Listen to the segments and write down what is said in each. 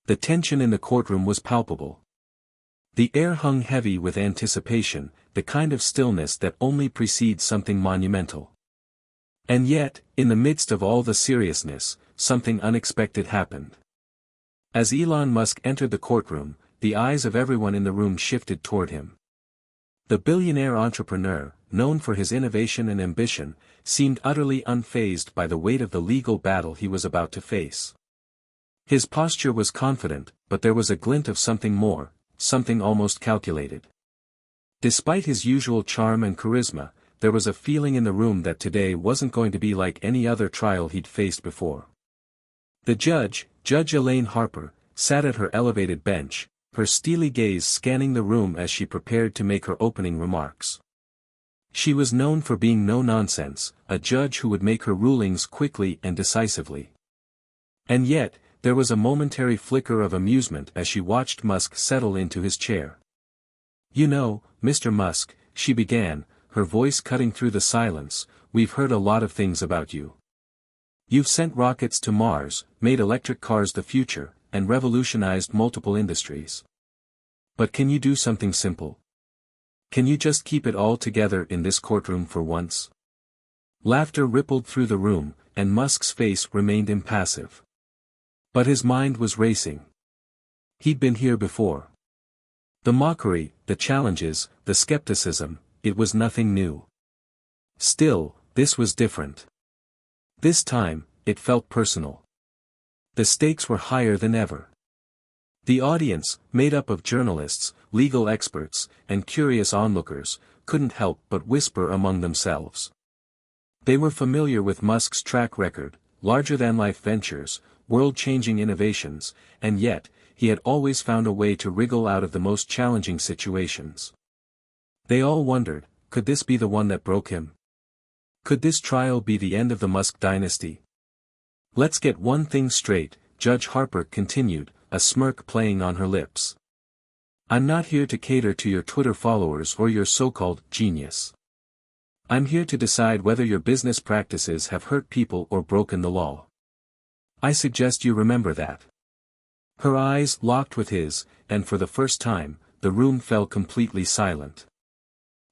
The tension in the courtroom was palpable. The air hung heavy with anticipation, the kind of stillness that only precedes something monumental. And yet, in the midst of all the seriousness, something unexpected happened. As Elon Musk entered the courtroom, the eyes of everyone in the room shifted toward him. The billionaire entrepreneur, known for his innovation and ambition, seemed utterly unfazed by the weight of the legal battle he was about to face. His posture was confident, but there was a glint of something more, something almost calculated. Despite his usual charm and charisma, there was a feeling in the room that today wasn't going to be like any other trial he'd faced before. The judge, Judge Elaine Harper, sat at her elevated bench, her steely gaze scanning the room as she prepared to make her opening remarks. She was known for being no-nonsense, a judge who would make her rulings quickly and decisively. And yet, there was a momentary flicker of amusement as she watched Musk settle into his chair. "You know, Mr. Musk," she began, her voice cutting through the silence, "we've heard a lot of things about you. You've sent rockets to Mars, made electric cars the future, and revolutionized multiple industries. But can you do something simple? Can you just keep it all together in this courtroom for once?" Laughter rippled through the room, and Musk's face remained impassive. But his mind was racing. He'd been here before. The mockery, the challenges, the skepticism, it was nothing new. Still, this was different. This time, it felt personal. The stakes were higher than ever. The audience, made up of journalists, legal experts, and curious onlookers, couldn't help but whisper among themselves. They were familiar with Musk's track record, larger-than-life ventures, world-changing innovations, and yet, he had always found a way to wriggle out of the most challenging situations. They all wondered, could this be the one that broke him? Could this trial be the end of the Musk dynasty? "Let's get one thing straight," Judge Harper continued, a smirk playing on her lips. "I'm not here to cater to your Twitter followers or your so-called genius. I'm here to decide whether your business practices have hurt people or broken the law. I suggest you remember that." Her eyes locked with his, and for the first time, the room fell completely silent.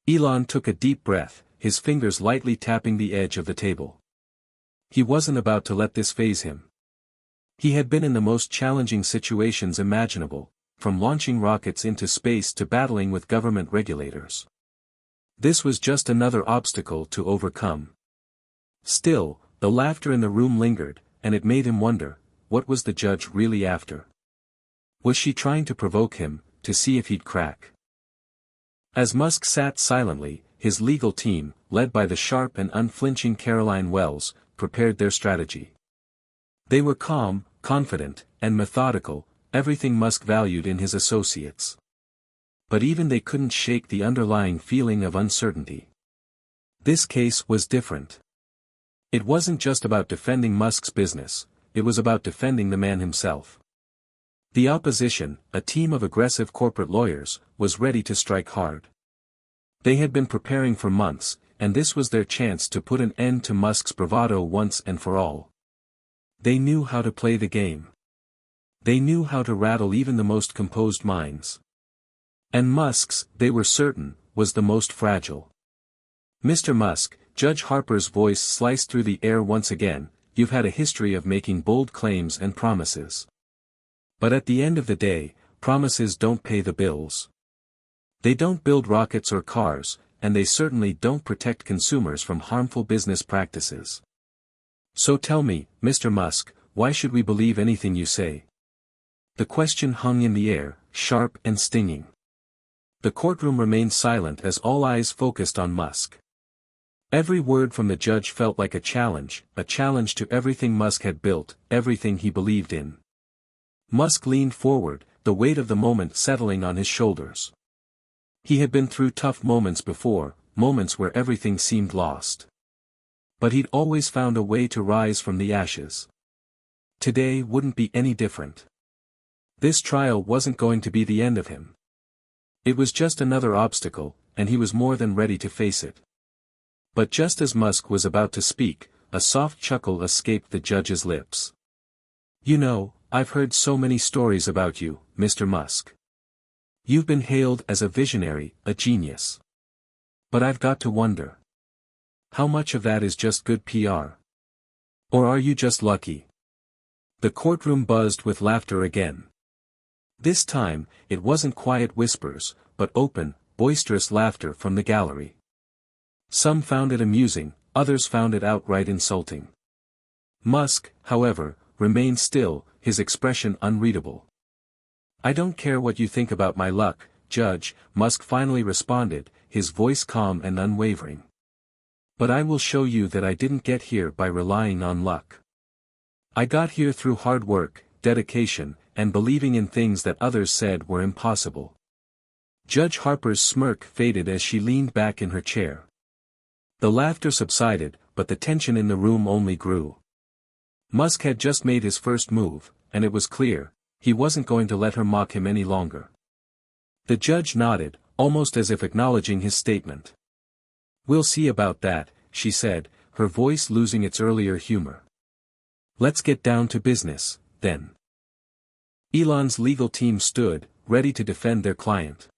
Elon took a deep breath, his fingers lightly tapping the edge of the table. He wasn't about to let this faze him. He had been in the most challenging situations imaginable, from launching rockets into space to battling with government regulators. This was just another obstacle to overcome. Still, the laughter in the room lingered, and it made him wonder, what was the judge really after? Was she trying to provoke him, to see if he'd crack? As Musk sat silently, his legal team, led by the sharp and unflinching Caroline Wells, prepared their strategy. They were calm, confident, and methodical, everything Musk valued in his associates. But even they couldn't shake the underlying feeling of uncertainty. This case was different. It wasn't just about defending Musk's business, it was about defending the man himself. The opposition, a team of aggressive corporate lawyers, was ready to strike hard. They had been preparing for months, and this was their chance to put an end to Musk's bravado once and for all. They knew how to play the game. They knew how to rattle even the most composed minds. And Musk's, they were certain, was the most fragile. "Mr. Musk," Judge Harper's voice sliced through the air once again, "you've had a history of making bold claims and promises. But at the end of the day, promises don't pay the bills. They don't build rockets or cars, and they certainly don't protect consumers from harmful business practices. So tell me, Mr. Musk, why should we believe anything you say?" The question hung in the air, sharp and stinging. The courtroom remained silent as all eyes focused on Musk. Every word from the judge felt like a challenge to everything Musk had built, everything he believed in. Musk leaned forward, the weight of the moment settling on his shoulders. He had been through tough moments before, moments where everything seemed lost. But he'd always found a way to rise from the ashes. Today wouldn't be any different. This trial wasn't going to be the end of him. It was just another obstacle, and he was more than ready to face it. But just as Musk was about to speak, a soft chuckle escaped the judge's lips. "You know, I've heard so many stories about you, Mr. Musk. You've been hailed as a visionary, a genius. But I've got to wonder. How much of that is just good PR? Or are you just lucky? The courtroom buzzed with laughter again. This time, it wasn't quiet whispers, but open, boisterous laughter from the gallery. Some found it amusing, others found it outright insulting. Musk, however, remained still, his expression unreadable. I don't care what you think about my luck, Judge, Musk finally responded, his voice calm and unwavering. But I will show you that I didn't get here by relying on luck. I got here through hard work, dedication, and believing in things that others said were impossible. Judge Harper's smirk faded as she leaned back in her chair. The laughter subsided, but the tension in the room only grew. Musk had just made his first move, and it was clear, he wasn't going to let her mock him any longer. The judge nodded, almost as if acknowledging his statement. We'll see about that, she said, her voice losing its earlier humor. Let's get down to business, then. Elon's legal team stood, ready to defend their client.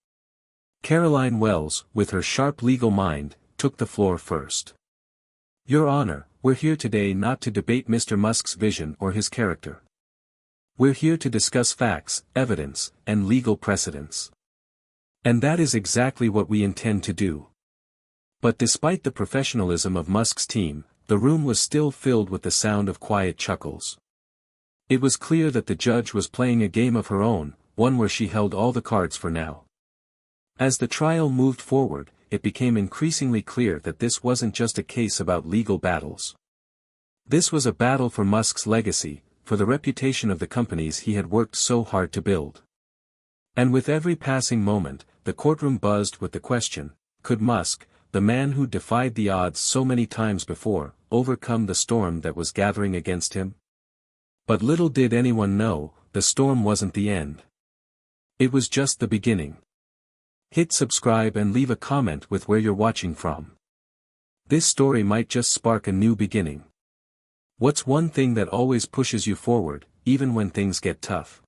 Caroline Wells, with her sharp legal mind, took the floor first. Your Honor, we're here today not to debate Mr. Musk's vision or his character. We're here to discuss facts, evidence, and legal precedents. And that is exactly what we intend to do. But despite the professionalism of Musk's team, the room was still filled with the sound of quiet chuckles. It was clear that the judge was playing a game of her own, one where she held all the cards for now. As the trial moved forward, it became increasingly clear that this wasn't just a case about legal battles. This was a battle for Musk's legacy, for the reputation of the companies he had worked so hard to build. And with every passing moment, the courtroom buzzed with the question, could Musk, the man who defied the odds so many times before, overcome the storm that was gathering against him? But little did anyone know, the storm wasn't the end. It was just the beginning. Hit subscribe and leave a comment with where you're watching from. This story might just spark a new beginning. What's one thing that always pushes you forward, even when things get tough?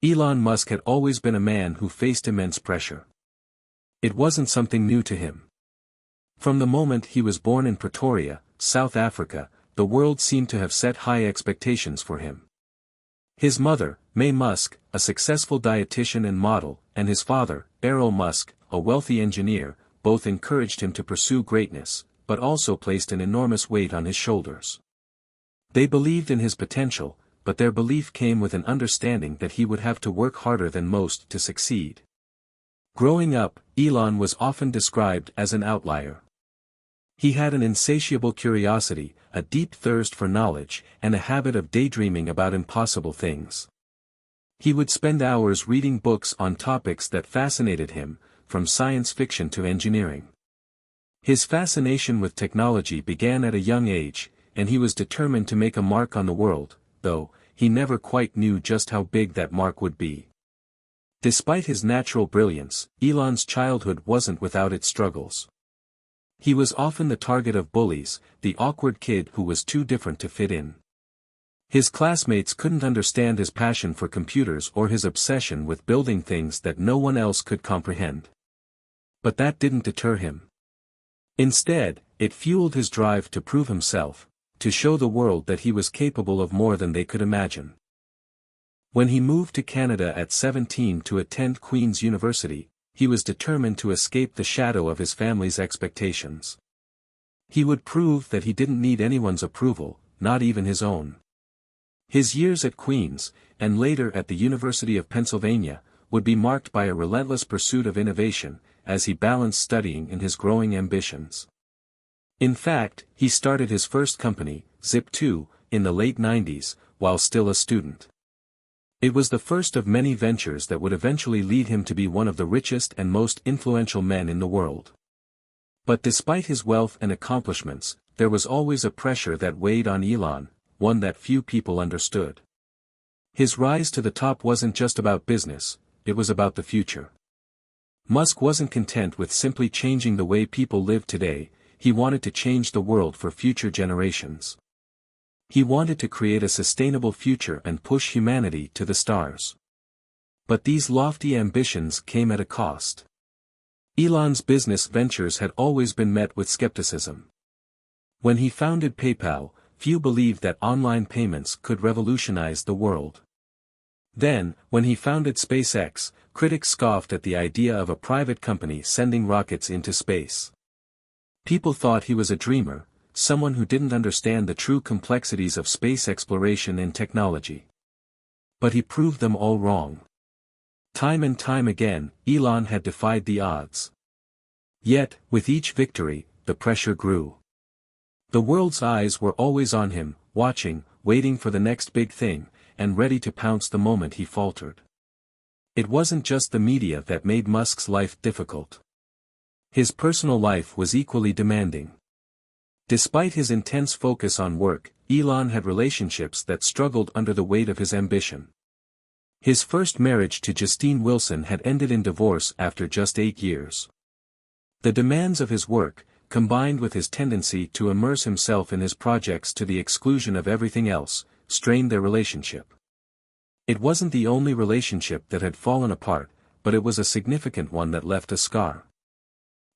Elon Musk had always been a man who faced immense pressure. It wasn't something new to him. From the moment he was born in Pretoria, South Africa, the world seemed to have set high expectations for him. His mother, May Musk, a successful dietitian and model, and his father, Errol Musk, a wealthy engineer, both encouraged him to pursue greatness, but also placed an enormous weight on his shoulders. They believed in his potential, but their belief came with an understanding that he would have to work harder than most to succeed. Growing up, Elon was often described as an outlier. He had an insatiable curiosity, a deep thirst for knowledge, and a habit of daydreaming about impossible things. He would spend hours reading books on topics that fascinated him, from science fiction to engineering. His fascination with technology began at a young age, and he was determined to make a mark on the world, though he never quite knew just how big that mark would be. Despite his natural brilliance, Elon's childhood wasn't without its struggles. He was often the target of bullies, the awkward kid who was too different to fit in. His classmates couldn't understand his passion for computers or his obsession with building things that no one else could comprehend. But that didn't deter him. Instead, it fueled his drive to prove himself, to show the world that he was capable of more than they could imagine. When he moved to Canada at 17 to attend Queen's University, he was determined to escape the shadow of his family's expectations. He would prove that he didn't need anyone's approval, not even his own. His years at Queen's, and later at the University of Pennsylvania, would be marked by a relentless pursuit of innovation, as he balanced studying and his growing ambitions. In fact, he started his first company, Zip2, in the late 90s, while still a student. It was the first of many ventures that would eventually lead him to be one of the richest and most influential men in the world. But despite his wealth and accomplishments, there was always a pressure that weighed on Elon, one that few people understood. His rise to the top wasn't just about business, it was about the future. Musk wasn't content with simply changing the way people live today, he wanted to change the world for future generations. He wanted to create a sustainable future and push humanity to the stars. But these lofty ambitions came at a cost. Elon's business ventures had always been met with skepticism. When he founded PayPal, few believed that online payments could revolutionize the world. Then, when he founded SpaceX, critics scoffed at the idea of a private company sending rockets into space. People thought he was a dreamer, someone who didn't understand the true complexities of space exploration and technology. But he proved them all wrong. Time and time again, Elon had defied the odds. Yet, with each victory, the pressure grew. The world's eyes were always on him, watching, waiting for the next big thing, and ready to pounce the moment he faltered. It wasn't just the media that made Musk's life difficult. His personal life was equally demanding. Despite his intense focus on work, Elon had relationships that struggled under the weight of his ambition. His first marriage to Justine Wilson had ended in divorce after just 8 years. The demands of his work, combined with his tendency to immerse himself in his projects to the exclusion of everything else, strained their relationship. It wasn't the only relationship that had fallen apart, but it was a significant one that left a scar.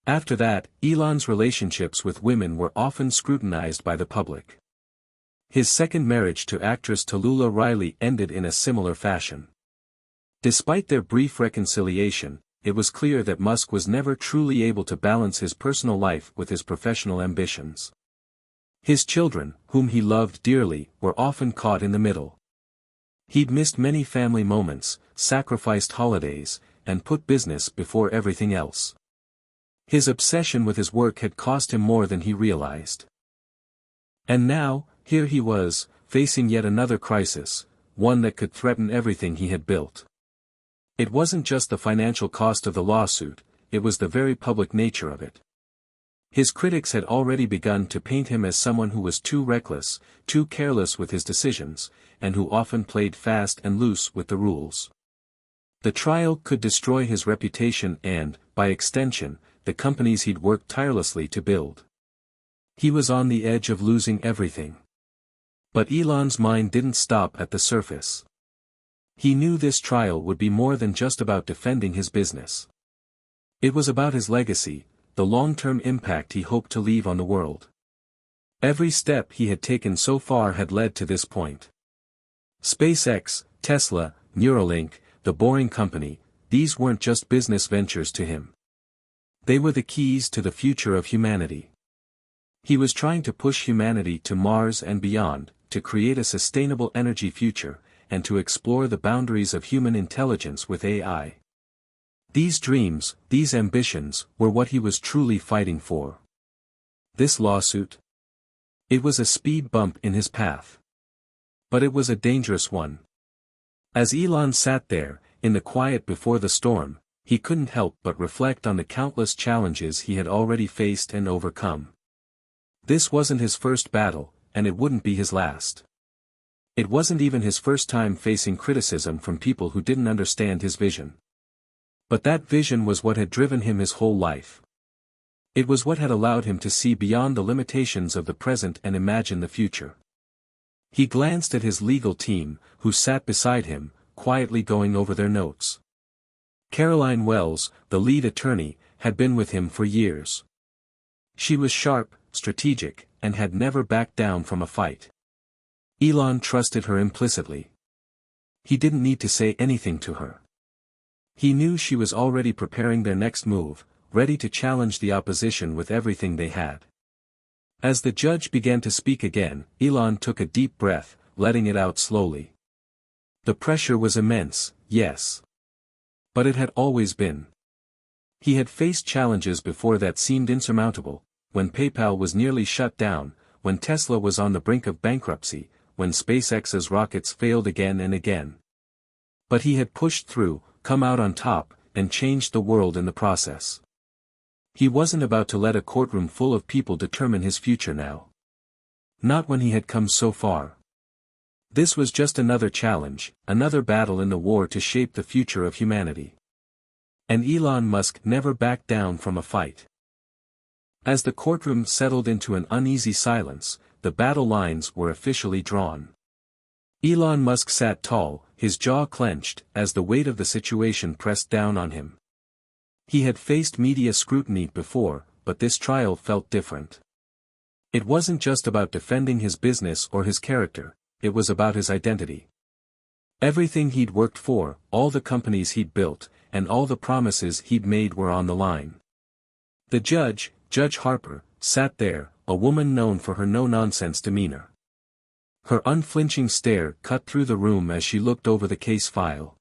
After that, Elon's relationships with women were often scrutinized by the public. His second marriage to actress Tallulah Riley ended in a similar fashion. Despite their brief reconciliation, it was clear that Musk was never truly able to balance his personal life with his professional ambitions. His children, whom he loved dearly, were often caught in the middle. He'd missed many family moments, sacrificed holidays, and put business before everything else. His obsession with his work had cost him more than he realized. And now, here he was, facing yet another crisis, one that could threaten everything he had built. It wasn't just the financial cost of the lawsuit, it was the very public nature of it. His critics had already begun to paint him as someone who was too reckless, too careless with his decisions, and who often played fast and loose with the rules. The trial could destroy his reputation and, by extension, the companies he'd worked tirelessly to build. He was on the edge of losing everything. But Elon's mind didn't stop at the surface. He knew this trial would be more than just about defending his business. It was about his legacy, the long-term impact he hoped to leave on the world. Every step he had taken so far had led to this point. SpaceX, Tesla, Neuralink, the Boring Company, these weren't just business ventures to him. They were the keys to the future of humanity. He was trying to push humanity to Mars and beyond, to create a sustainable energy future, and to explore the boundaries of human intelligence with AI. These dreams, these ambitions, were what he was truly fighting for. This lawsuit? It was a speed bump in his path. But it was a dangerous one. As Elon sat there, in the quiet before the storm, he couldn't help but reflect on the countless challenges he had already faced and overcome. This wasn't his first battle, and it wouldn't be his last. It wasn't even his first time facing criticism from people who didn't understand his vision. But that vision was what had driven him his whole life. It was what had allowed him to see beyond the limitations of the present and imagine the future. He glanced at his legal team, who sat beside him, quietly going over their notes. Caroline Wells, the lead attorney, had been with him for years. She was sharp, strategic, and had never backed down from a fight. Elon trusted her implicitly. He didn't need to say anything to her. He knew she was already preparing their next move, ready to challenge the opposition with everything they had. As the judge began to speak again, Elon took a deep breath, letting it out slowly. The pressure was immense, yes. But it had always been. He had faced challenges before that seemed insurmountable, when PayPal was nearly shut down, when Tesla was on the brink of bankruptcy, when SpaceX's rockets failed again and again. But he had pushed through, come out on top, and changed the world in the process. He wasn't about to let a courtroom full of people determine his future now. Not when he had come so far. This was just another challenge, another battle in the war to shape the future of humanity. And Elon Musk never backed down from a fight. As the courtroom settled into an uneasy silence, the battle lines were officially drawn. Elon Musk sat tall, his jaw clenched, as the weight of the situation pressed down on him. He had faced media scrutiny before, but this trial felt different. It wasn't just about defending his business or his character, it was about his identity. Everything he'd worked for, all the companies he'd built, and all the promises he'd made were on the line. The judge, Judge Harper, sat there, a woman known for her no-nonsense demeanor. Her unflinching stare cut through the room as she looked over the case file.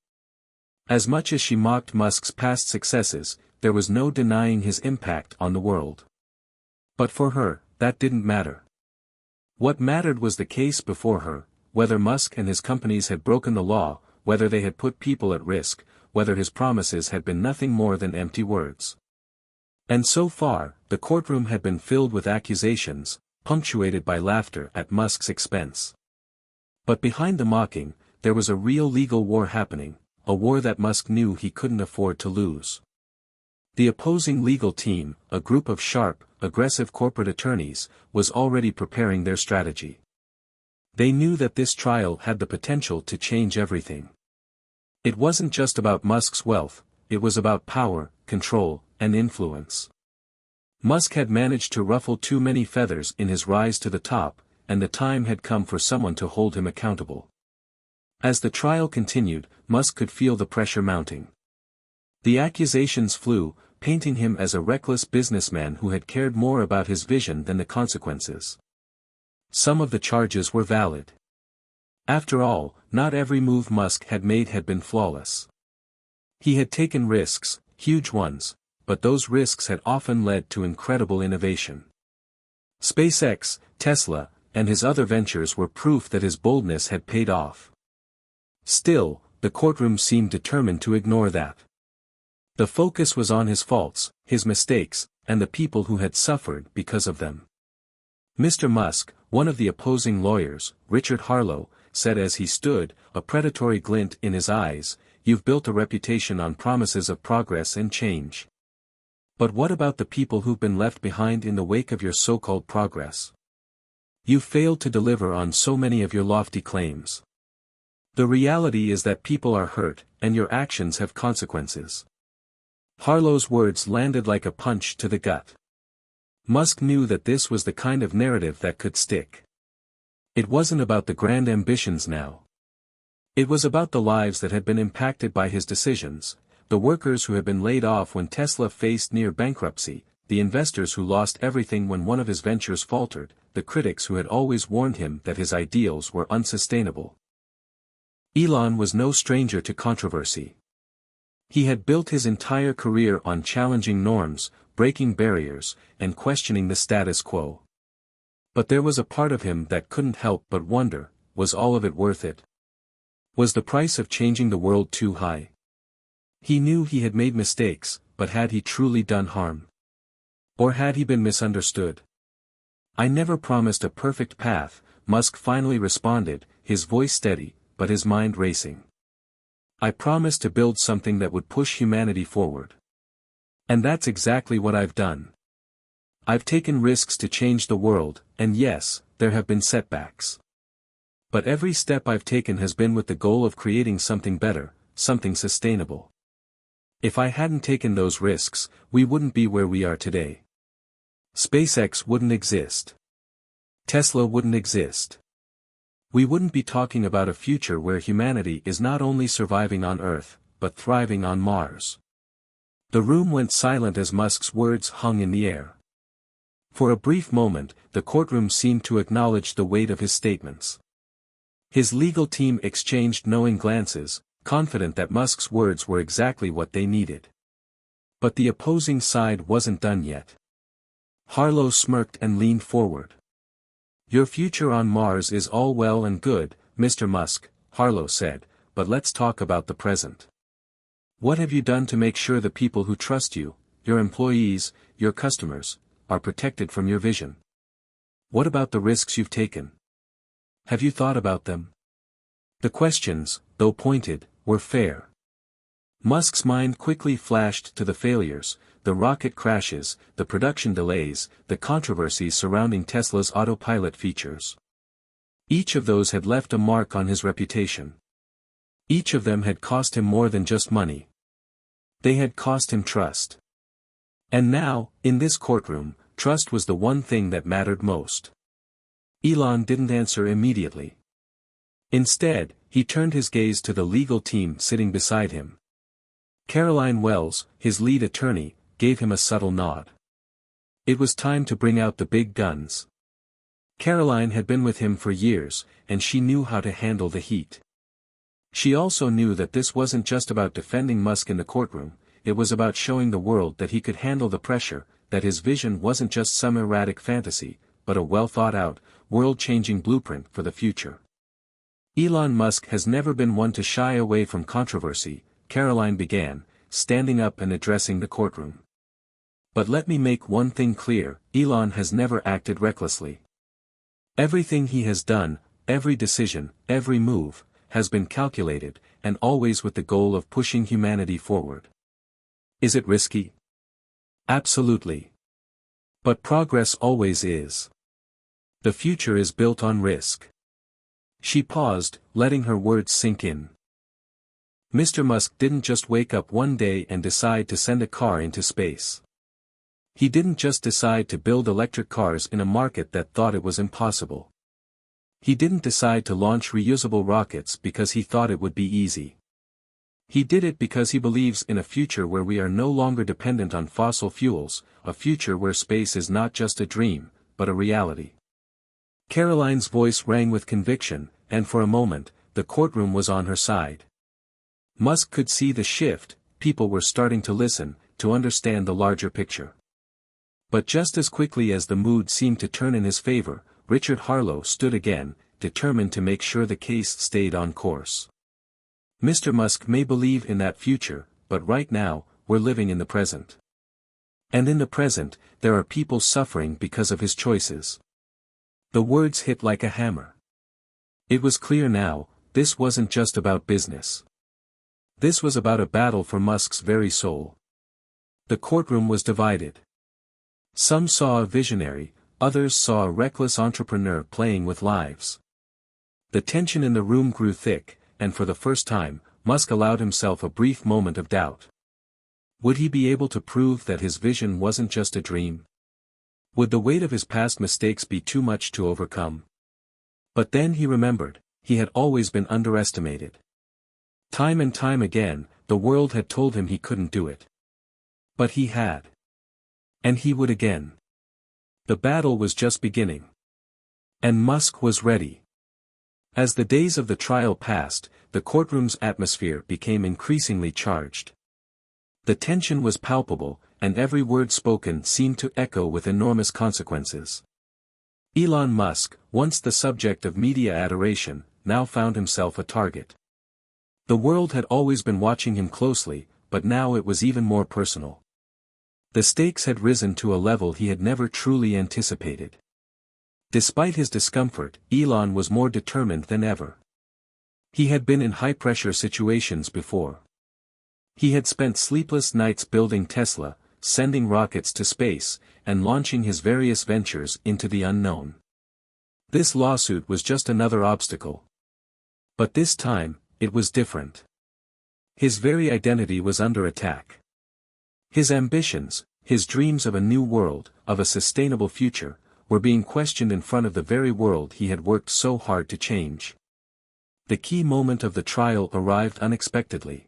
As much as she mocked Musk's past successes, there was no denying his impact on the world. But for her, that didn't matter. What mattered was the case before her, whether Musk and his companies had broken the law, whether they had put people at risk, whether his promises had been nothing more than empty words. And so far, the courtroom had been filled with accusations, punctuated by laughter at Musk's expense. But behind the mocking, there was a real legal war happening, a war that Musk knew he couldn't afford to lose. The opposing legal team, a group of sharp, aggressive corporate attorneys, was already preparing their strategy. They knew that this trial had the potential to change everything. It wasn't just about Musk's wealth, it was about power, control, and influence. Musk had managed to ruffle too many feathers in his rise to the top, and the time had come for someone to hold him accountable. As the trial continued, Musk could feel the pressure mounting. The accusations flew, painting him as a reckless businessman who had cared more about his vision than the consequences. Some of the charges were valid. After all, not every move Musk had made had been flawless. He had taken risks, huge ones, but those risks had often led to incredible innovation. SpaceX, Tesla, and his other ventures were proof that his boldness had paid off. Still, the courtroom seemed determined to ignore that. The focus was on his faults, his mistakes, and the people who had suffered because of them. Mr. Musk, one of the opposing lawyers, Richard Harlow, said as he stood, a predatory glint in his eyes, "You've built a reputation on promises of progress and change. But what about the people who've been left behind in the wake of your so-called progress? You failed to deliver on so many of your lofty claims. The reality is that people are hurt, and your actions have consequences." Harlow's words landed like a punch to the gut. Musk knew that this was the kind of narrative that could stick. It wasn't about the grand ambitions now. It was about the lives that had been impacted by his decisions, the workers who had been laid off when Tesla faced near bankruptcy, the investors who lost everything when one of his ventures faltered, the critics who had always warned him that his ideals were unsustainable. Elon was no stranger to controversy. He had built his entire career on challenging norms, breaking barriers, and questioning the status quo. But there was a part of him that couldn't help but wonder, was all of it worth it? Was the price of changing the world too high? He knew he had made mistakes, but had he truly done harm? Or had he been misunderstood? "I never promised a perfect path," Musk finally responded, his voice steady, but his mind racing. "I promised to build something that would push humanity forward. And that's exactly what I've done. I've taken risks to change the world, and yes, there have been setbacks. But every step I've taken has been with the goal of creating something better, something sustainable. If I hadn't taken those risks, we wouldn't be where we are today. SpaceX wouldn't exist. Tesla wouldn't exist. We wouldn't be talking about a future where humanity is not only surviving on Earth, but thriving on Mars." The room went silent as Musk's words hung in the air. For a brief moment, the courtroom seemed to acknowledge the weight of his statements. His legal team exchanged knowing glances, confident that Musk's words were exactly what they needed. But the opposing side wasn't done yet. Harlow smirked and leaned forward. "Your future on Mars is all well and good, Mr. Musk," Harlow said, "but let's talk about the present. What have you done to make sure the people who trust you, your employees, your customers, are protected from your vision? What about the risks you've taken? Have you thought about them?" The questions, though pointed, were fair. Musk's mind quickly flashed to the failures, the rocket crashes, the production delays, the controversies surrounding Tesla's autopilot features. Each of those had left a mark on his reputation. Each of them had cost him more than just money. They had cost him trust. And now, in this courtroom, trust was the one thing that mattered most. Elon didn't answer immediately. Instead, he turned his gaze to the legal team sitting beside him. Caroline Wells, his lead attorney, gave him a subtle nod. It was time to bring out the big guns. Caroline had been with him for years, and she knew how to handle the heat. She also knew that this wasn't just about defending Musk in the courtroom, it was about showing the world that he could handle the pressure, that his vision wasn't just some erratic fantasy, but a well-thought-out, world-changing blueprint for the future. Elon Musk has never been one to shy away from controversy, Caroline began, standing up and addressing the courtroom. But let me make one thing clear, Elon has never acted recklessly. Everything he has done, every decision, every move, has been calculated, and always with the goal of pushing humanity forward. Is it risky? Absolutely. But progress always is. The future is built on risk. She paused, letting her words sink in. Mr. Musk didn't just wake up one day and decide to send a car into space. He didn't just decide to build electric cars in a market that thought it was impossible. He didn't decide to launch reusable rockets because he thought it would be easy. He did it because he believes in a future where we are no longer dependent on fossil fuels, a future where space is not just a dream, but a reality. Caroline's voice rang with conviction, and for a moment, the courtroom was on her side. Musk could see the shift, people were starting to listen, to understand the larger picture. But just as quickly as the mood seemed to turn in his favor, Richard Harlow stood again, determined to make sure the case stayed on course. Mr. Musk may believe in that future, but right now, we're living in the present. And in the present, there are people suffering because of his choices. The words hit like a hammer. It was clear now, this wasn't just about business. This was about a battle for Musk's very soul. The courtroom was divided. Some saw a visionary, others saw a reckless entrepreneur playing with lives. The tension in the room grew thick, and for the first time, Musk allowed himself a brief moment of doubt. Would he be able to prove that his vision wasn't just a dream? Would the weight of his past mistakes be too much to overcome? But then he remembered, he had always been underestimated. Time and time again, the world had told him he couldn't do it. But he had. And he would again. The battle was just beginning. And Musk was ready. As the days of the trial passed, the courtroom's atmosphere became increasingly charged. The tension was palpable, and every word spoken seemed to echo with enormous consequences. Elon Musk, once the subject of media adoration, now found himself a target. The world had always been watching him closely, but now it was even more personal. The stakes had risen to a level he had never truly anticipated. Despite his discomfort, Elon was more determined than ever. He had been in high-pressure situations before. He had spent sleepless nights building Tesla, sending rockets to space, and launching his various ventures into the unknown. This lawsuit was just another obstacle. But this time, it was different. His very identity was under attack. His ambitions, his dreams of a new world, of a sustainable future, were being questioned in front of the very world he had worked so hard to change. The key moment of the trial arrived unexpectedly.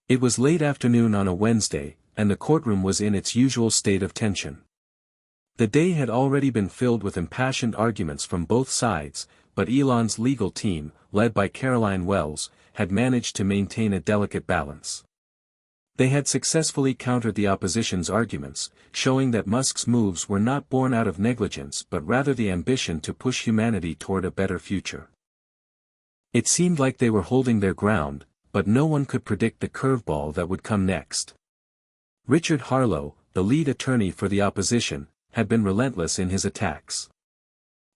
It was late afternoon on a Wednesday, and the courtroom was in its usual state of tension. The day had already been filled with impassioned arguments from both sides, but Elon's legal team, led by Caroline Wells, had managed to maintain a delicate balance. They had successfully countered the opposition's arguments, showing that Musk's moves were not born out of negligence but rather the ambition to push humanity toward a better future. It seemed like they were holding their ground, but no one could predict the curveball that would come next. Richard Harlow, the lead attorney for the opposition, had been relentless in his attacks.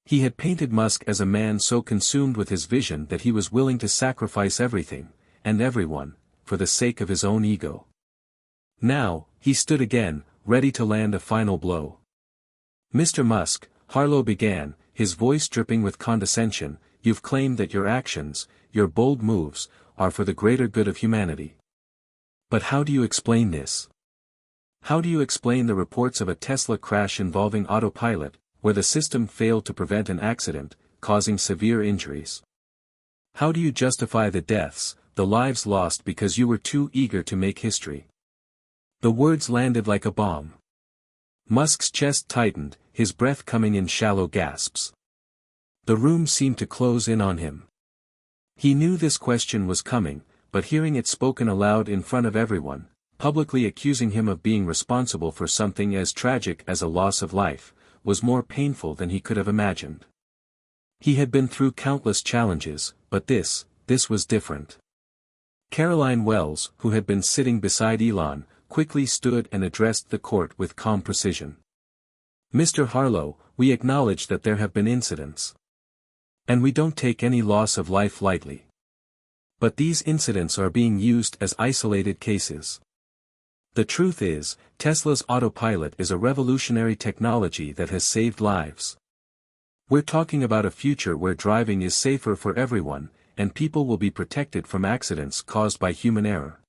He had painted Musk as a man so consumed with his vision that he was willing to sacrifice everything, and everyone, for the sake of his own ego. Now, he stood again, ready to land a final blow. "Mr. Musk," Harlow began, his voice dripping with condescension, "you've claimed that your actions, your bold moves, are for the greater good of humanity. But how do you explain this? How do you explain the reports of a Tesla crash involving autopilot, where the system failed to prevent an accident, causing severe injuries? How do you justify the deaths, the lives lost because you were too eager to make history?" The words landed like a bomb. Musk's chest tightened, his breath coming in shallow gasps. The room seemed to close in on him. He knew this question was coming, but hearing it spoken aloud in front of everyone, publicly accusing him of being responsible for something as tragic as a loss of life, was more painful than he could have imagined. He had been through countless challenges, but this was different. Caroline Wells, who had been sitting beside Elon, quickly stood and addressed the court with calm precision. "Mr. Harlow, we acknowledge that there have been incidents. And we don't take any loss of life lightly. But these incidents are being used as isolated cases. The truth is, Tesla's autopilot is a revolutionary technology that has saved lives. We're talking about a future where driving is safer for everyone, and people will be protected from accidents caused by human error.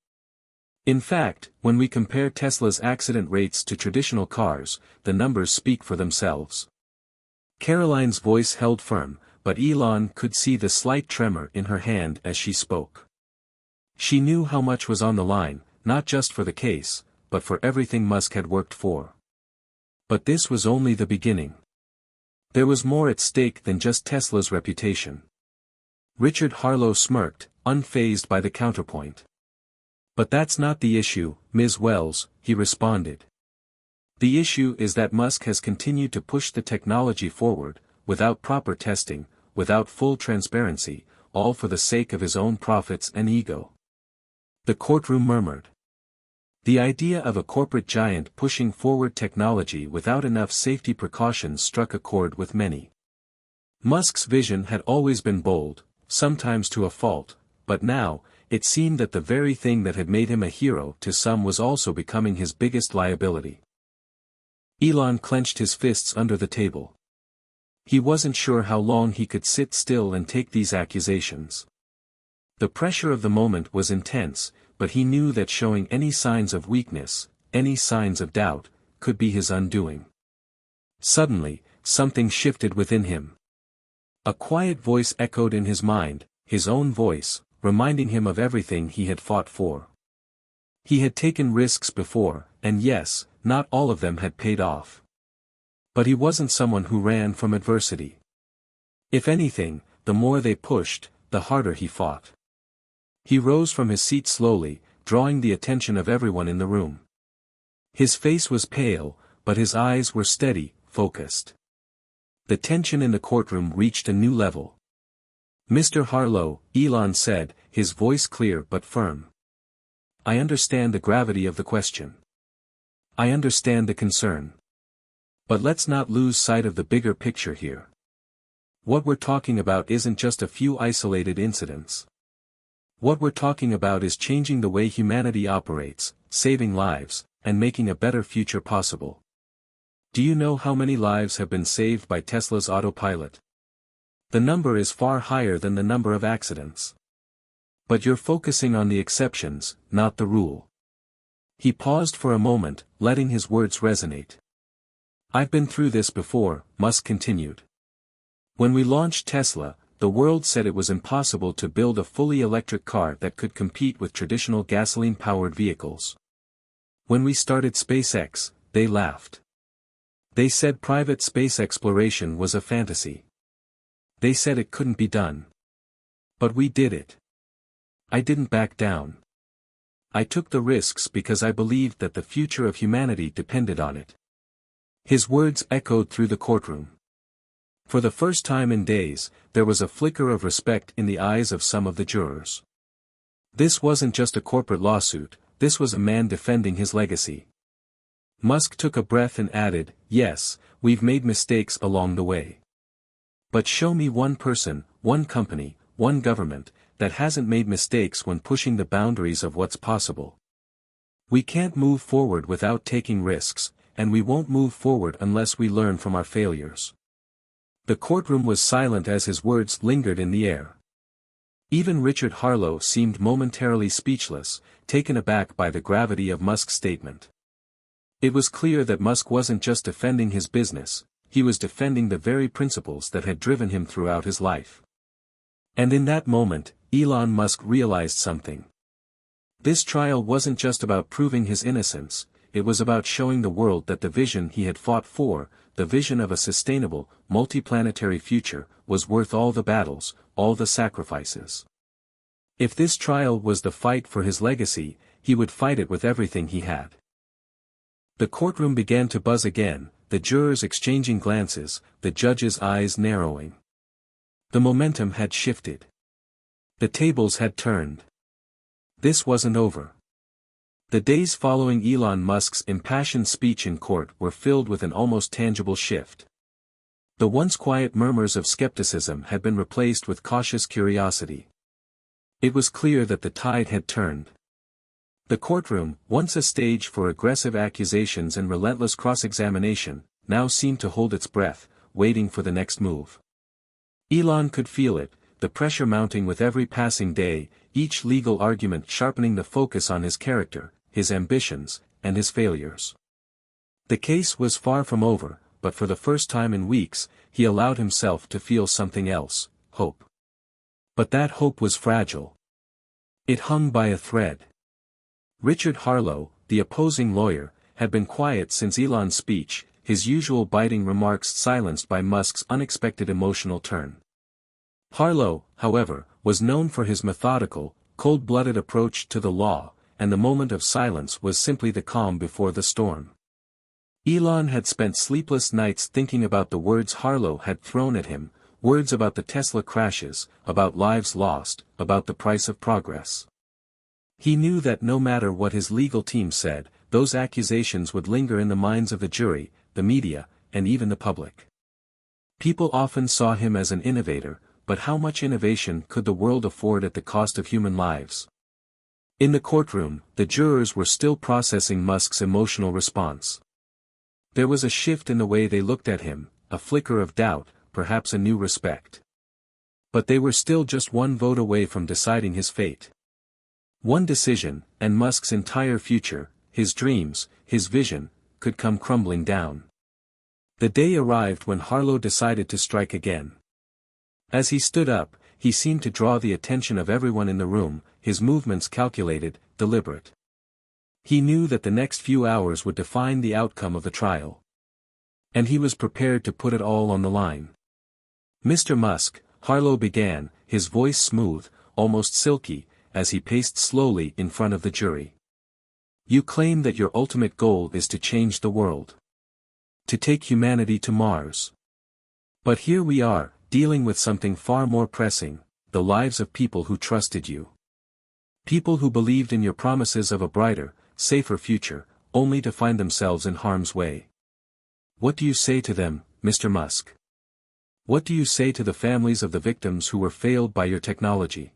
In fact, when we compare Tesla's accident rates to traditional cars, the numbers speak for themselves." Caroline's voice held firm, but Elon could see the slight tremor in her hand as she spoke. She knew how much was on the line, not just for the case, but for everything Musk had worked for. But this was only the beginning. There was more at stake than just Tesla's reputation. Richard Harlow smirked, unfazed by the counterpoint. "But that's not the issue, Ms. Wells," he responded. "The issue is that Musk has continued to push the technology forward, without proper testing, without full transparency, all for the sake of his own profits and ego." The courtroom murmured. The idea of a corporate giant pushing forward technology without enough safety precautions struck a chord with many. Musk's vision had always been bold, sometimes to a fault, but now, it seemed that the very thing that had made him a hero to some was also becoming his biggest liability. Elon clenched his fists under the table. He wasn't sure how long he could sit still and take these accusations. The pressure of the moment was intense, but he knew that showing any signs of weakness, any signs of doubt, could be his undoing. Suddenly, something shifted within him. A quiet voice echoed in his mind, his own voice, reminding him of everything he had fought for. He had taken risks before, and yes, not all of them had paid off. But he wasn't someone who ran from adversity. If anything, the more they pushed, the harder he fought. He rose from his seat slowly, drawing the attention of everyone in the room. His face was pale, but his eyes were steady, focused. The tension in the courtroom reached a new level. "Mr. Harlow," Elon said, his voice clear but firm. "I understand the gravity of the question. I understand the concern. But let's not lose sight of the bigger picture here. What we're talking about isn't just a few isolated incidents. What we're talking about is changing the way humanity operates, saving lives, and making a better future possible. Do you know how many lives have been saved by Tesla's autopilot? The number is far higher than the number of accidents. But you're focusing on the exceptions, not the rule." He paused for a moment, letting his words resonate. "I've been through this before," Musk continued. "When we launched Tesla, the world said it was impossible to build a fully electric car that could compete with traditional gasoline-powered vehicles. When we started SpaceX, they laughed. They said private space exploration was a fantasy. They said it couldn't be done. But we did it. I didn't back down. I took the risks because I believed that the future of humanity depended on it." His words echoed through the courtroom. For the first time in days, there was a flicker of respect in the eyes of some of the jurors. This wasn't just a corporate lawsuit, this was a man defending his legacy. Musk took a breath and added, "Yes, we've made mistakes along the way. But show me one person, one company, one government, that hasn't made mistakes when pushing the boundaries of what's possible." We can't move forward without taking risks, and we won't move forward unless we learn from our failures. The courtroom was silent as his words lingered in the air. Even Richard Harlow seemed momentarily speechless, taken aback by the gravity of Musk's statement. It was clear that Musk wasn't just defending his business, he was defending the very principles that had driven him throughout his life. And in that moment, Elon Musk realized something. This trial wasn't just about proving his innocence, it was about showing the world that the vision he had fought for, the vision of a sustainable, multiplanetary future, was worth all the battles, all the sacrifices. If this trial was the fight for his legacy, he would fight it with everything he had. The courtroom began to buzz again, the jurors exchanging glances, the judge's eyes narrowing. The momentum had shifted. The tables had turned. This wasn't over. The days following Elon Musk's impassioned speech in court were filled with an almost tangible shift. The once quiet murmurs of skepticism had been replaced with cautious curiosity. It was clear that the tide had turned. The courtroom, once a stage for aggressive accusations and relentless cross-examination, now seemed to hold its breath, waiting for the next move. Elon could feel it, the pressure mounting with every passing day, each legal argument sharpening the focus on his character, his ambitions, and his failures. The case was far from over, but for the first time in weeks, he allowed himself to feel something else, hope. But that hope was fragile. It hung by a thread. Richard Harlow, the opposing lawyer, had been quiet since Elon's speech, his usual biting remarks silenced by Musk's unexpected emotional turn. Harlow, however, was known for his methodical, cold-blooded approach to the law, and the moment of silence was simply the calm before the storm. Elon had spent sleepless nights thinking about the words Harlow had thrown at him, words about the Tesla crashes, about lives lost, about the price of progress. He knew that no matter what his legal team said, those accusations would linger in the minds of the jury, the media, and even the public. People often saw him as an innovator, but how much innovation could the world afford at the cost of human lives? In the courtroom, the jurors were still processing Musk's emotional response. There was a shift in the way they looked at him, a flicker of doubt, perhaps a new respect. But they were still just one vote away from deciding his fate. One decision, and Musk's entire future, his dreams, his vision, could come crumbling down. The day arrived when Harlow decided to strike again. As he stood up, he seemed to draw the attention of everyone in the room, his movements calculated, deliberate. He knew that the next few hours would define the outcome of the trial. And he was prepared to put it all on the line. "Mr. Musk," Harlow began, his voice smooth, almost silky, as he paced slowly in front of the jury. "You claim that your ultimate goal is to change the world. To take humanity to Mars. But here we are, dealing with something far more pressing, the lives of people who trusted you. People who believed in your promises of a brighter, safer future, only to find themselves in harm's way. What do you say to them, Mr. Musk? What do you say to the families of the victims who were failed by your technology?"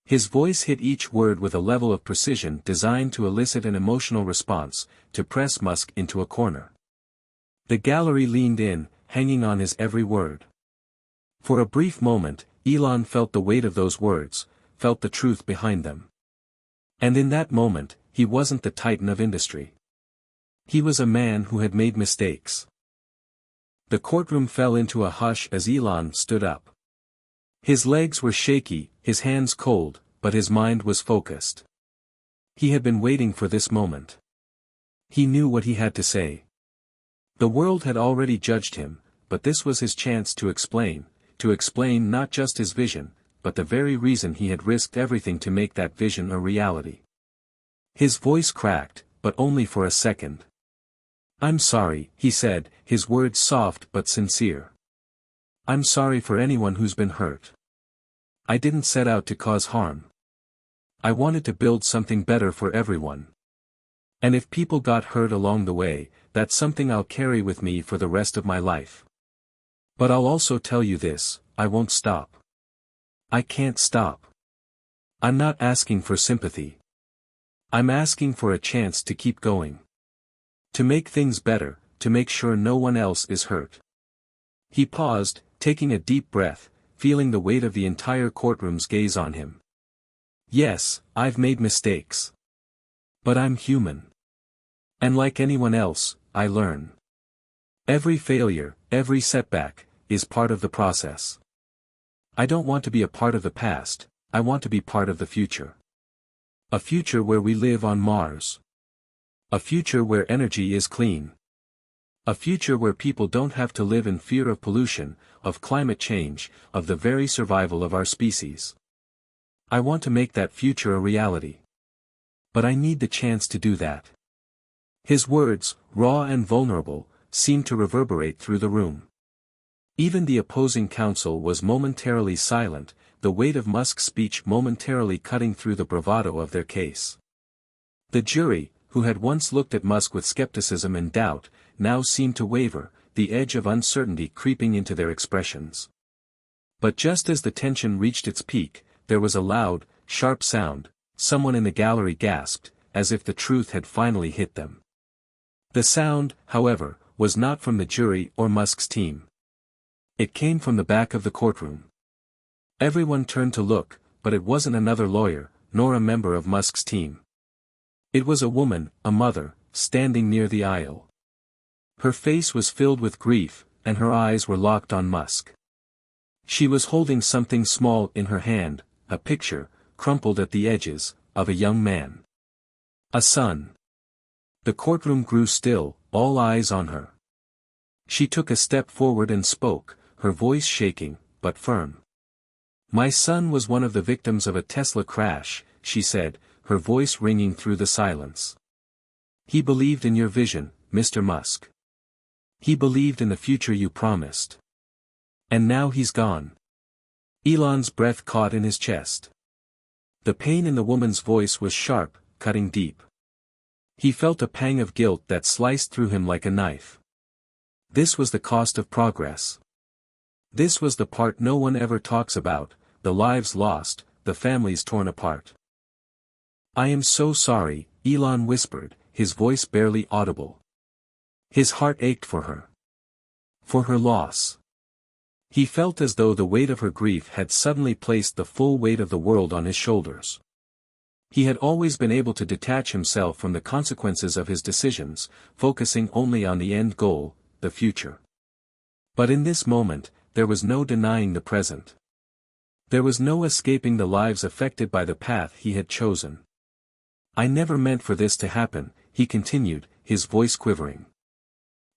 His voice hit each word with a level of precision designed to elicit an emotional response, to press Musk into a corner. The gallery leaned in, hanging on his every word. For a brief moment, Elon felt the weight of those words, felt the truth behind them. And in that moment, he wasn't the titan of industry. He was a man who had made mistakes. The courtroom fell into a hush as Elon stood up. His legs were shaky, his hands cold, but his mind was focused. He had been waiting for this moment. He knew what he had to say. The world had already judged him, but this was his chance to explain not just his vision, but the very reason he had risked everything to make that vision a reality. His voice cracked, but only for a second. "I'm sorry," he said, his words soft but sincere. "I'm sorry for anyone who's been hurt. I didn't set out to cause harm. I wanted to build something better for everyone. And if people got hurt along the way, that's something I'll carry with me for the rest of my life. But I'll also tell you this, I won't stop. I can't stop. I'm not asking for sympathy. I'm asking for a chance to keep going. To make things better, to make sure no one else is hurt. He paused, taking a deep breath, feeling the weight of the entire courtroom's gaze on him. Yes, I've made mistakes. But I'm human. And like anyone else, I learn. Every failure, every setback, is part of the process. I don't want to be a part of the past, I want to be part of the future. A future where we live on Mars. A future where energy is clean. A future where people don't have to live in fear of pollution, of climate change, of the very survival of our species. I want to make that future a reality. But I need the chance to do that. His words, raw and vulnerable, seemed to reverberate through the room. Even the opposing counsel was momentarily silent, the weight of Musk's speech momentarily cutting through the bravado of their case. The jury, who had once looked at Musk with skepticism and doubt, now seemed to waver, the edge of uncertainty creeping into their expressions. But just as the tension reached its peak, there was a loud, sharp sound. Someone in the gallery gasped, as if the truth had finally hit them. The sound, however, was not from the jury or Musk's team. It came from the back of the courtroom. Everyone turned to look, but it wasn't another lawyer, nor a member of Musk's team. It was a woman, a mother, standing near the aisle. Her face was filled with grief, and her eyes were locked on Musk. She was holding something small in her hand, a picture, crumpled at the edges, of a young man. A son. The courtroom grew still, all eyes on her. She took a step forward and spoke, her voice shaking, but firm. "My son was one of the victims of a Tesla crash," she said, her voice ringing through the silence. "He believed in your vision, Mr. Musk. He believed in the future you promised. And now he's gone." Elon's breath caught in his chest. The pain in the woman's voice was sharp, cutting deep. He felt a pang of guilt that sliced through him like a knife. This was the cost of progress. This was the part no one ever talks about, the lives lost, the families torn apart. "I am so sorry," Elon whispered, his voice barely audible. His heart ached for her. For her loss. He felt as though the weight of her grief had suddenly placed the full weight of the world on his shoulders. He had always been able to detach himself from the consequences of his decisions, focusing only on the end goal, the future. But in this moment, there was no denying the present. There was no escaping the lives affected by the path he had chosen. "I never meant for this to happen," he continued, his voice quivering.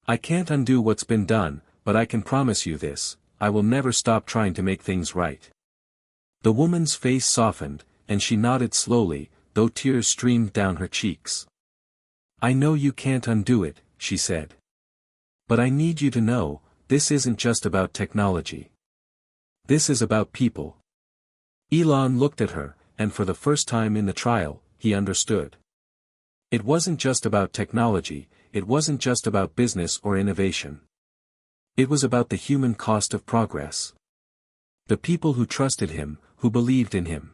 "I can't undo what's been done, but I can promise you this, I will never stop trying to make things right." The woman's face softened, and she nodded slowly, though tears streamed down her cheeks. "I know you can't undo it," she said. "But I need you to know, this isn't just about technology. This is about people." Elon looked at her, and for the first time in the trial, he understood. It wasn't just about technology, it wasn't just about business or innovation. It was about the human cost of progress. The people who trusted him, who believed in him.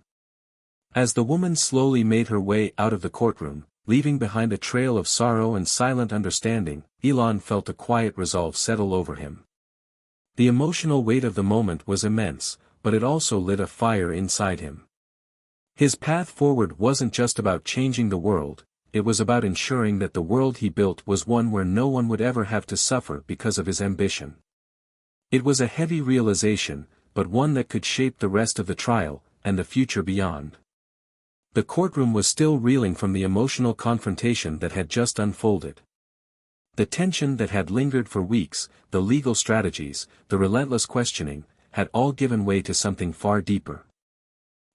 As the woman slowly made her way out of the courtroom, leaving behind a trail of sorrow and silent understanding, Elon felt a quiet resolve settle over him. The emotional weight of the moment was immense, but it also lit a fire inside him. His path forward wasn't just about changing the world, it was about ensuring that the world he built was one where no one would ever have to suffer because of his ambition. It was a heavy realization, but one that could shape the rest of the trial, and the future beyond. The courtroom was still reeling from the emotional confrontation that had just unfolded. The tension that had lingered for weeks, the legal strategies, the relentless questioning, had all given way to something far deeper.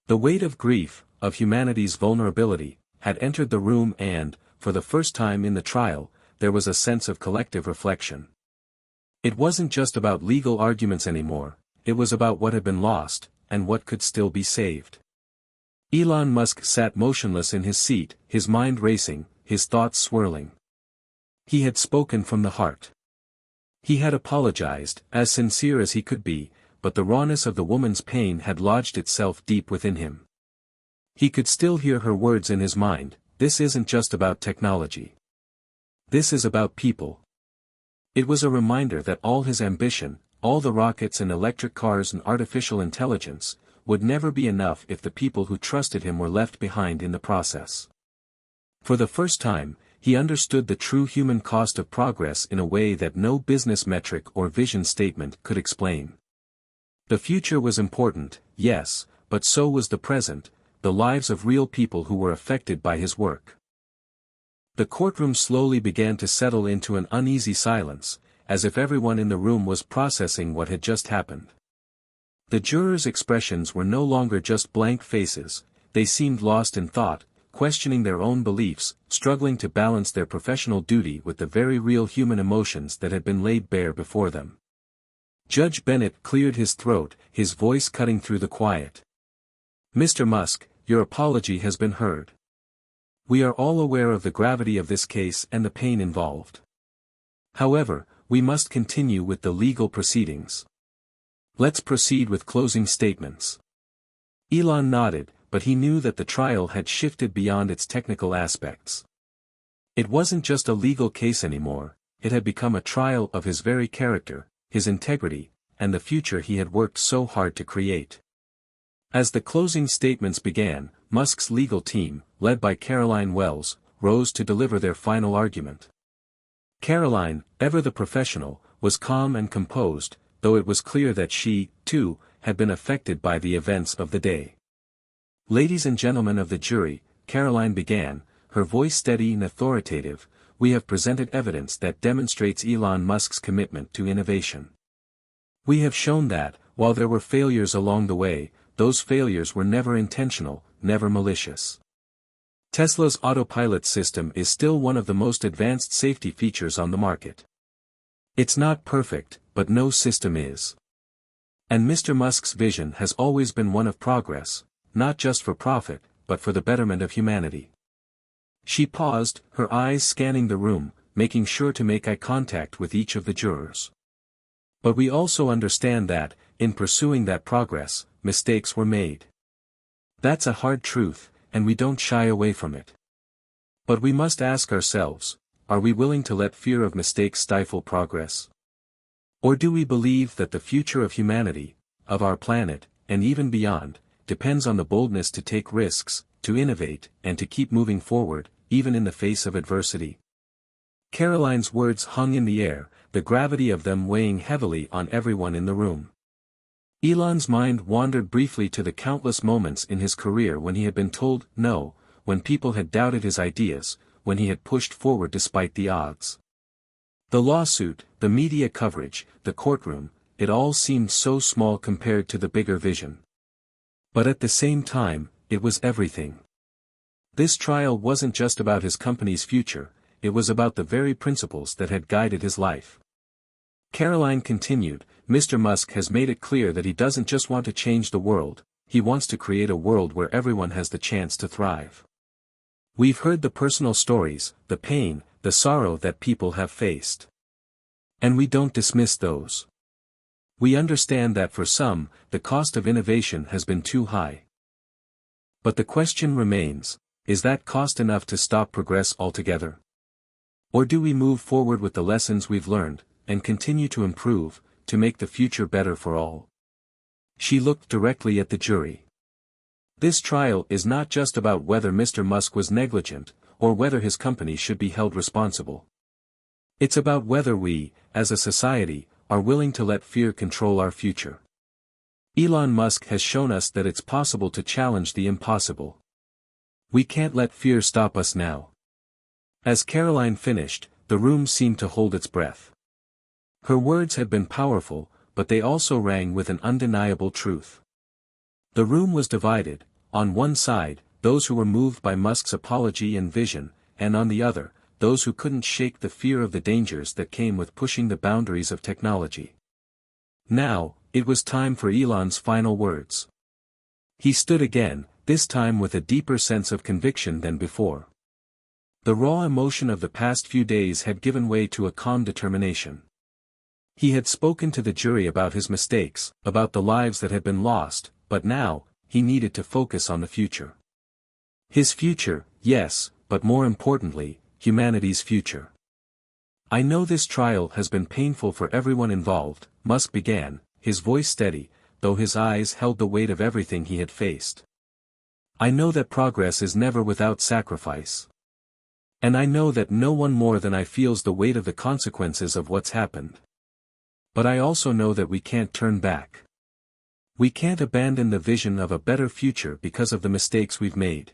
The weight of grief, of humanity's vulnerability, had entered the room and, for the first time in the trial, there was a sense of collective reflection. It wasn't just about legal arguments anymore, it was about what had been lost, and what could still be saved. Elon Musk sat motionless in his seat, his mind racing, his thoughts swirling. He had spoken from the heart. He had apologized, as sincere as he could be, but the rawness of the woman's pain had lodged itself deep within him. He could still hear her words in his mind, this isn't just about technology. This is about people. It was a reminder that all his ambition, all the rockets and electric cars and artificial intelligence, would never be enough if the people who trusted him were left behind in the process. For the first time, he understood the true human cost of progress in a way that no business metric or vision statement could explain. The future was important, yes, but so was the present, the lives of real people who were affected by his work. The courtroom slowly began to settle into an uneasy silence, as if everyone in the room was processing what had just happened. The jurors' expressions were no longer just blank faces, they seemed lost in thought, questioning their own beliefs, struggling to balance their professional duty with the very real human emotions that had been laid bare before them. Judge Bennett cleared his throat, his voice cutting through the quiet. "Mr. Musk, your apology has been heard. We are all aware of the gravity of this case and the pain involved. However, we must continue with the legal proceedings. Let's proceed with closing statements." Elon nodded, but he knew that the trial had shifted beyond its technical aspects. It wasn't just a legal case anymore, it had become a trial of his very character, his integrity, and the future he had worked so hard to create. As the closing statements began, Musk's legal team, led by Caroline Wells, rose to deliver their final argument. Caroline, ever the professional, was calm and composed, though it was clear that she, too, had been affected by the events of the day. "Ladies and gentlemen of the jury," Caroline began, her voice steady and authoritative, "we have presented evidence that demonstrates Elon Musk's commitment to innovation. We have shown that, while there were failures along the way, those failures were never intentional, never malicious. Tesla's autopilot system is still one of the most advanced safety features on the market. It's not perfect, but no system is. And Mr. Musk's vision has always been one of progress, not just for profit, but for the betterment of humanity." She paused, her eyes scanning the room, making sure to make eye contact with each of the jurors. "But we also understand that, in pursuing that progress, mistakes were made. That's a hard truth, and we don't shy away from it. But we must ask ourselves, are we willing to let fear of mistakes stifle progress? Or do we believe that the future of humanity, of our planet, and even beyond, depends on the boldness to take risks, to innovate, and to keep moving forward, even in the face of adversity?" Caroline's words hung in the air, the gravity of them weighing heavily on everyone in the room. Elon's mind wandered briefly to the countless moments in his career when he had been told no, when people had doubted his ideas, when he had pushed forward despite the odds. The lawsuit, the media coverage, the courtroom, it all seemed so small compared to the bigger vision. But at the same time, it was everything. This trial wasn't just about his company's future, it was about the very principles that had guided his life. Caroline continued, "Mr. Musk has made it clear that he doesn't just want to change the world, he wants to create a world where everyone has the chance to thrive. We've heard the personal stories, the pain, the sorrow that people have faced. And we don't dismiss those. We understand that for some, the cost of innovation has been too high. But the question remains, is that cost enough to stop progress altogether? Or do we move forward with the lessons we've learned, and continue to improve, to make the future better for all?" She looked directly at the jury. This trial is not just about whether Mr. Musk was negligent, or whether his company should be held responsible. It's about whether we, as a society, are willing to let fear control our future. Elon Musk has shown us that it's possible to challenge the impossible. We can't let fear stop us now. As Caroline finished, the room seemed to hold its breath. Her words had been powerful, but they also rang with an undeniable truth. The room was divided, on one side, those who were moved by Musk's apology and vision, and on the other, those who couldn't shake the fear of the dangers that came with pushing the boundaries of technology. Now, it was time for Elon's final words. He stood again, this time with a deeper sense of conviction than before. The raw emotion of the past few days had given way to a calm determination. He had spoken to the jury about his mistakes, about the lives that had been lost, but now, he needed to focus on the future. His future, yes, but more importantly, humanity's future. I know this trial has been painful for everyone involved, Musk began, his voice steady, though his eyes held the weight of everything he had faced. I know that progress is never without sacrifice. And I know that no one more than I feels the weight of the consequences of what's happened. But I also know that we can't turn back. We can't abandon the vision of a better future because of the mistakes we've made.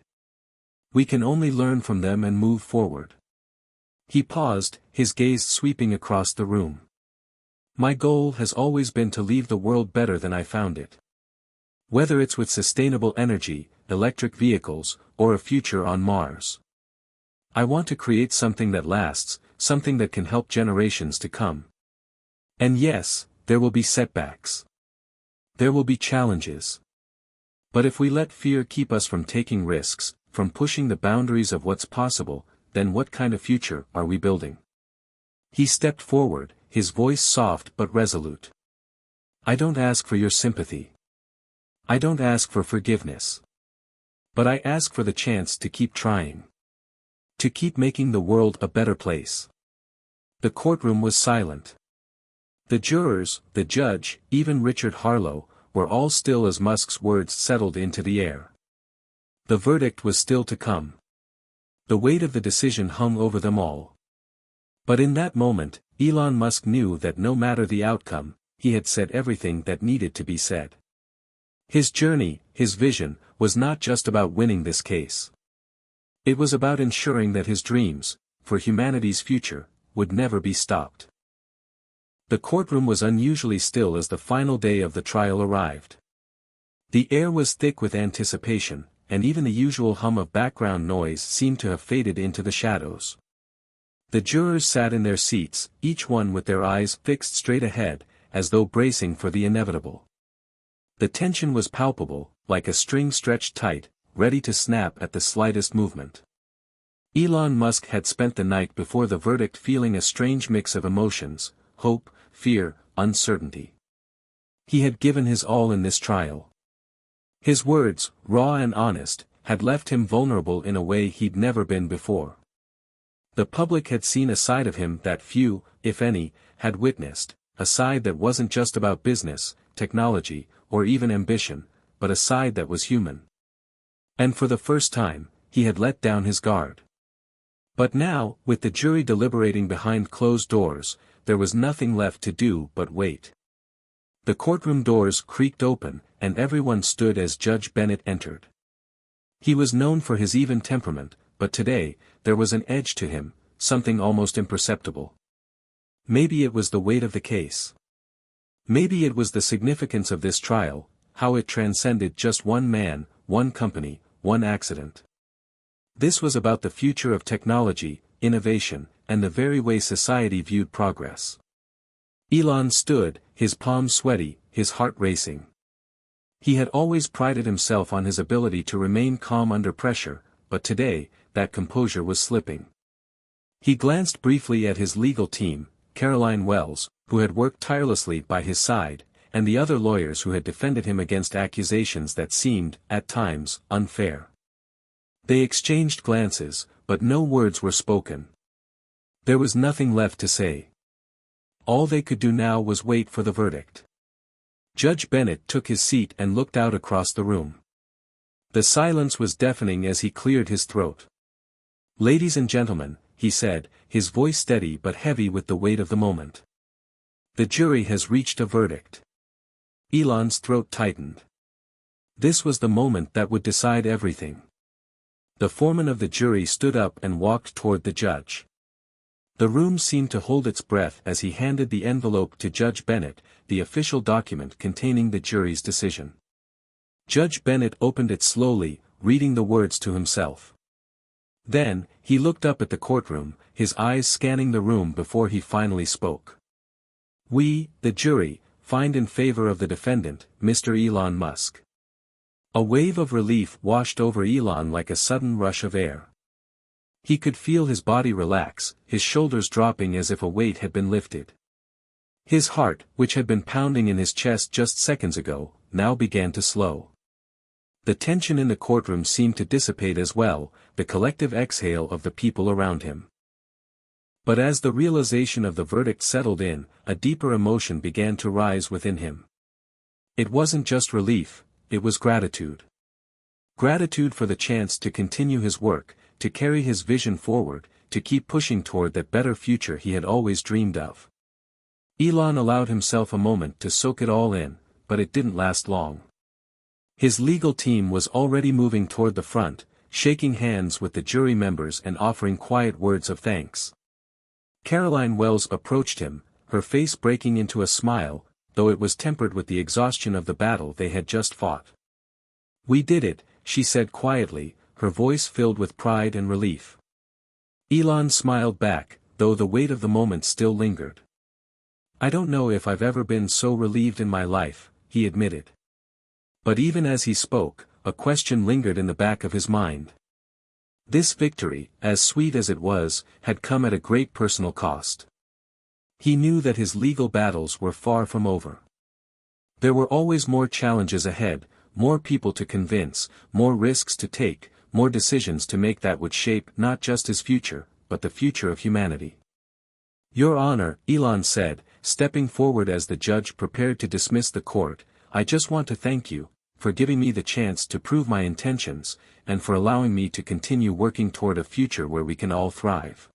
We can only learn from them and move forward. He paused, his gaze sweeping across the room. My goal has always been to leave the world better than I found it. Whether it's with sustainable energy, electric vehicles, or a future on Mars. I want to create something that lasts, something that can help generations to come. And yes, there will be setbacks. There will be challenges. But if we let fear keep us from taking risks, from pushing the boundaries of what's possible, then what kind of future are we building? He stepped forward, his voice soft but resolute. I don't ask for your sympathy. I don't ask for forgiveness. But I ask for the chance to keep trying. To keep making the world a better place. The courtroom was silent. The jurors, the judge, even Richard Harlow, were all still as Musk's words settled into the air. The verdict was still to come. The weight of the decision hung over them all. But in that moment, Elon Musk knew that no matter the outcome, he had said everything that needed to be said. His journey, his vision, was not just about winning this case. It was about ensuring that his dreams, for humanity's future, would never be stopped. The courtroom was unusually still as the final day of the trial arrived. The air was thick with anticipation, and even the usual hum of background noise seemed to have faded into the shadows. The jurors sat in their seats, each one with their eyes fixed straight ahead, as though bracing for the inevitable. The tension was palpable, like a string stretched tight, ready to snap at the slightest movement. Elon Musk had spent the night before the verdict feeling a strange mix of emotions, hope, fear, uncertainty. He had given his all in this trial. His words, raw and honest, had left him vulnerable in a way he'd never been before. The public had seen a side of him that few, if any, had witnessed, a side that wasn't just about business, technology, or even ambition, but a side that was human. And for the first time, he had let down his guard. But now, with the jury deliberating behind closed doors, there was nothing left to do but wait. The courtroom doors creaked open, and everyone stood as Judge Bennett entered. He was known for his even temperament, but today, there was an edge to him, something almost imperceptible. Maybe it was the weight of the case. Maybe it was the significance of this trial, how it transcended just one man, one company, one accident. This was about the future of technology, innovation, and the very way society viewed progress. Elon stood, his palms sweaty, his heart racing. He had always prided himself on his ability to remain calm under pressure, but today, that composure was slipping. He glanced briefly at his legal team, Caroline Wells, who had worked tirelessly by his side, and the other lawyers who had defended him against accusations that seemed, at times, unfair. They exchanged glances, but no words were spoken. There was nothing left to say. All they could do now was wait for the verdict. Judge Bennett took his seat and looked out across the room. The silence was deafening as he cleared his throat. "Ladies and gentlemen," he said, his voice steady but heavy with the weight of the moment. "The jury has reached a verdict." Elon's throat tightened. This was the moment that would decide everything. The foreman of the jury stood up and walked toward the judge. The room seemed to hold its breath as he handed the envelope to Judge Bennett, the official document containing the jury's decision. Judge Bennett opened it slowly, reading the words to himself. Then, he looked up at the courtroom, his eyes scanning the room before he finally spoke. "We, the jury, find in favor of the defendant, Mr. Elon Musk." A wave of relief washed over Elon like a sudden rush of air. He could feel his body relax, his shoulders dropping as if a weight had been lifted. His heart, which had been pounding in his chest just seconds ago, now began to slow. The tension in the courtroom seemed to dissipate as well, the collective exhale of the people around him. But as the realization of the verdict settled in, a deeper emotion began to rise within him. It wasn't just relief, it was gratitude. Gratitude for the chance to continue his work, to carry his vision forward, to keep pushing toward that better future he had always dreamed of. Elon allowed himself a moment to soak it all in, but it didn't last long. His legal team was already moving toward the front, shaking hands with the jury members and offering quiet words of thanks. Caroline Wells approached him, her face breaking into a smile, though it was tempered with the exhaustion of the battle they had just fought. "We did it," she said quietly, her voice filled with pride and relief. Elon smiled back, though the weight of the moment still lingered. "I don't know if I've ever been so relieved in my life," he admitted. But even as he spoke, a question lingered in the back of his mind. This victory, as sweet as it was, had come at a great personal cost. He knew that his legal battles were far from over. There were always more challenges ahead, more people to convince, more risks to take, more decisions to make that would shape not just his future, but the future of humanity. "Your Honor," Elon said, stepping forward as the judge prepared to dismiss the court, "I just want to thank you, for giving me the chance to prove my intentions, and for allowing me to continue working toward a future where we can all thrive."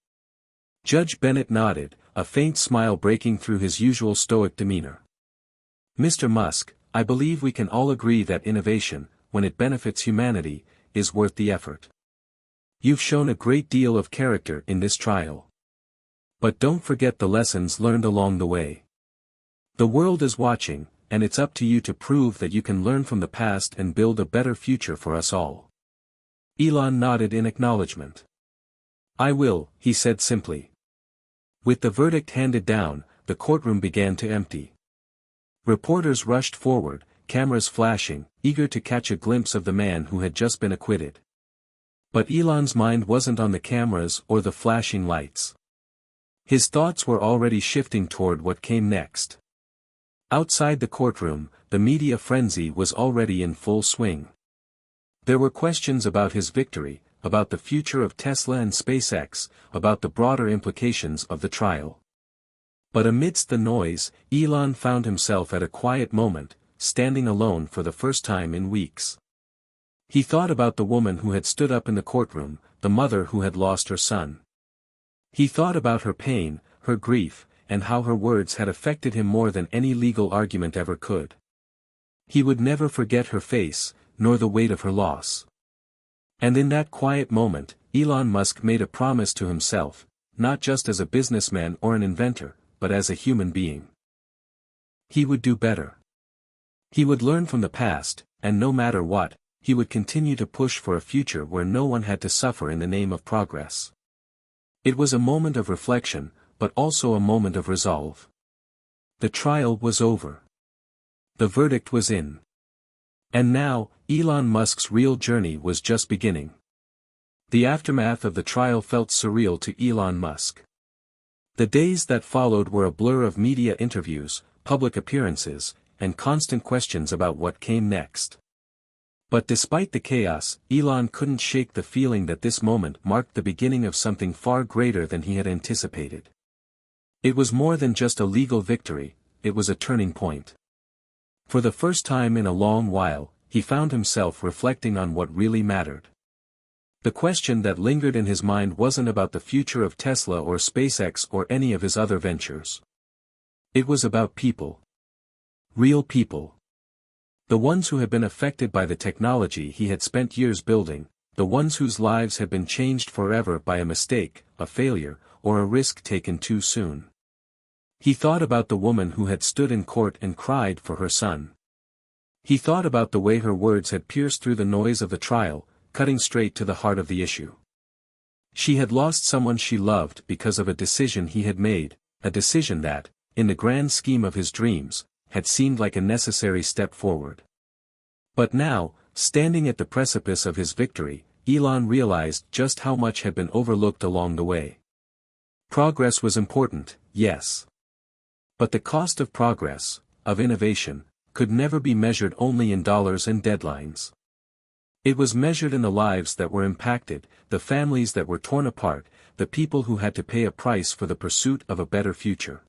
Judge Bennett nodded, a faint smile breaking through his usual stoic demeanor. "Mr. Musk, I believe we can all agree that innovation, when it benefits humanity, is worth the effort. You've shown a great deal of character in this trial. But don't forget the lessons learned along the way. The world is watching, and it's up to you to prove that you can learn from the past and build a better future for us all." Elon nodded in acknowledgement. "I will," he said simply. With the verdict handed down, the courtroom began to empty. Reporters rushed forward, cameras flashing, eager to catch a glimpse of the man who had just been acquitted. But Elon's mind wasn't on the cameras or the flashing lights. His thoughts were already shifting toward what came next. Outside the courtroom, the media frenzy was already in full swing. There were questions about his victory, about the future of Tesla and SpaceX, about the broader implications of the trial. But amidst the noise, Elon found himself at a quiet moment, standing alone for the first time in weeks. He thought about the woman who had stood up in the courtroom, the mother who had lost her son. He thought about her pain, her grief, and how her words had affected him more than any legal argument ever could. He would never forget her face, nor the weight of her loss. And in that quiet moment, Elon Musk made a promise to himself, not just as a businessman or an inventor, but as a human being. He would do better. He would learn from the past, and no matter what, he would continue to push for a future where no one had to suffer in the name of progress. It was a moment of reflection, but also a moment of resolve. The trial was over. The verdict was in. And now, Elon Musk's real journey was just beginning. The aftermath of the trial felt surreal to Elon Musk. The days that followed were a blur of media interviews, public appearances, and constant questions about what came next. But despite the chaos, Elon couldn't shake the feeling that this moment marked the beginning of something far greater than he had anticipated. It was more than just a legal victory, it was a turning point. For the first time in a long while, he found himself reflecting on what really mattered. The question that lingered in his mind wasn't about the future of Tesla or SpaceX or any of his other ventures. It was about people. Real people. The ones who had been affected by the technology he had spent years building, the ones whose lives had been changed forever by a mistake, a failure, or a risk taken too soon. He thought about the woman who had stood in court and cried for her son. He thought about the way her words had pierced through the noise of the trial, cutting straight to the heart of the issue. She had lost someone she loved because of a decision he had made, a decision that, in the grand scheme of his dreams, had seemed like a necessary step forward. But now, standing at the precipice of his victory, Elon realized just how much had been overlooked along the way. Progress was important, yes. But the cost of progress, of innovation, could never be measured only in dollars and deadlines. It was measured in the lives that were impacted, the families that were torn apart, the people who had to pay a price for the pursuit of a better future.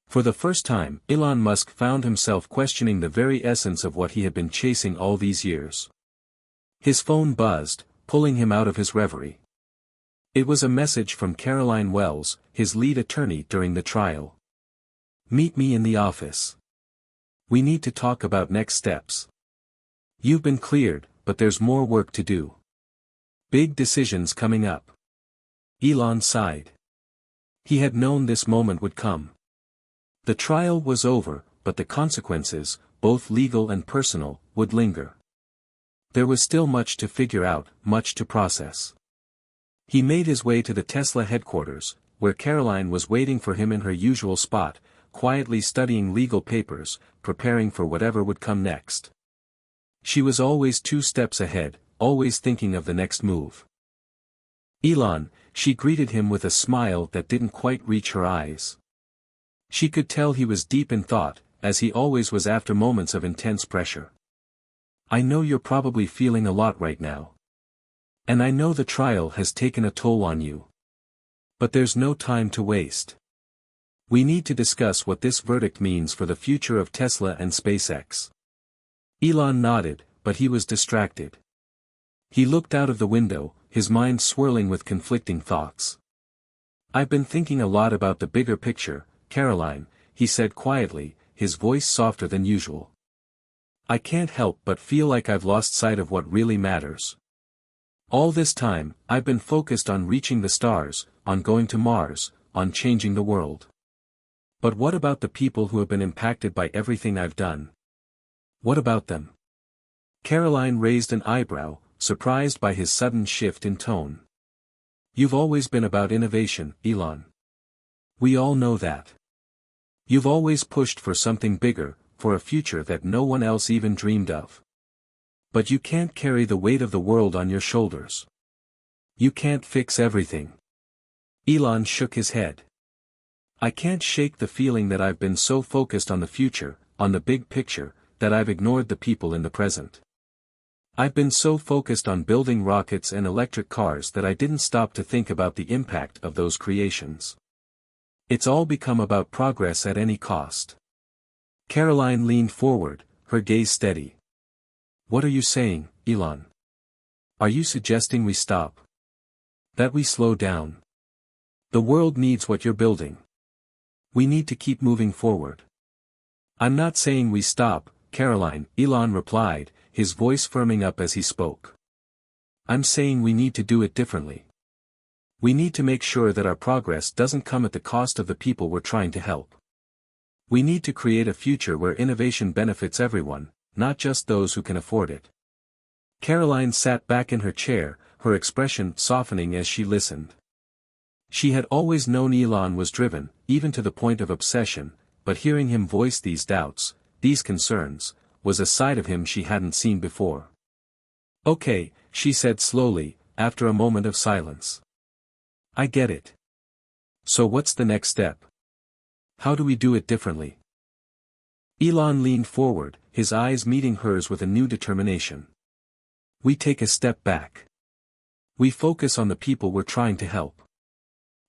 For the first time, Elon Musk found himself questioning the very essence of what he had been chasing all these years. His phone buzzed, pulling him out of his reverie. It was a message from Caroline Wells, his lead attorney during the trial. "Meet me in the office. We need to talk about next steps. You've been cleared, but there's more work to do. Big decisions coming up." Elon sighed. He had known this moment would come. The trial was over, but the consequences, both legal and personal, would linger. There was still much to figure out, much to process. He made his way to the Tesla headquarters, where Caroline was waiting for him in her usual spot, quietly studying legal papers, preparing for whatever would come next. She was always 2 steps ahead, always thinking of the next move. "Elon," she greeted him with a smile that didn't quite reach her eyes. She could tell he was deep in thought, as he always was after moments of intense pressure. "I know you're probably feeling a lot right now. And I know the trial has taken a toll on you. But there's no time to waste. We need to discuss what this verdict means for the future of Tesla and SpaceX." Elon nodded, but he was distracted. He looked out of the window, his mind swirling with conflicting thoughts. "I've been thinking a lot about the bigger picture, Caroline," he said quietly, his voice softer than usual. "I can't help but feel like I've lost sight of what really matters. All this time, I've been focused on reaching the stars, on going to Mars, on changing the world. But what about the people who have been impacted by everything I've done? What about them?" Caroline raised an eyebrow, surprised by his sudden shift in tone. "You've always been about innovation, Elon. We all know that. You've always pushed for something bigger, for a future that no one else even dreamed of. But you can't carry the weight of the world on your shoulders. You can't fix everything." Elon shook his head. "I can't shake the feeling that I've been so focused on the future, on the big picture, that I've ignored the people in the present. I've been so focused on building rockets and electric cars that I didn't stop to think about the impact of those creations. It's all become about progress at any cost." Caroline leaned forward, her gaze steady. "What are you saying, Elon? Are you suggesting we stop? That we slow down? The world needs what you're building. We need to keep moving forward." "I'm not saying we stop, Caroline," Elon replied, his voice firming up as he spoke. "I'm saying we need to do it differently. We need to make sure that our progress doesn't come at the cost of the people we're trying to help. We need to create a future where innovation benefits everyone, not just those who can afford it." Caroline sat back in her chair, her expression softening as she listened. She had always known Elon was driven, even to the point of obsession, but hearing him voice these doubts, these concerns, was a side of him she hadn't seen before. "Okay," she said slowly, after a moment of silence. "I get it. So what's the next step? How do we do it differently?" Elon leaned forward, his eyes meeting hers with a new determination. "We take a step back. We focus on the people we're trying to help.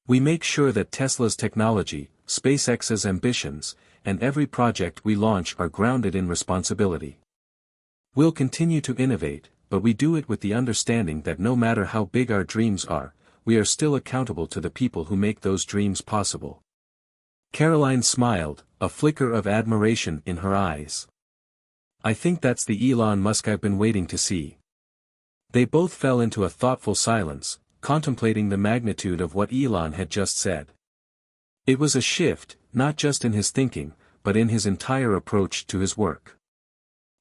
We make sure that Tesla's technology, SpaceX's ambitions, and every project we launch are grounded in responsibility. We'll continue to innovate, but we do it with the understanding that no matter how big our dreams are, we are still accountable to the people who make those dreams possible." Caroline smiled, a flicker of admiration in her eyes. "I think that's the Elon Musk I've been waiting to see." They both fell into a thoughtful silence, contemplating the magnitude of what Elon had just said. It was a shift, not just in his thinking, but in his entire approach to his work.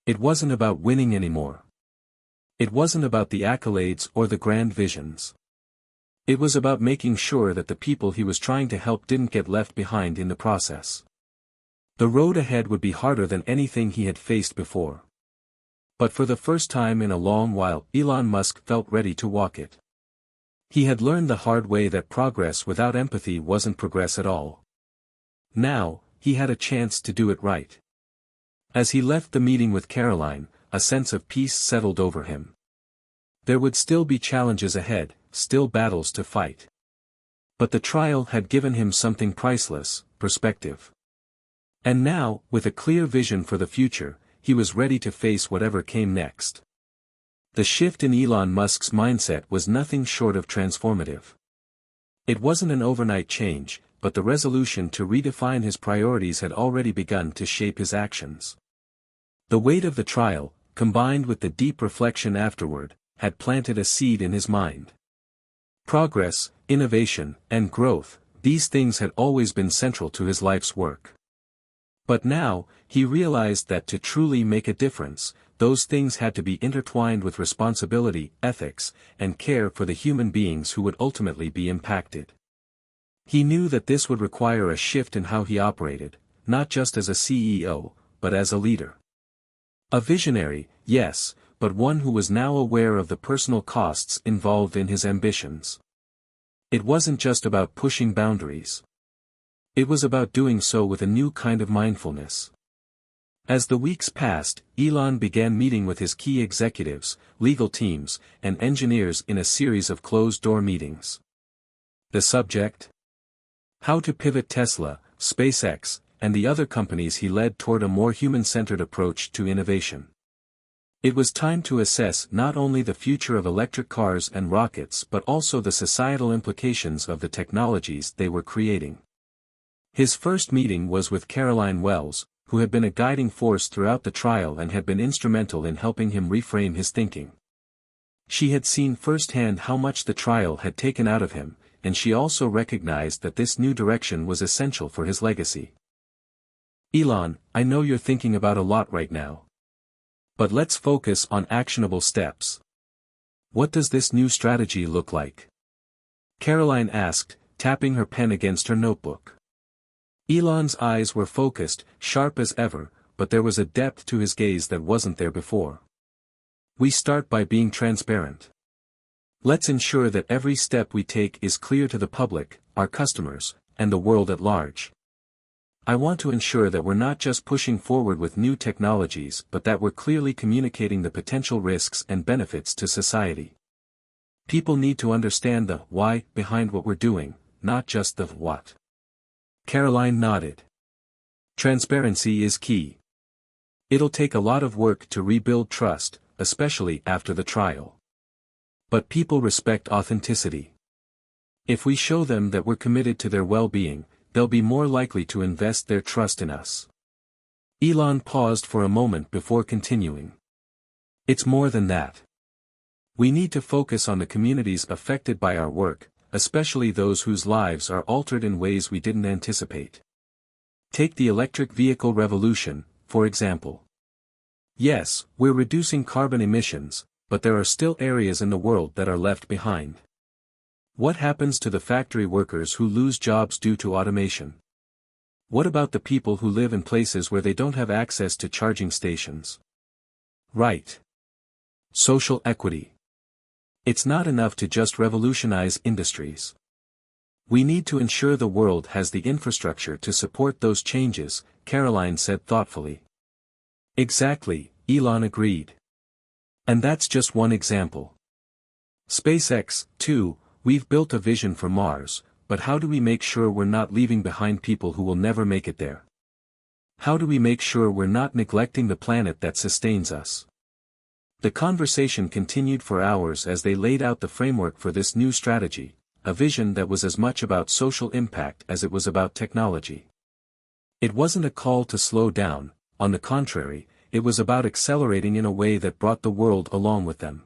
It wasn't about winning anymore. It wasn't about the accolades or the grand visions. It was about making sure that the people he was trying to help didn't get left behind in the process. The road ahead would be harder than anything he had faced before. But for the first time in a long while, Elon Musk felt ready to walk it. He had learned the hard way that progress without empathy wasn't progress at all. Now, he had a chance to do it right. As he left the meeting with Caroline, a sense of peace settled over him. There would still be challenges ahead, still battles to fight. But the trial had given him something priceless: perspective. And now, with a clear vision for the future, he was ready to face whatever came next. The shift in Elon Musk's mindset was nothing short of transformative. It wasn't an overnight change, but the resolution to redefine his priorities had already begun to shape his actions. The weight of the trial, combined with the deep reflection afterward, had planted a seed in his mind. Progress, innovation, and growth, these things had always been central to his life's work. But now, he realized that to truly make a difference, those things had to be intertwined with responsibility, ethics, and care for the human beings who would ultimately be impacted. He knew that this would require a shift in how he operated, not just as a CEO, but as a leader. A visionary, yes, but one who was now aware of the personal costs involved in his ambitions. It wasn't just about pushing boundaries. It was about doing so with a new kind of mindfulness. As the weeks passed, Elon began meeting with his key executives, legal teams, and engineers in a series of closed-door meetings. The subject? How to pivot Tesla, SpaceX, and the other companies he led toward a more human-centered approach to innovation. It was time to assess not only the future of electric cars and rockets but also the societal implications of the technologies they were creating. His first meeting was with Caroline Wells, who had been a guiding force throughout the trial and had been instrumental in helping him reframe his thinking. She had seen firsthand how much the trial had taken out of him, and she also recognized that this new direction was essential for his legacy. "Elon, I know you're thinking about a lot right now. But let's focus on actionable steps. What does this new strategy look like?" Caroline asked, tapping her pen against her notebook. Elon's eyes were focused, sharp as ever, but there was a depth to his gaze that wasn't there before. "We start by being transparent. Let's ensure that every step we take is clear to the public, our customers, and the world at large. I want to ensure that we're not just pushing forward with new technologies but that we're clearly communicating the potential risks and benefits to society. People need to understand the why behind what we're doing, not just the what." Caroline nodded. Transparency is key. It'll take a lot of work to rebuild trust, especially after the trial. But people respect authenticity. If we show them that we're committed to their well-being, they'll be more likely to invest their trust in us. Elon paused for a moment before continuing. "It's more than that. We need to focus on the communities affected by our work, especially those whose lives are altered in ways we didn't anticipate. Take the electric vehicle revolution, for example. Yes, we're reducing carbon emissions, but there are still areas in the world that are left behind. What happens to the factory workers who lose jobs due to automation? What about the people who live in places where they don't have access to charging stations?" Right. Social equity. It's not enough to just revolutionize industries. We need to ensure the world has the infrastructure to support those changes, Caroline said thoughtfully. Exactly, Elon agreed. And that's just one example. SpaceX, too, we've built a vision for Mars, but how do we make sure we're not leaving behind people who will never make it there? How do we make sure we're not neglecting the planet that sustains us? The conversation continued for hours as they laid out the framework for this new strategy, a vision that was as much about social impact as it was about technology. It wasn't a call to slow down, on the contrary, it was about accelerating in a way that brought the world along with them.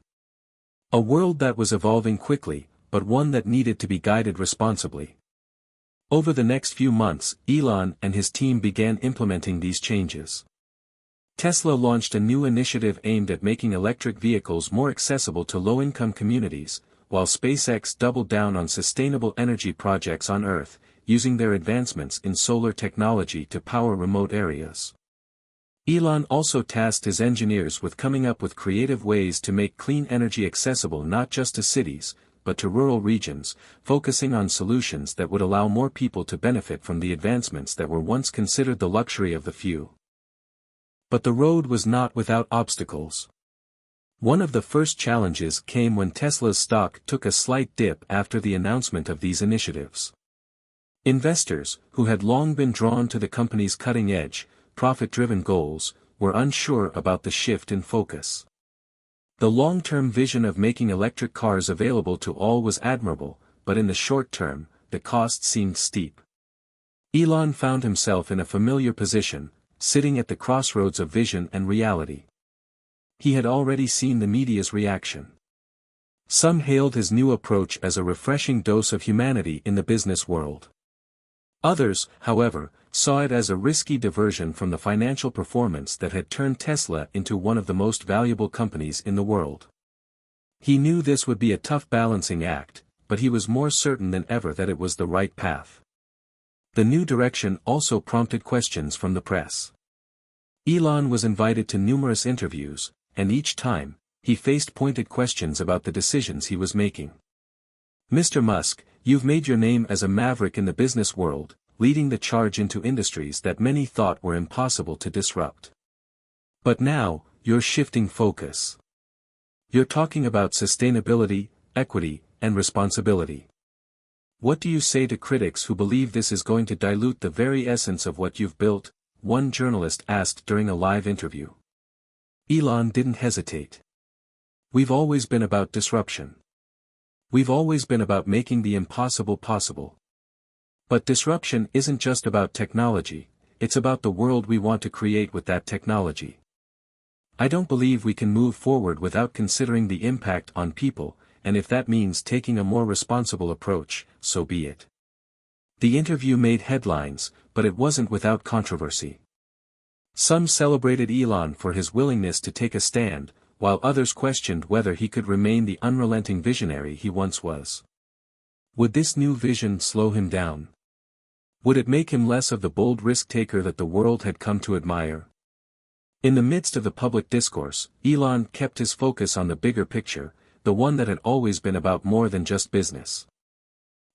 A world that was evolving quickly, but one that needed to be guided responsibly. Over the next few months, Elon and his team began implementing these changes. Tesla launched a new initiative aimed at making electric vehicles more accessible to low-income communities, while SpaceX doubled down on sustainable energy projects on Earth, using their advancements in solar technology to power remote areas. Elon also tasked his engineers with coming up with creative ways to make clean energy accessible not just to cities, but to rural regions, focusing on solutions that would allow more people to benefit from the advancements that were once considered the luxury of the few. But the road was not without obstacles. One of the first challenges came when Tesla's stock took a slight dip after the announcement of these initiatives. Investors, who had long been drawn to the company's cutting-edge, profit-driven goals, were unsure about the shift in focus. The long-term vision of making electric cars available to all was admirable, but in the short term, the cost seemed steep. Elon found himself in a familiar position, sitting at the crossroads of vision and reality. He had already seen the media's reaction. Some hailed his new approach as a refreshing dose of humanity in the business world. Others, however, saw it as a risky diversion from the financial performance that had turned Tesla into one of the most valuable companies in the world. He knew this would be a tough balancing act, but he was more certain than ever that it was the right path. The new direction also prompted questions from the press. Elon was invited to numerous interviews, and each time, he faced pointed questions about the decisions he was making. "Mr. Musk, you've made your name as a maverick in the business world, leading the charge into industries that many thought were impossible to disrupt. But now, you're shifting focus. You're talking about sustainability, equity, and responsibility. What do you say to critics who believe this is going to dilute the very essence of what you've built?" one journalist asked during a live interview. Elon didn't hesitate. "We've always been about disruption. We've always been about making the impossible possible. But disruption isn't just about technology, it's about the world we want to create with that technology. I don't believe we can move forward without considering the impact on people, and if that means taking a more responsible approach, so be it." The interview made headlines, but it wasn't without controversy. Some celebrated Elon for his willingness to take a stand, while others questioned whether he could remain the unrelenting visionary he once was. Would this new vision slow him down? Would it make him less of the bold risk-taker that the world had come to admire? In the midst of the public discourse, Elon kept his focus on the bigger picture, the one that had always been about more than just business.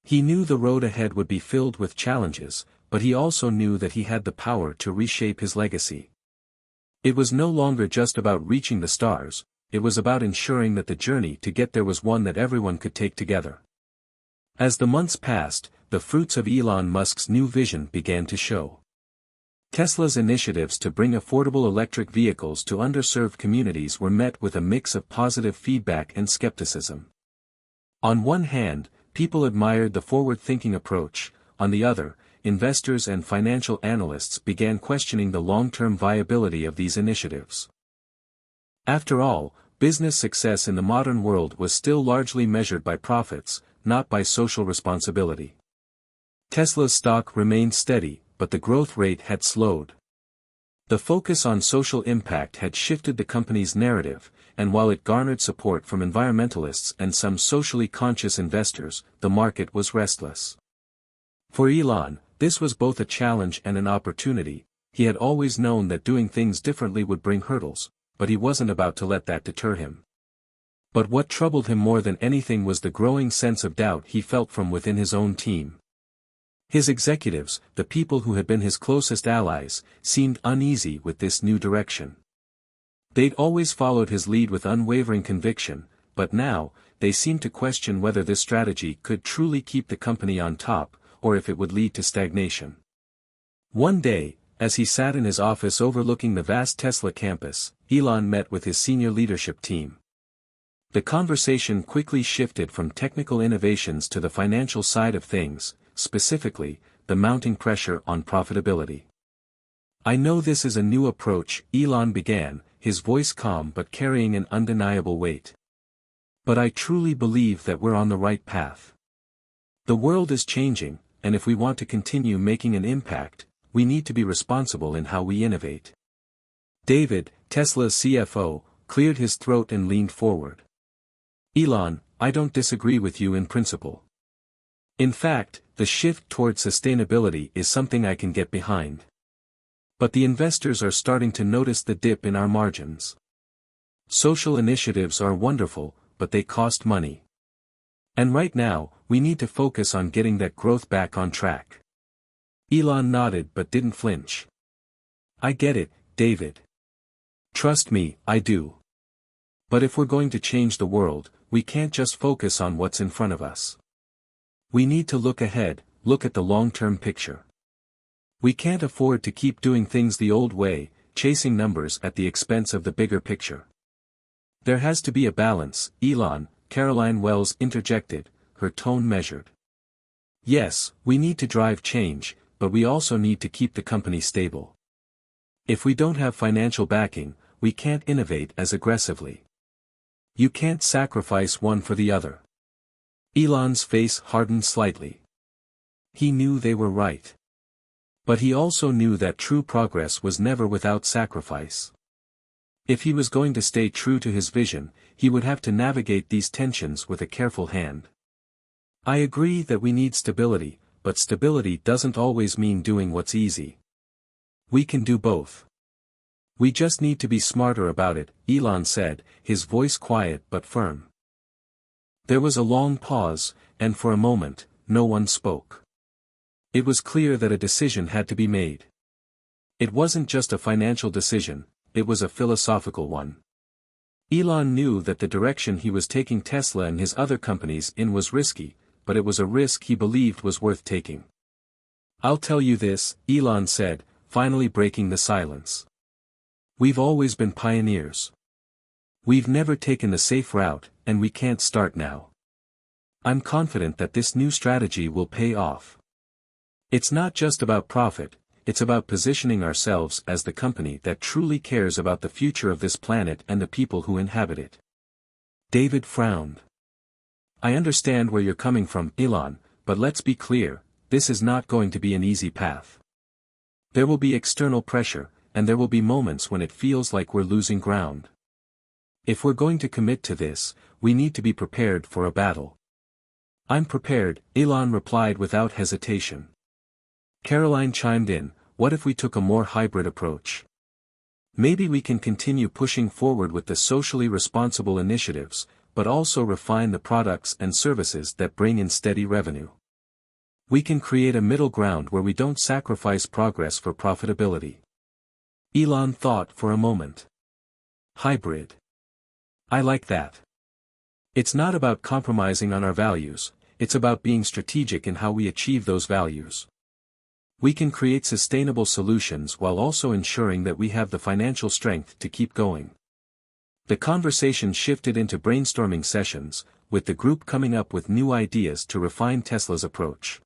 He knew the road ahead would be filled with challenges, but he also knew that he had the power to reshape his legacy. It was no longer just about reaching the stars, it was about ensuring that the journey to get there was one that everyone could take together. As the months passed, the fruits of Elon Musk's new vision began to show. Tesla's initiatives to bring affordable electric vehicles to underserved communities were met with a mix of positive feedback and skepticism. On one hand, people admired the forward-thinking approach, on the other, investors and financial analysts began questioning the long-term viability of these initiatives. After all, business success in the modern world was still largely measured by profits, not by social responsibility. Tesla's stock remained steady, but the growth rate had slowed. The focus on social impact had shifted the company's narrative, and while it garnered support from environmentalists and some socially conscious investors, the market was restless. For Elon, this was both a challenge and an opportunity. He had always known that doing things differently would bring hurdles, but he wasn't about to let that deter him. But what troubled him more than anything was the growing sense of doubt he felt from within his own team. His executives, the people who had been his closest allies, seemed uneasy with this new direction. They'd always followed his lead with unwavering conviction, but now, they seemed to question whether this strategy could truly keep the company on top, or if it would lead to stagnation. One day, as he sat in his office overlooking the vast Tesla campus, Elon met with his senior leadership team. The conversation quickly shifted from technical innovations to the financial side of things, specifically, the mounting pressure on profitability. "I know this is a new approach," Elon began, his voice calm but carrying an undeniable weight. "But I truly believe that we're on the right path. The world is changing, and if we want to continue making an impact, we need to be responsible in how we innovate." David, Tesla's CFO, cleared his throat and leaned forward. "Elon, I don't disagree with you in principle. In fact, the shift toward sustainability is something I can get behind. But the investors are starting to notice the dip in our margins. Social initiatives are wonderful, but they cost money. And right now, we need to focus on getting that growth back on track." Elon nodded but didn't flinch. "I get it, David. Trust me, I do. But if we're going to change the world, we can't just focus on what's in front of us. We need to look ahead, look at the long-term picture. We can't afford to keep doing things the old way, chasing numbers at the expense of the bigger picture. There has to be a balance, Elon, Caroline Wells interjected, her tone measured. Yes, we need to drive change, but we also need to keep the company stable. If we don't have financial backing, we can't innovate as aggressively. You can't sacrifice one for the other. Elon's face hardened slightly. He knew they were right. But he also knew that true progress was never without sacrifice. If he was going to stay true to his vision, he would have to navigate these tensions with a careful hand. I agree that we need stability, but stability doesn't always mean doing what's easy. We can do both. We just need to be smarter about it, Elon said, his voice quiet but firm. There was a long pause, and for a moment, no one spoke. It was clear that a decision had to be made. It wasn't just a financial decision, it was a philosophical one. Elon knew that the direction he was taking Tesla and his other companies in was risky, but it was a risk he believed was worth taking. I'll tell you this, Elon said, finally breaking the silence. We've always been pioneers. We've never taken the safe route, and we can't start now. I'm confident that this new strategy will pay off. It's not just about profit, it's about positioning ourselves as the company that truly cares about the future of this planet and the people who inhabit it. David frowned. I understand where you're coming from, Elon, but let's be clear, this is not going to be an easy path. There will be external pressure, and there will be moments when it feels like we're losing ground. If we're going to commit to this, we need to be prepared for a battle. I'm prepared, Elon replied without hesitation. Caroline chimed in, what if we took a more hybrid approach? Maybe we can continue pushing forward with the socially responsible initiatives, but also refine the products and services that bring in steady revenue. We can create a middle ground where we don't sacrifice progress for profitability. Elon thought for a moment. Hybrid. I like that. It's not about compromising on our values, it's about being strategic in how we achieve those values. We can create sustainable solutions while also ensuring that we have the financial strength to keep going. The conversation shifted into brainstorming sessions, with the group coming up with new ideas to refine Tesla's approach.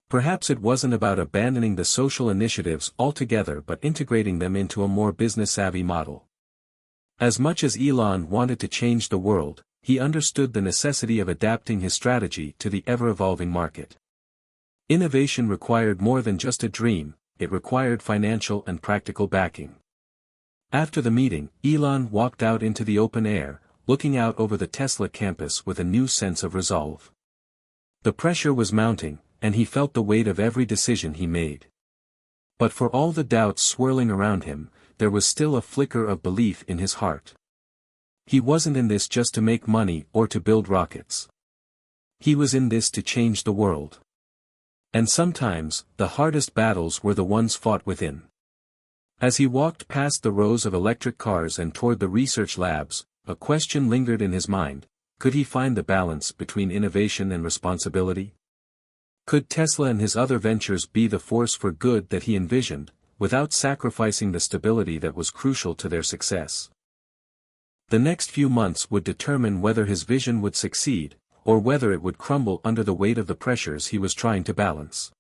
Perhaps it wasn't about abandoning the social initiatives altogether but integrating them into a more business-savvy model. As much as Elon wanted to change the world, he understood the necessity of adapting his strategy to the ever-evolving market. Innovation required more than just a dream, it required financial and practical backing. After the meeting, Elon walked out into the open air, looking out over the Tesla campus with a new sense of resolve. The pressure was mounting, and he felt the weight of every decision he made. But for all the doubts swirling around him, there was still a flicker of belief in his heart. He wasn't in this just to make money or to build rockets. He was in this to change the world. And sometimes, the hardest battles were the ones fought within. As he walked past the rows of electric cars and toward the research labs, a question lingered in his mind: could he find the balance between innovation and responsibility? Could Tesla and his other ventures be the force for good that he envisioned, without sacrificing the stability that was crucial to their success? The next few months would determine whether his vision would succeed, or whether it would crumble under the weight of the pressures he was trying to balance.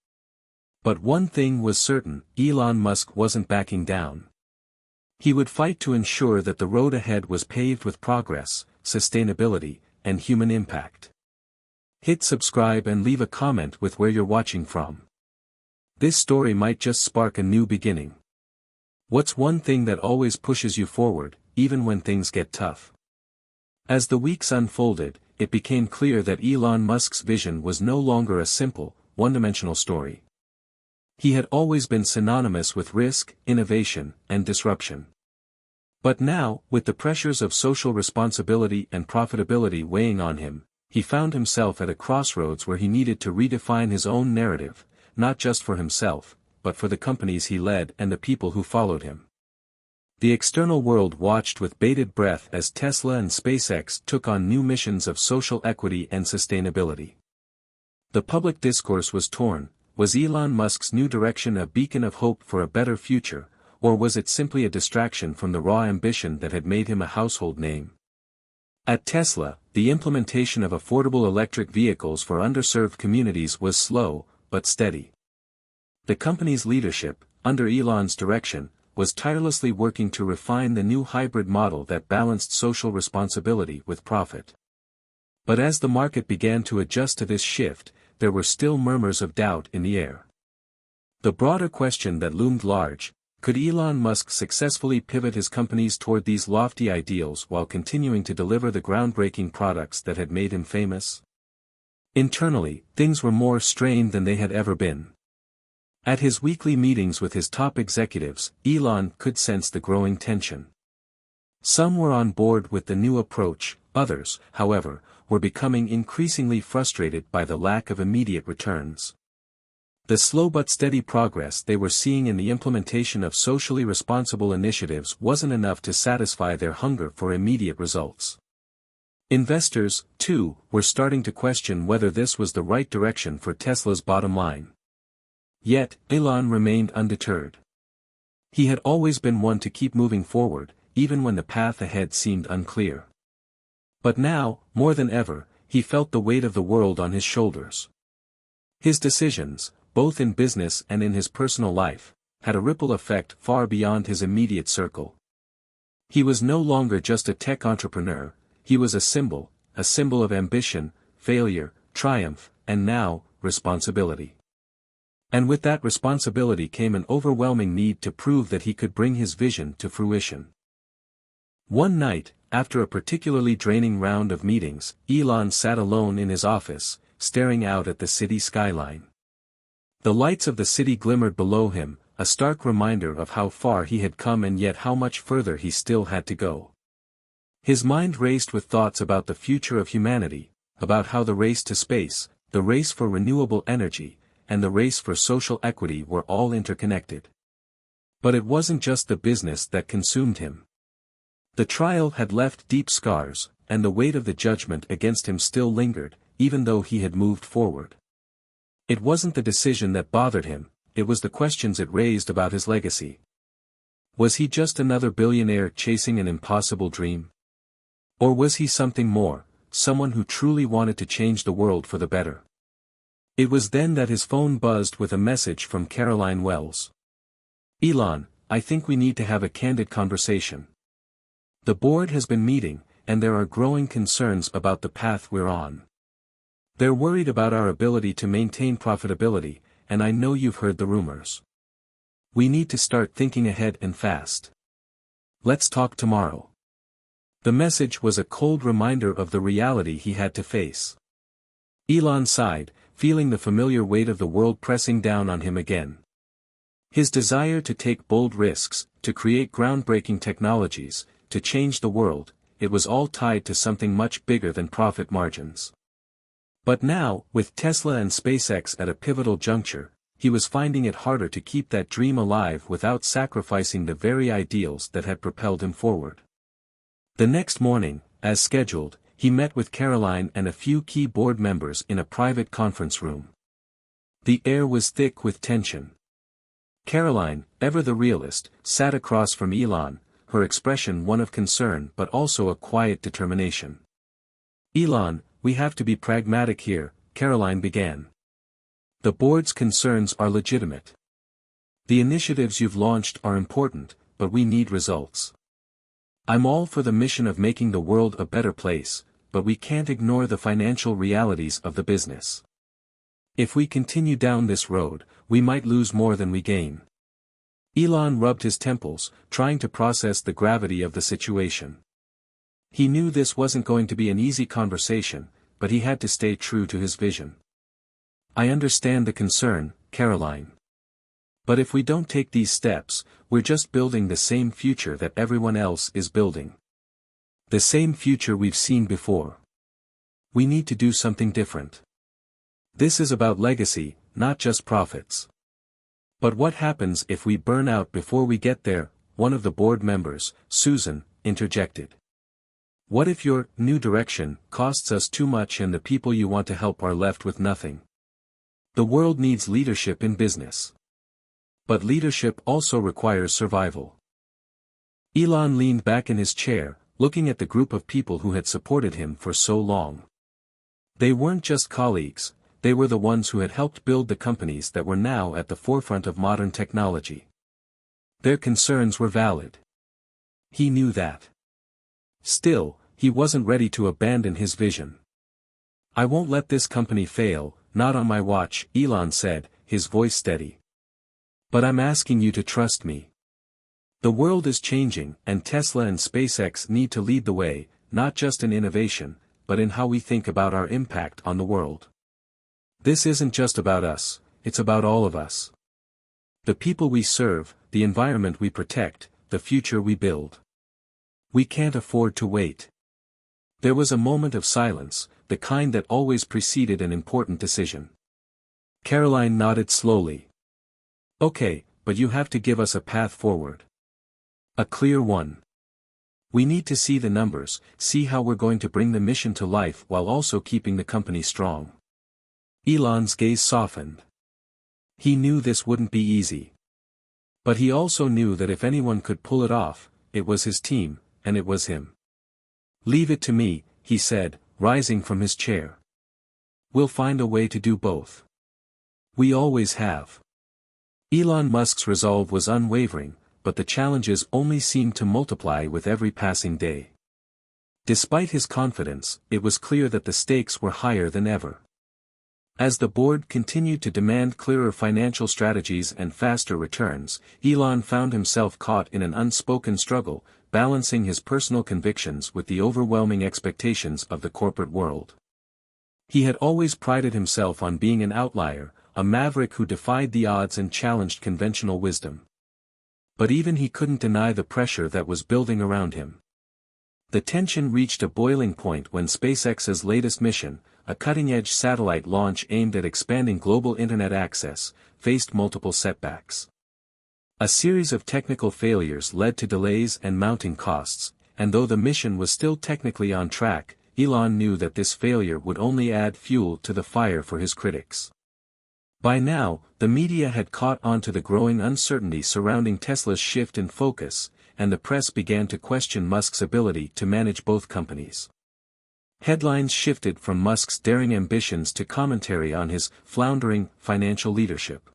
But one thing was certain, Elon Musk wasn't backing down. He would fight to ensure that the road ahead was paved with progress, sustainability, and human impact. Hit subscribe and leave a comment with where you're watching from. This story might just spark a new beginning. What's one thing that always pushes you forward, even when things get tough? As the weeks unfolded, it became clear that Elon Musk's vision was no longer a simple, one-dimensional story. He had always been synonymous with risk, innovation, and disruption. But now, with the pressures of social responsibility and profitability weighing on him, he found himself at a crossroads where he needed to redefine his own narrative, not just for himself, but for the companies he led and the people who followed him. The external world watched with bated breath as Tesla and SpaceX took on new missions of social equity and sustainability. The public discourse was torn. Was Elon Musk's new direction a beacon of hope for a better future, or was it simply a distraction from the raw ambition that had made him a household name? At Tesla, the implementation of affordable electric vehicles for underserved communities was slow, but steady. The company's leadership, under Elon's direction, was tirelessly working to refine the new hybrid model that balanced social responsibility with profit. But as the market began to adjust to this shift, there were still murmurs of doubt in the air. The broader question that loomed large: could Elon Musk successfully pivot his companies toward these lofty ideals while continuing to deliver the groundbreaking products that had made him famous? Internally, things were more strained than they had ever been. At his weekly meetings with his top executives, Elon could sense the growing tension. Some were on board with the new approach, others, however, were becoming increasingly frustrated by the lack of immediate returns. The slow but steady progress they were seeing in the implementation of socially responsible initiatives wasn't enough to satisfy their hunger for immediate results. Investors, too, were starting to question whether this was the right direction for Tesla's bottom line. Yet, Elon remained undeterred. He had always been one to keep moving forward, even when the path ahead seemed unclear. But now, more than ever, he felt the weight of the world on his shoulders. His decisions, both in business and in his personal life, had a ripple effect far beyond his immediate circle. He was no longer just a tech entrepreneur, he was a symbol of ambition, failure, triumph, and now, responsibility. And with that responsibility came an overwhelming need to prove that he could bring his vision to fruition. One night, after a particularly draining round of meetings, Elon sat alone in his office, staring out at the city skyline. The lights of the city glimmered below him, a stark reminder of how far he had come and yet how much further he still had to go. His mind raced with thoughts about the future of humanity, about how the race to space, the race for renewable energy, and the race for social equity were all interconnected. But it wasn't just the business that consumed him. The trial had left deep scars, and the weight of the judgment against him still lingered, even though he had moved forward. It wasn't the decision that bothered him, it was the questions it raised about his legacy. Was he just another billionaire chasing an impossible dream? Or was he something more, someone who truly wanted to change the world for the better? It was then that his phone buzzed with a message from Caroline Wells. "Elon, I think we need to have a candid conversation. The board has been meeting, and there are growing concerns about the path we're on. They're worried about our ability to maintain profitability, and I know you've heard the rumors. We need to start thinking ahead and fast. Let's talk tomorrow." The message was a cold reminder of the reality he had to face. Elon sighed, feeling the familiar weight of the world pressing down on him again. His desire to take bold risks, to create groundbreaking technologies, to change the world, it was all tied to something much bigger than profit margins. But now, with Tesla and SpaceX at a pivotal juncture, he was finding it harder to keep that dream alive without sacrificing the very ideals that had propelled him forward. The next morning, as scheduled, he met with Caroline and a few key board members in a private conference room. The air was thick with tension. Caroline, ever the realist, sat across from Elon, her expression one of concern but also a quiet determination. "Elon, we have to be pragmatic here," Caroline began. "The board's concerns are legitimate. The initiatives you've launched are important, but we need results. I'm all for the mission of making the world a better place, but we can't ignore the financial realities of the business. If we continue down this road, we might lose more than we gain." Elon rubbed his temples, trying to process the gravity of the situation. He knew this wasn't going to be an easy conversation, but he had to stay true to his vision. "I understand the concern, Caroline. But if we don't take these steps, we're just building the same future that everyone else is building. The same future we've seen before. We need to do something different. This is about legacy, not just profits. But what happens if we burn out before we get there?" one of the board members, Susan, interjected. What if your new direction costs us too much and the people you want to help are left with nothing? The world needs leadership in business. But leadership also requires survival. Elon leaned back in his chair, looking at the group of people who had supported him for so long. They weren't just colleagues, they were the ones who had helped build the companies that were now at the forefront of modern technology. Their concerns were valid. He knew that. Still, he wasn't ready to abandon his vision. I won't let this company fail, not on my watch, Elon said, his voice steady. But I'm asking you to trust me. The world is changing, and Tesla and SpaceX need to lead the way, not just in innovation, but in how we think about our impact on the world. This isn't just about us, it's about all of us. The people we serve, the environment we protect, the future we build. We can't afford to wait. There was a moment of silence, the kind that always preceded an important decision. Caroline nodded slowly. Okay, but you have to give us a path forward. A clear one. We need to see the numbers, see how we're going to bring the mission to life while also keeping the company strong. Elon's gaze softened. He knew this wouldn't be easy. But he also knew that if anyone could pull it off, it was his team, and it was him. Leave it to me, he said, rising from his chair. We'll find a way to do both. We always have. Elon Musk's resolve was unwavering, but the challenges only seemed to multiply with every passing day. Despite his confidence, it was clear that the stakes were higher than ever. As the board continued to demand clearer financial strategies and faster returns, Elon found himself caught in an unspoken struggle, balancing his personal convictions with the overwhelming expectations of the corporate world. He had always prided himself on being an outlier, a maverick who defied the odds and challenged conventional wisdom. But even he couldn't deny the pressure that was building around him. The tension reached a boiling point when SpaceX's latest mission, a cutting-edge satellite launch aimed at expanding global internet access, faced multiple setbacks. A series of technical failures led to delays and mounting costs, and though the mission was still technically on track, Elon knew that this failure would only add fuel to the fire for his critics. By now, the media had caught on to the growing uncertainty surrounding Tesla's shift in focus, and the press began to question Musk's ability to manage both companies. Headlines shifted from Musk's daring ambitions to commentary on his floundering financial leadership.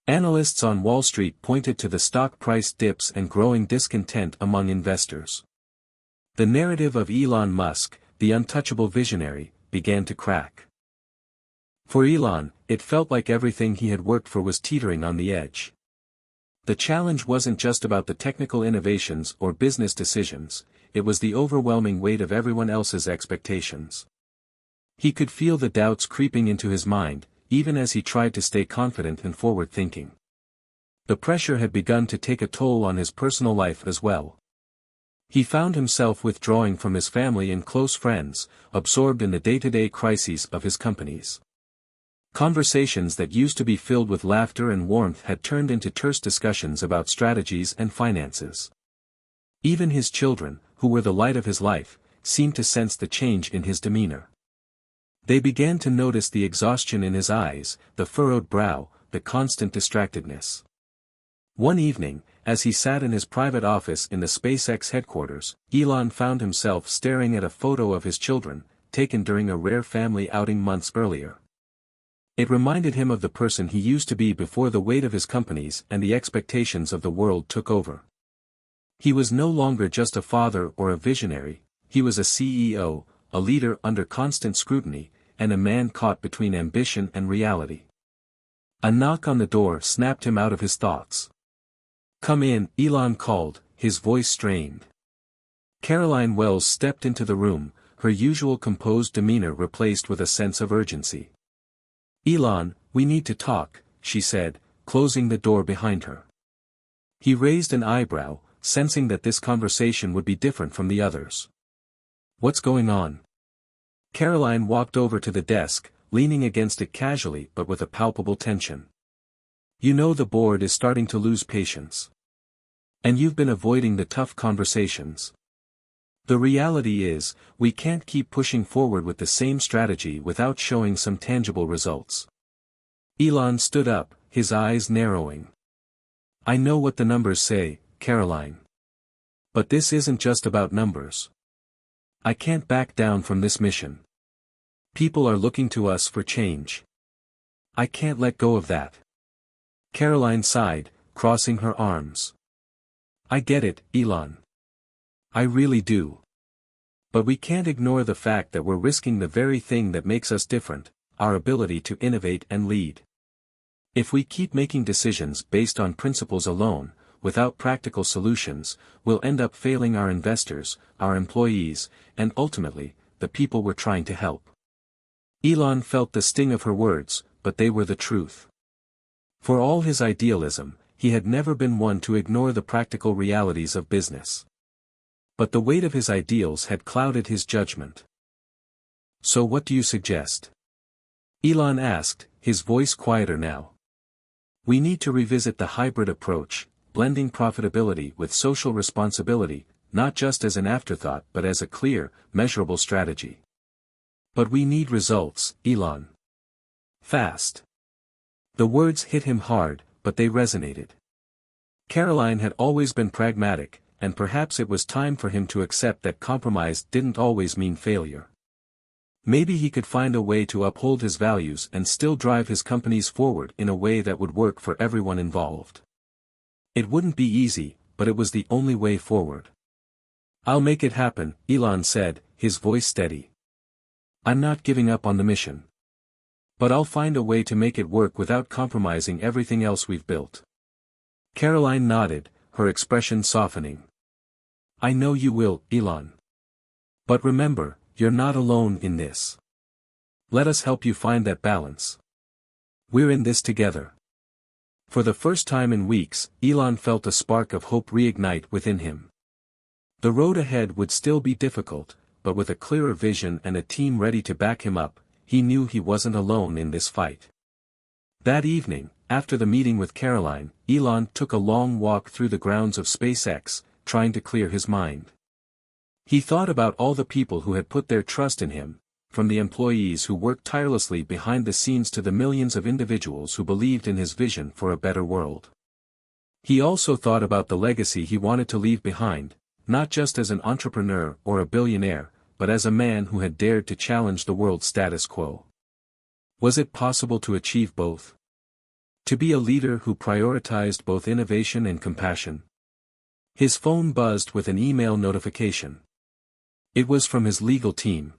Analysts on Wall Street pointed to the stock price dips and growing discontent among investors. The narrative of Elon Musk, the untouchable visionary, began to crack. For Elon, it felt like everything he had worked for was teetering on the edge. The challenge wasn't just about the technical innovations or business decisions, it was the overwhelming weight of everyone else's expectations. He could feel the doubts creeping into his mind, even as he tried to stay confident and forward-thinking. The pressure had begun to take a toll on his personal life as well. He found himself withdrawing from his family and close friends, absorbed in the day-to-day crises of his companies. Conversations that used to be filled with laughter and warmth had turned into terse discussions about strategies and finances. Even his children, who were the light of his life, seemed to sense the change in his demeanor. They began to notice the exhaustion in his eyes, the furrowed brow, the constant distractedness. One evening, as he sat in his private office in the SpaceX headquarters, Elon found himself staring at a photo of his children, taken during a rare family outing months earlier. It reminded him of the person he used to be before the weight of his companies and the expectations of the world took over. He was no longer just a father or a visionary, he was a CEO, a leader under constant scrutiny, and a man caught between ambition and reality. A knock on the door snapped him out of his thoughts. "Come in," Elon called, his voice strained. Caroline Wells stepped into the room, her usual composed demeanor replaced with a sense of urgency. "Elon, we need to talk," she said, closing the door behind her. He raised an eyebrow, sensing that this conversation would be different from the others. "What's going on?" Caroline walked over to the desk, leaning against it casually but with a palpable tension. "You know the board is starting to lose patience. And you've been avoiding the tough conversations. The reality is, we can't keep pushing forward with the same strategy without showing some tangible results. Elon stood up, his eyes narrowing. I know what the numbers say, Caroline. But this isn't just about numbers. I can't back down from this mission. People are looking to us for change. I can't let go of that. Caroline sighed, crossing her arms. I get it, Elon. I really do. But we can't ignore the fact that we're risking the very thing that makes us different, our ability to innovate and lead. If we keep making decisions based on principles alone, without practical solutions, we'll end up failing our investors, our employees, and ultimately, the people we're trying to help. Elon felt the sting of her words, but they were the truth. For all his idealism, he had never been one to ignore the practical realities of business. But the weight of his ideals had clouded his judgment. So what do you suggest? Elon asked, his voice quieter now. We need to revisit the hybrid approach, blending profitability with social responsibility, not just as an afterthought but as a clear, measurable strategy. But we need results, Elon. Fast. The words hit him hard, but they resonated. Caroline had always been pragmatic, and perhaps it was time for him to accept that compromise didn't always mean failure. Maybe he could find a way to uphold his values and still drive his companies forward in a way that would work for everyone involved. It wouldn't be easy, but it was the only way forward. I'll make it happen, Elon said, his voice steady. I'm not giving up on the mission. But I'll find a way to make it work without compromising everything else we've built. Caroline nodded, her expression softening. I know you will, Elon. But remember, you're not alone in this. Let us help you find that balance. We're in this together. For the first time in weeks, Elon felt a spark of hope reignite within him. The road ahead would still be difficult, but with a clearer vision and a team ready to back him up, he knew he wasn't alone in this fight. That evening, after the meeting with Caroline, Elon took a long walk through the grounds of SpaceX, trying to clear his mind. He thought about all the people who had put their trust in him, from the employees who worked tirelessly behind the scenes to the millions of individuals who believed in his vision for a better world. He also thought about the legacy he wanted to leave behind, not just as an entrepreneur or a billionaire, but as a man who had dared to challenge the world's status quo. Was it possible to achieve both? To be a leader who prioritized both innovation and compassion? His phone buzzed with an email notification. It was from his legal team.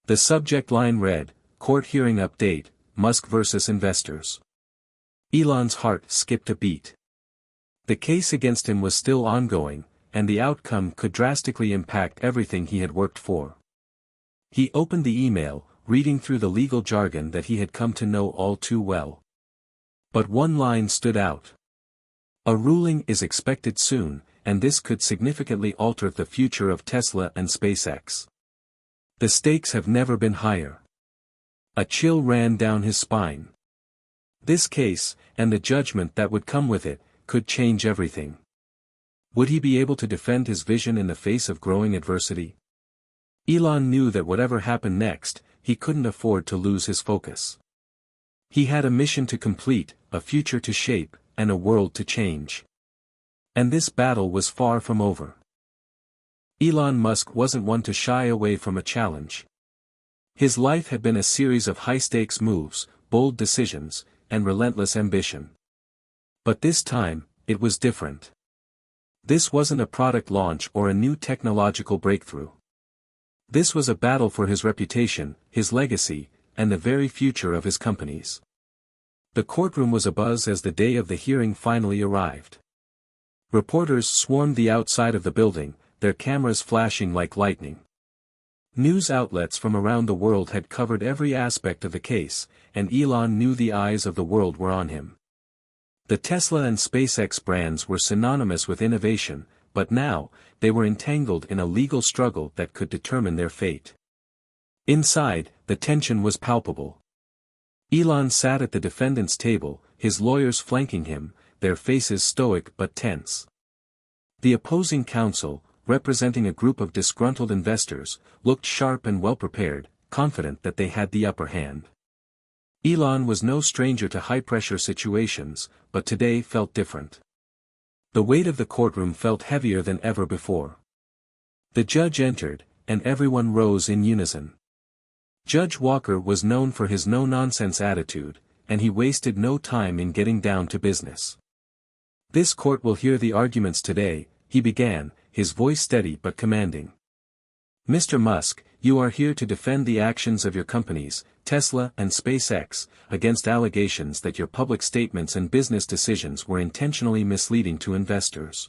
The subject line read, Court Hearing Update, Musk vs. Investors. Elon's heart skipped a beat. The case against him was still ongoing, and the outcome could drastically impact everything he had worked for. He opened the email, reading through the legal jargon that he had come to know all too well. But one line stood out. A ruling is expected soon, and this could significantly alter the future of Tesla and SpaceX. The stakes have never been higher. A chill ran down his spine. This case, and the judgment that would come with it, could change everything. Would he be able to defend his vision in the face of growing adversity? Elon knew that whatever happened next, he couldn't afford to lose his focus. He had a mission to complete, a future to shape, and a world to change. And this battle was far from over. Elon Musk wasn't one to shy away from a challenge. His life had been a series of high-stakes moves, bold decisions, and relentless ambition. But this time, it was different. This wasn't a product launch or a new technological breakthrough. This was a battle for his reputation, his legacy, and the very future of his companies. The courtroom was abuzz as the day of the hearing finally arrived. Reporters swarmed the outside of the building, their cameras flashing like lightning. News outlets from around the world had covered every aspect of the case, and Elon knew the eyes of the world were on him. The Tesla and SpaceX brands were synonymous with innovation, but now, they were entangled in a legal struggle that could determine their fate. Inside, the tension was palpable. Elon sat at the defendant's table, his lawyers flanking him, their faces stoic but tense. The opposing counsel, representing a group of disgruntled investors, looked sharp and well-prepared, confident that they had the upper hand. Elon was no stranger to high-pressure situations, but today felt different. The weight of the courtroom felt heavier than ever before. The judge entered, and everyone rose in unison. Judge Walker was known for his no-nonsense attitude, and he wasted no time in getting down to business. "This court will hear the arguments today," he began, his voice steady but commanding. "Mr. Musk, you are here to defend the actions of your companies, Tesla and SpaceX, against allegations that your public statements and business decisions were intentionally misleading to investors.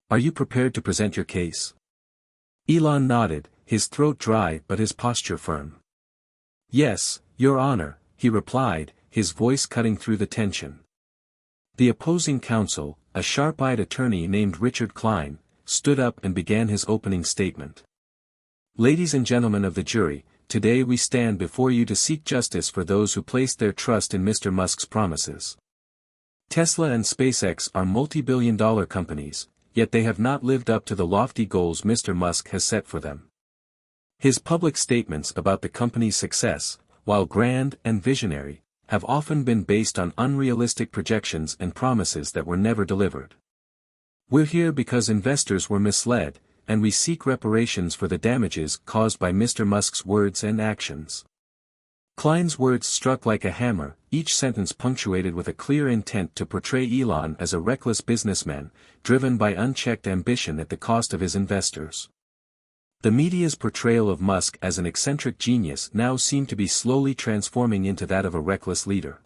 Are you prepared to present your case?" Elon nodded, his throat dry but his posture firm. "Yes, Your Honor," he replied, his voice cutting through the tension. The opposing counsel, a sharp-eyed attorney named Richard Klein, stood up and began his opening statement. "Ladies and gentlemen of the jury, today we stand before you to seek justice for those who placed their trust in Mr. Musk's promises. Tesla and SpaceX are multi-billion-dollar companies, yet they have not lived up to the lofty goals Mr. Musk has set for them. His public statements about the company's success, while grand and visionary, have often been based on unrealistic projections and promises that were never delivered. We're here because investors were misled, and we seek reparations for the damages caused by Mr. Musk's words and actions." Klein's words struck like a hammer, each sentence punctuated with a clear intent to portray Elon as a reckless businessman, driven by unchecked ambition at the cost of his investors. The media's portrayal of Musk as an eccentric genius now seemed to be slowly transforming into that of a reckless leader.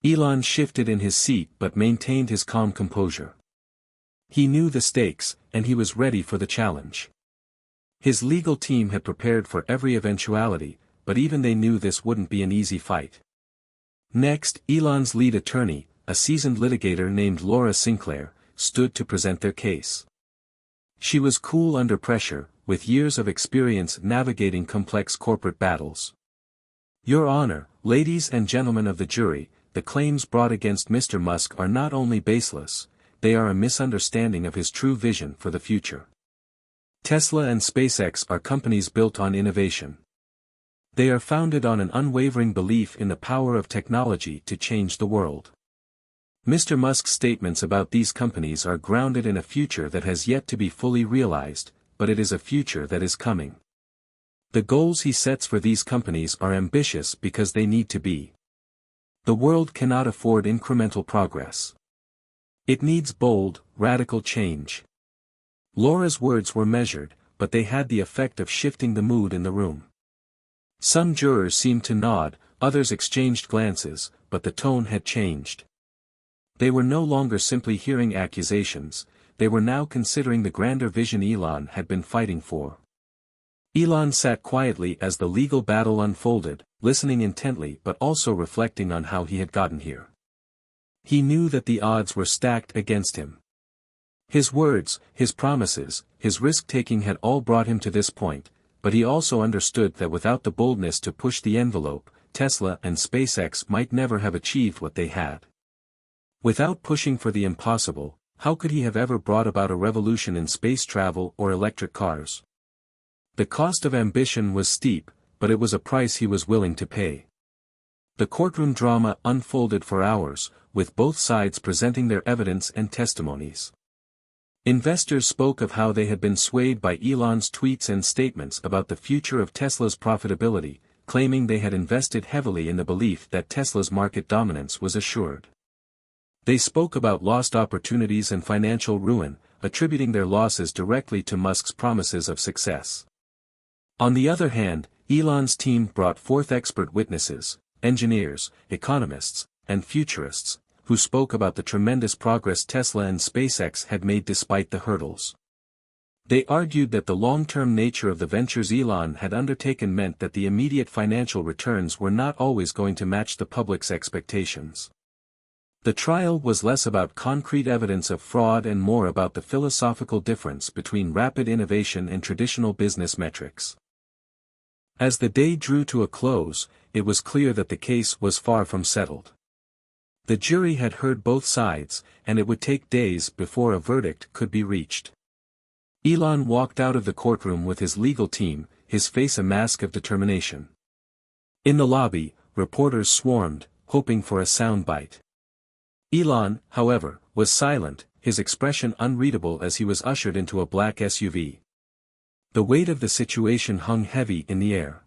Elon shifted in his seat but maintained his calm composure. He knew the stakes, and he was ready for the challenge. His legal team had prepared for every eventuality, but even they knew this wouldn't be an easy fight. Next, Elon's lead attorney, a seasoned litigator named Laura Sinclair, stood to present their case. She was cool under pressure, with years of experience navigating complex corporate battles. "Your Honor, ladies and gentlemen of the jury, the claims brought against Mr. Musk are not only baseless, they are a misunderstanding of his true vision for the future. Tesla and SpaceX are companies built on innovation. They are founded on an unwavering belief in the power of technology to change the world. Mr. Musk's statements about these companies are grounded in a future that has yet to be fully realized, but it is a future that is coming. The goals he sets for these companies are ambitious because they need to be. The world cannot afford incremental progress. It needs bold, radical change." Laura's words were measured, but they had the effect of shifting the mood in the room. Some jurors seemed to nod, others exchanged glances, but the tone had changed. They were no longer simply hearing accusations, they were now considering the grander vision Elon had been fighting for. Elon sat quietly as the legal battle unfolded, listening intently but also reflecting on how he had gotten here. He knew that the odds were stacked against him. His words, his promises, his risk-taking had all brought him to this point, but he also understood that without the boldness to push the envelope, Tesla and SpaceX might never have achieved what they had. Without pushing for the impossible, how could he have ever brought about a revolution in space travel or electric cars? The cost of ambition was steep, but it was a price he was willing to pay. The courtroom drama unfolded for hours, with both sides presenting their evidence and testimonies. Investors spoke of how they had been swayed by Elon's tweets and statements about the future of Tesla's profitability, claiming they had invested heavily in the belief that Tesla's market dominance was assured. They spoke about lost opportunities and financial ruin, attributing their losses directly to Musk's promises of success. On the other hand, Elon's team brought forth expert witnesses, engineers, economists, and futurists, who spoke about the tremendous progress Tesla and SpaceX had made despite the hurdles. They argued that the long-term nature of the ventures Elon had undertaken meant that the immediate financial returns were not always going to match the public's expectations. The trial was less about concrete evidence of fraud and more about the philosophical difference between rapid innovation and traditional business metrics. As the day drew to a close, it was clear that the case was far from settled. The jury had heard both sides, and it would take days before a verdict could be reached. Elon walked out of the courtroom with his legal team, his face a mask of determination. In the lobby, reporters swarmed, hoping for a soundbite. Elon, however, was silent, his expression unreadable as he was ushered into a black SUV. The weight of the situation hung heavy in the air.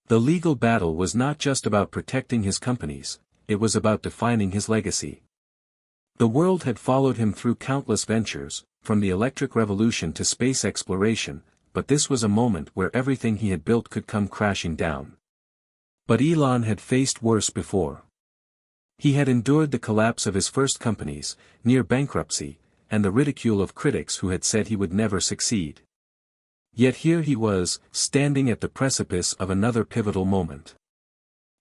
The legal battle was not just about protecting his companies, it was about defining his legacy. The world had followed him through countless ventures, from the electric revolution to space exploration, but this was a moment where everything he had built could come crashing down. But Elon had faced worse before. He had endured the collapse of his first companies, near bankruptcy, and the ridicule of critics who had said he would never succeed. Yet here he was, standing at the precipice of another pivotal moment.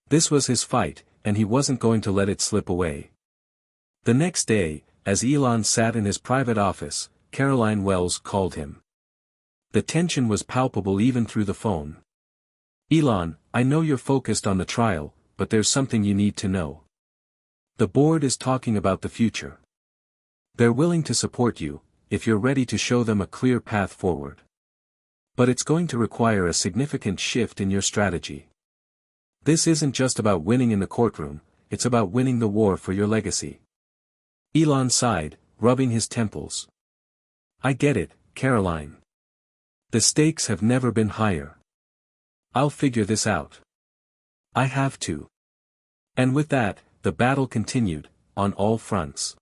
This was his fight, and he wasn't going to let it slip away. The next day, as Elon sat in his private office, Caroline Wells called him. The tension was palpable even through the phone. "Elon, I know you're focused on the trial, but there's something you need to know. The board is talking about the future. They're willing to support you, if you're ready to show them a clear path forward. But it's going to require a significant shift in your strategy. This isn't just about winning in the courtroom, it's about winning the war for your legacy." Elon sighed, rubbing his temples. "I get it, Caroline. The stakes have never been higher. I'll figure this out. I have to." And with that, the battle continued, on all fronts.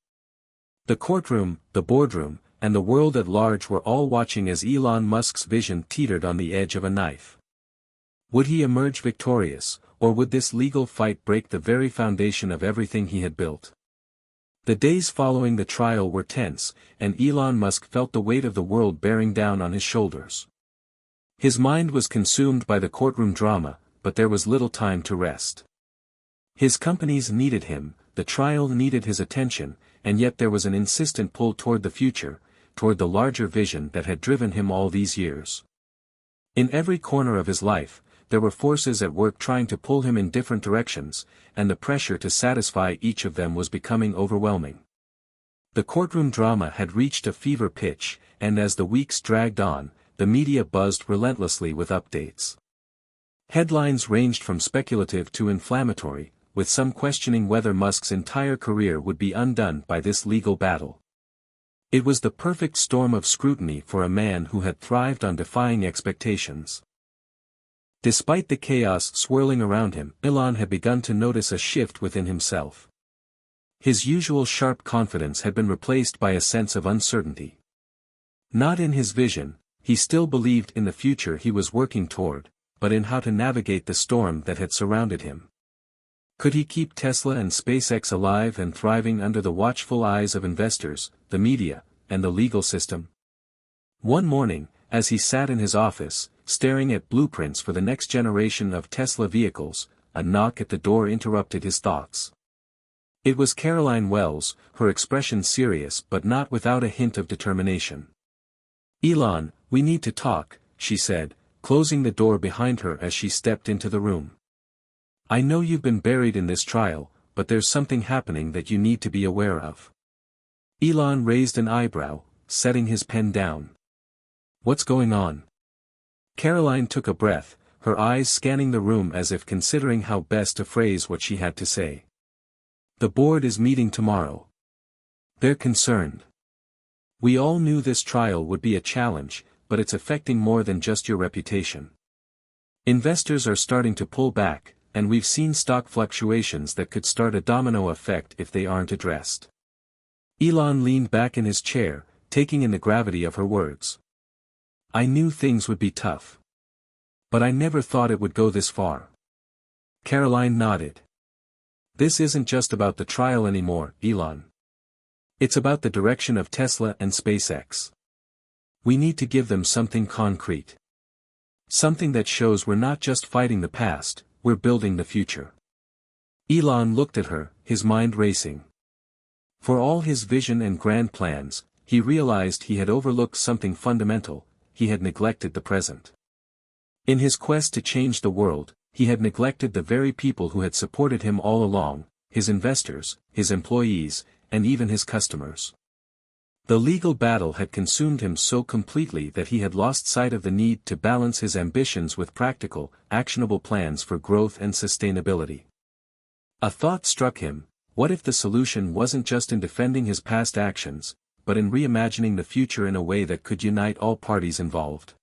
The courtroom, the boardroom, and the world at large were all watching as Elon Musk's vision teetered on the edge of a knife. Would he emerge victorious, or would this legal fight break the very foundation of everything he had built? The days following the trial were tense, and Elon Musk felt the weight of the world bearing down on his shoulders. His mind was consumed by the courtroom drama, but there was little time to rest. His companies needed him, the trial needed his attention, and yet there was an insistent pull toward the future, toward the larger vision that had driven him all these years. In every corner of his life, there were forces at work trying to pull him in different directions, and the pressure to satisfy each of them was becoming overwhelming. The courtroom drama had reached a fever pitch, and as the weeks dragged on, the media buzzed relentlessly with updates. Headlines ranged from speculative to inflammatory, with some questioning whether Musk's entire career would be undone by this legal battle. It was the perfect storm of scrutiny for a man who had thrived on defying expectations. Despite the chaos swirling around him, Elon had begun to notice a shift within himself. His usual sharp confidence had been replaced by a sense of uncertainty. Not in his vision, he still believed in the future he was working toward, but in how to navigate the storm that had surrounded him. Could he keep Tesla and SpaceX alive and thriving under the watchful eyes of investors, the media, and the legal system? One morning, as he sat in his office, staring at blueprints for the next generation of Tesla vehicles, a knock at the door interrupted his thoughts. It was Caroline Wells, her expression serious but not without a hint of determination. "Elon, we need to talk," she said, closing the door behind her as she stepped into the room. "I know you've been buried in this trial, but there's something happening that you need to be aware of." Elon raised an eyebrow, setting his pen down. "What's going on?" Caroline took a breath, her eyes scanning the room as if considering how best to phrase what she had to say. "The board is meeting tomorrow. They're concerned. We all knew this trial would be a challenge, but it's affecting more than just your reputation. Investors are starting to pull back, and we've seen stock fluctuations that could start a domino effect if they aren't addressed." Elon leaned back in his chair, taking in the gravity of her words. "I knew things would be tough. But I never thought it would go this far." Caroline nodded. "This isn't just about the trial anymore, Elon. It's about the direction of Tesla and SpaceX. We need to give them something concrete. Something that shows we're not just fighting the past, we're building the future." Elon looked at her, his mind racing. For all his vision and grand plans, he realized he had overlooked something fundamental: he had neglected the present. In his quest to change the world, he had neglected the very people who had supported him all along, his investors, his employees, and even his customers. The legal battle had consumed him so completely that he had lost sight of the need to balance his ambitions with practical, actionable plans for growth and sustainability. A thought struck him: what if the solution wasn't just in defending his past actions, but in reimagining the future in a way that could unite all parties involved?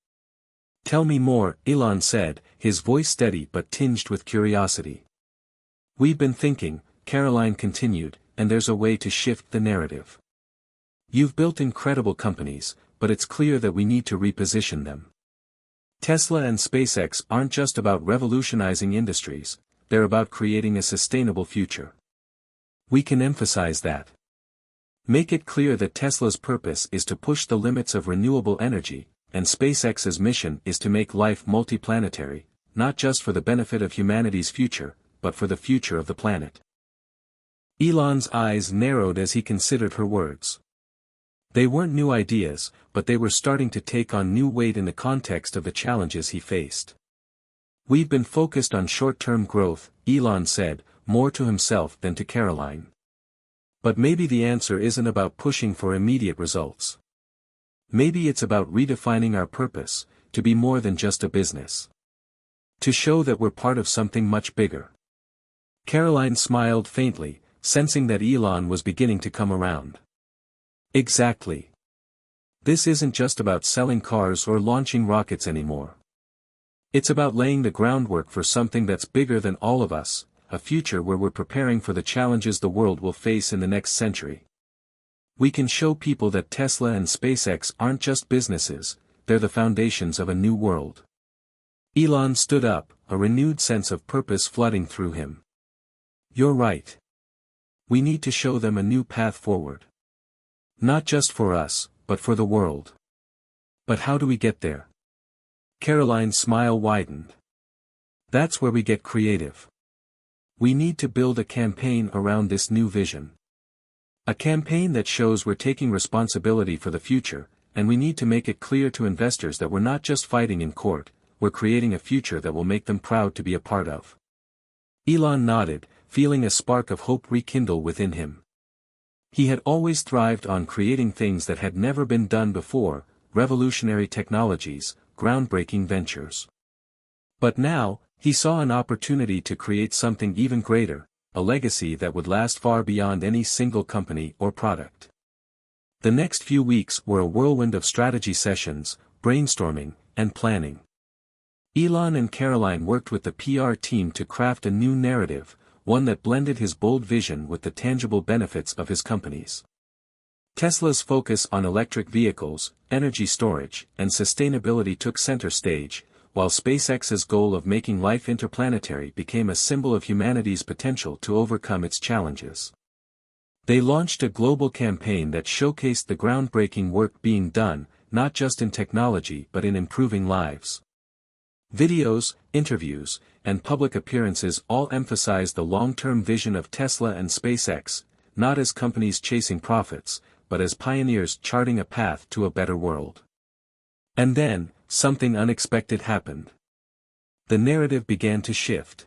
"Tell me more," Elon said, his voice steady but tinged with curiosity. "We've been thinking," Caroline continued, "and there's a way to shift the narrative. You've built incredible companies, but it's clear that we need to reposition them. Tesla and SpaceX aren't just about revolutionizing industries, they're about creating a sustainable future. We can emphasize that. Make it clear that Tesla's purpose is to push the limits of renewable energy, and SpaceX's mission is to make life multiplanetary, not just for the benefit of humanity's future, but for the future of the planet." Elon's eyes narrowed as he considered her words. They weren't new ideas, but they were starting to take on new weight in the context of the challenges he faced. "We've been focused on short-term growth," Elon said, more to himself than to Caroline. "But maybe the answer isn't about pushing for immediate results. Maybe it's about redefining our purpose, to be more than just a business. To show that we're part of something much bigger." Caroline smiled faintly, sensing that Elon was beginning to come around. "Exactly. This isn't just about selling cars or launching rockets anymore. It's about laying the groundwork for something that's bigger than all of us, a future where we're preparing for the challenges the world will face in the next century. We can show people that Tesla and SpaceX aren't just businesses, they're the foundations of a new world." Elon stood up, a renewed sense of purpose flooding through him. "You're right. We need to show them a new path forward. Not just for us, but for the world. But how do we get there?" Caroline's smile widened. "That's where we get creative. We need to build a campaign around this new vision. A campaign that shows we're taking responsibility for the future, and we need to make it clear to investors that we're not just fighting in court, we're creating a future that will make them proud to be a part of." Elon nodded, feeling a spark of hope rekindle within him. He had always thrived on creating things that had never been done before, revolutionary technologies, groundbreaking ventures. But now, he saw an opportunity to create something even greater, a legacy that would last far beyond any single company or product. The next few weeks were a whirlwind of strategy sessions, brainstorming, and planning. Elon and Caroline worked with the PR team to craft a new narrative, one that blended his bold vision with the tangible benefits of his companies. Tesla's focus on electric vehicles, energy storage, and sustainability took center stage, while SpaceX's goal of making life interplanetary became a symbol of humanity's potential to overcome its challenges. They launched a global campaign that showcased the groundbreaking work being done, not just in technology but in improving lives. Videos, interviews, and public appearances all emphasized the long-term vision of Tesla and SpaceX, not as companies chasing profits, but as pioneers charting a path to a better world. And then, something unexpected happened. The narrative began to shift.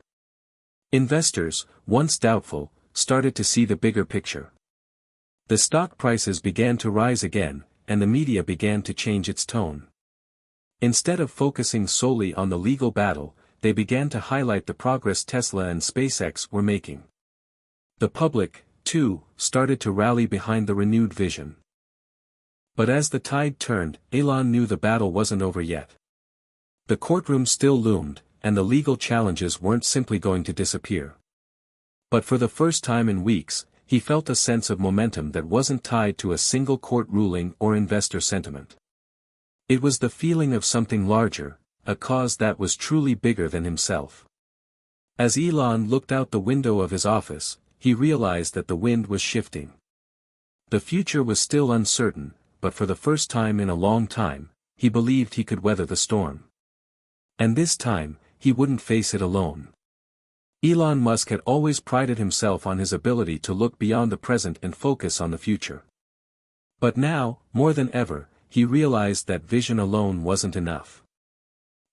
Investors, once doubtful, started to see the bigger picture. The stock prices began to rise again, and the media began to change its tone. Instead of focusing solely on the legal battle, they began to highlight the progress Tesla and SpaceX were making. The public, too, started to rally behind the renewed vision. But as the tide turned, Elon knew the battle wasn't over yet. The courtroom still loomed, and the legal challenges weren't simply going to disappear. But for the first time in weeks, he felt a sense of momentum that wasn't tied to a single court ruling or investor sentiment. It was the feeling of something larger, a cause that was truly bigger than himself. As Elon looked out the window of his office, he realized that the wind was shifting. The future was still uncertain, but for the first time in a long time, he believed he could weather the storm. And this time, he wouldn't face it alone. Elon Musk had always prided himself on his ability to look beyond the present and focus on the future. But now, more than ever, he realized that vision alone wasn't enough.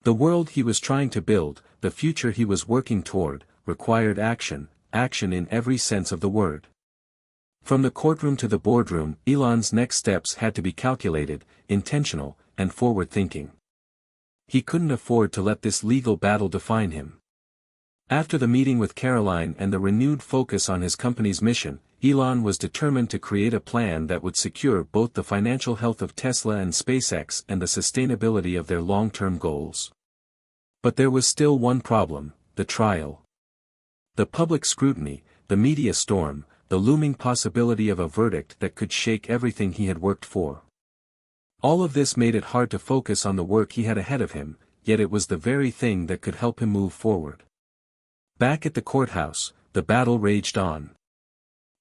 The world he was trying to build, the future he was working toward, required action action in every sense of the word. From the courtroom to the boardroom, Elon's next steps had to be calculated, intentional, and forward-thinking. He couldn't afford to let this legal battle define him. After the meeting with Caroline and the renewed focus on his company's mission, Elon was determined to create a plan that would secure both the financial health of Tesla and SpaceX and the sustainability of their long-term goals. But there was still one problem: the trial. The public scrutiny, the media storm, the looming possibility of a verdict that could shake everything he had worked for. All of this made it hard to focus on the work he had ahead of him, yet it was the very thing that could help him move forward. Back at the courthouse, the battle raged on.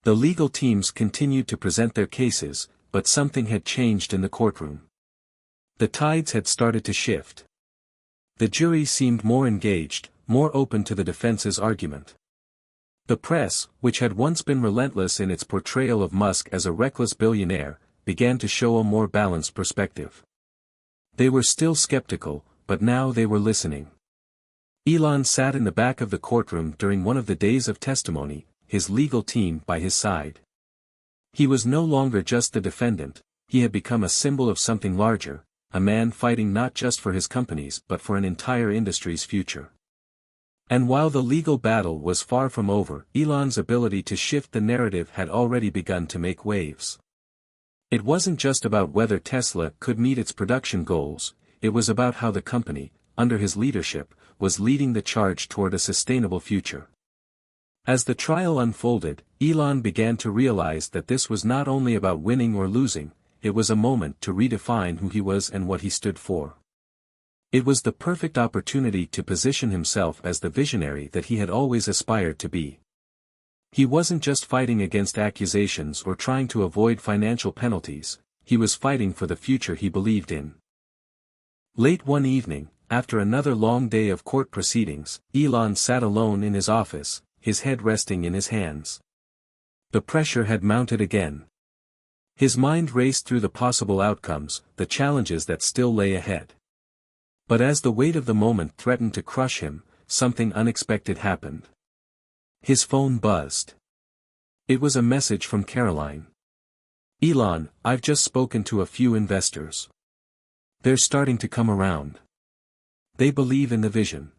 The legal teams continued to present their cases, but something had changed in the courtroom. The tides had started to shift. The jury seemed more engaged, more open to the defense's argument. The press, which had once been relentless in its portrayal of Musk as a reckless billionaire, began to show a more balanced perspective. They were still skeptical, but now they were listening. Elon sat in the back of the courtroom during one of the days of testimony, his legal team by his side. He was no longer just the defendant, he had become a symbol of something larger, a man fighting not just for his company's but for an entire industry's future. And while the legal battle was far from over, Elon's ability to shift the narrative had already begun to make waves. It wasn't just about whether Tesla could meet its production goals, it was about how the company, under his leadership, was leading the charge toward a sustainable future. As the trial unfolded, Elon began to realize that this was not only about winning or losing, it was a moment to redefine who he was and what he stood for. It was the perfect opportunity to position himself as the visionary that he had always aspired to be. He wasn't just fighting against accusations or trying to avoid financial penalties, he was fighting for the future he believed in. Late one evening, after another long day of court proceedings, Elon sat alone in his office, his head resting in his hands. The pressure had mounted again. His mind raced through the possible outcomes, the challenges that still lay ahead. But as the weight of the moment threatened to crush him, something unexpected happened. His phone buzzed. It was a message from Caroline. "Elon, I've just spoken to a few investors. They're starting to come around. They believe in the vision.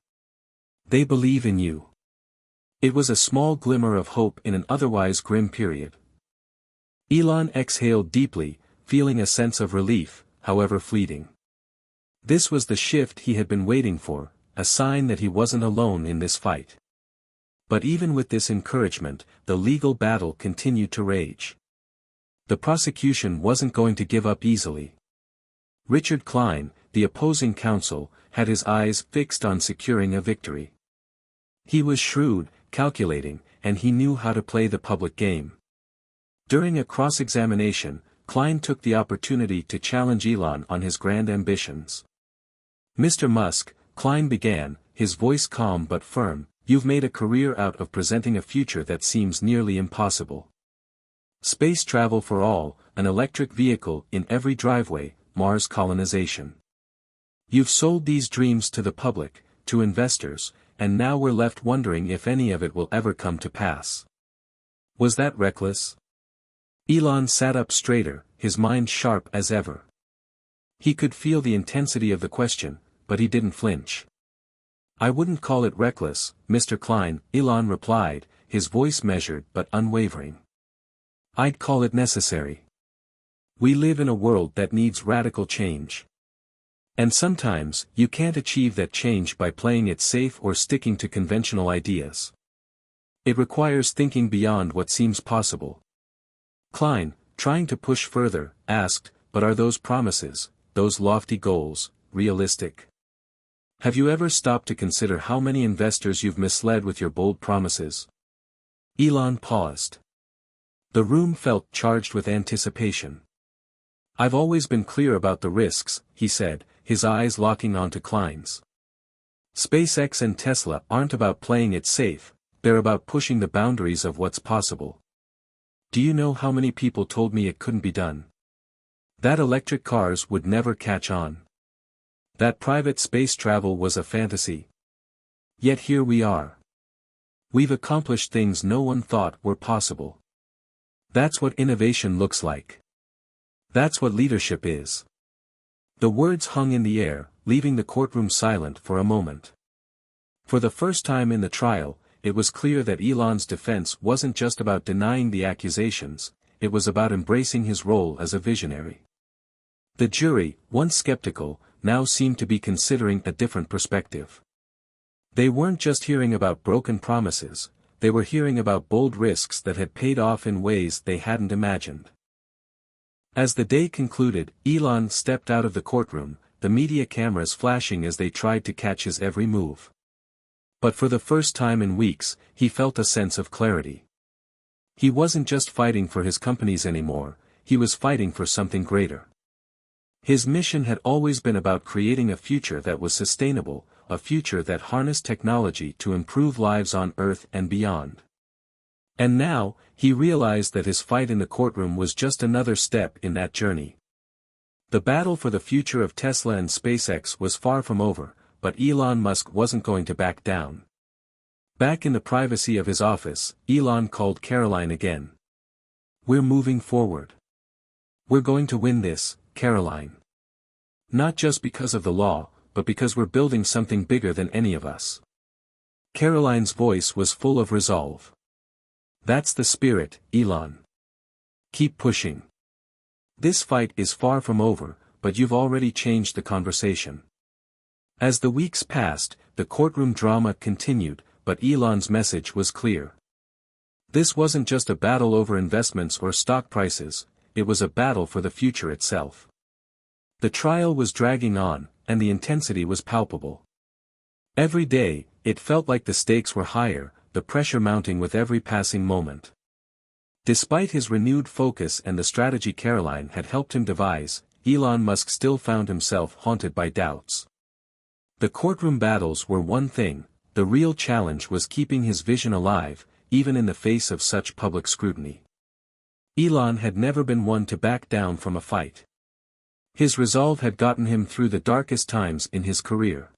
They believe in you." It was a small glimmer of hope in an otherwise grim period. Elon exhaled deeply, feeling a sense of relief, however fleeting. This was the shift he had been waiting for, a sign that he wasn't alone in this fight. But even with this encouragement, the legal battle continued to rage. The prosecution wasn't going to give up easily. Richard Klein, the opposing counsel, had his eyes fixed on securing a victory. He was shrewd, calculating, and he knew how to play the public game. During a cross-examination, Klein took the opportunity to challenge Elon on his grand ambitions. "Mr. Musk," Klein began, his voice calm but firm, "you've made a career out of presenting a future that seems nearly impossible. Space travel for all, an electric vehicle in every driveway, Mars colonization. You've sold these dreams to the public, to investors, and now we're left wondering if any of it will ever come to pass. Was that reckless?" Elon sat up straighter, his mind sharp as ever. He could feel the intensity of the question, but he didn't flinch. "I wouldn't call it reckless, Mr. Klein," Elon replied, his voice measured but unwavering. "I'd call it necessary. We live in a world that needs radical change. And sometimes, you can't achieve that change by playing it safe or sticking to conventional ideas. It requires thinking beyond what seems possible." Klein, trying to push further, asked, "But are those promises, those lofty goals, realistic? Have you ever stopped to consider how many investors you've misled with your bold promises?" Elon paused. The room felt charged with anticipation. "I've always been clear about the risks," he said, his eyes locking onto Klein's. "SpaceX and Tesla aren't about playing it safe, they're about pushing the boundaries of what's possible. Do you know how many people told me it couldn't be done? That electric cars would never catch on. That private space travel was a fantasy. Yet here we are. We've accomplished things no one thought were possible. That's what innovation looks like. That's what leadership is." The words hung in the air, leaving the courtroom silent for a moment. For the first time in the trial, it was clear that Elon's defense wasn't just about denying the accusations, it was about embracing his role as a visionary. The jury, once skeptical, now seemed to be considering a different perspective. They weren't just hearing about broken promises, they were hearing about bold risks that had paid off in ways they hadn't imagined. As the day concluded, Elon stepped out of the courtroom, the media cameras flashing as they tried to catch his every move. But for the first time in weeks, he felt a sense of clarity. He wasn't just fighting for his companies anymore, he was fighting for something greater. His mission had always been about creating a future that was sustainable, a future that harnessed technology to improve lives on Earth and beyond. And now, he realized that his fight in the courtroom was just another step in that journey. The battle for the future of Tesla and SpaceX was far from over, but Elon Musk wasn't going to back down. Back in the privacy of his office, Elon called Caroline again. "We're moving forward. We're going to win this, Caroline. Not just because of the law, but because we're building something bigger than any of us." Caroline's voice was full of resolve. "That's the spirit, Elon. Keep pushing. This fight is far from over, but you've already changed the conversation." As the weeks passed, the courtroom drama continued, but Elon's message was clear. This wasn't just a battle over investments or stock prices, it was a battle for the future itself. The trial was dragging on, and the intensity was palpable. Every day, it felt like the stakes were higher, the pressure mounting with every passing moment. Despite his renewed focus and the strategy Caroline had helped him devise, Elon Musk still found himself haunted by doubts. The courtroom battles were one thing, the real challenge was keeping his vision alive, even in the face of such public scrutiny. Elon had never been one to back down from a fight. His resolve had gotten him through the darkest times in his career.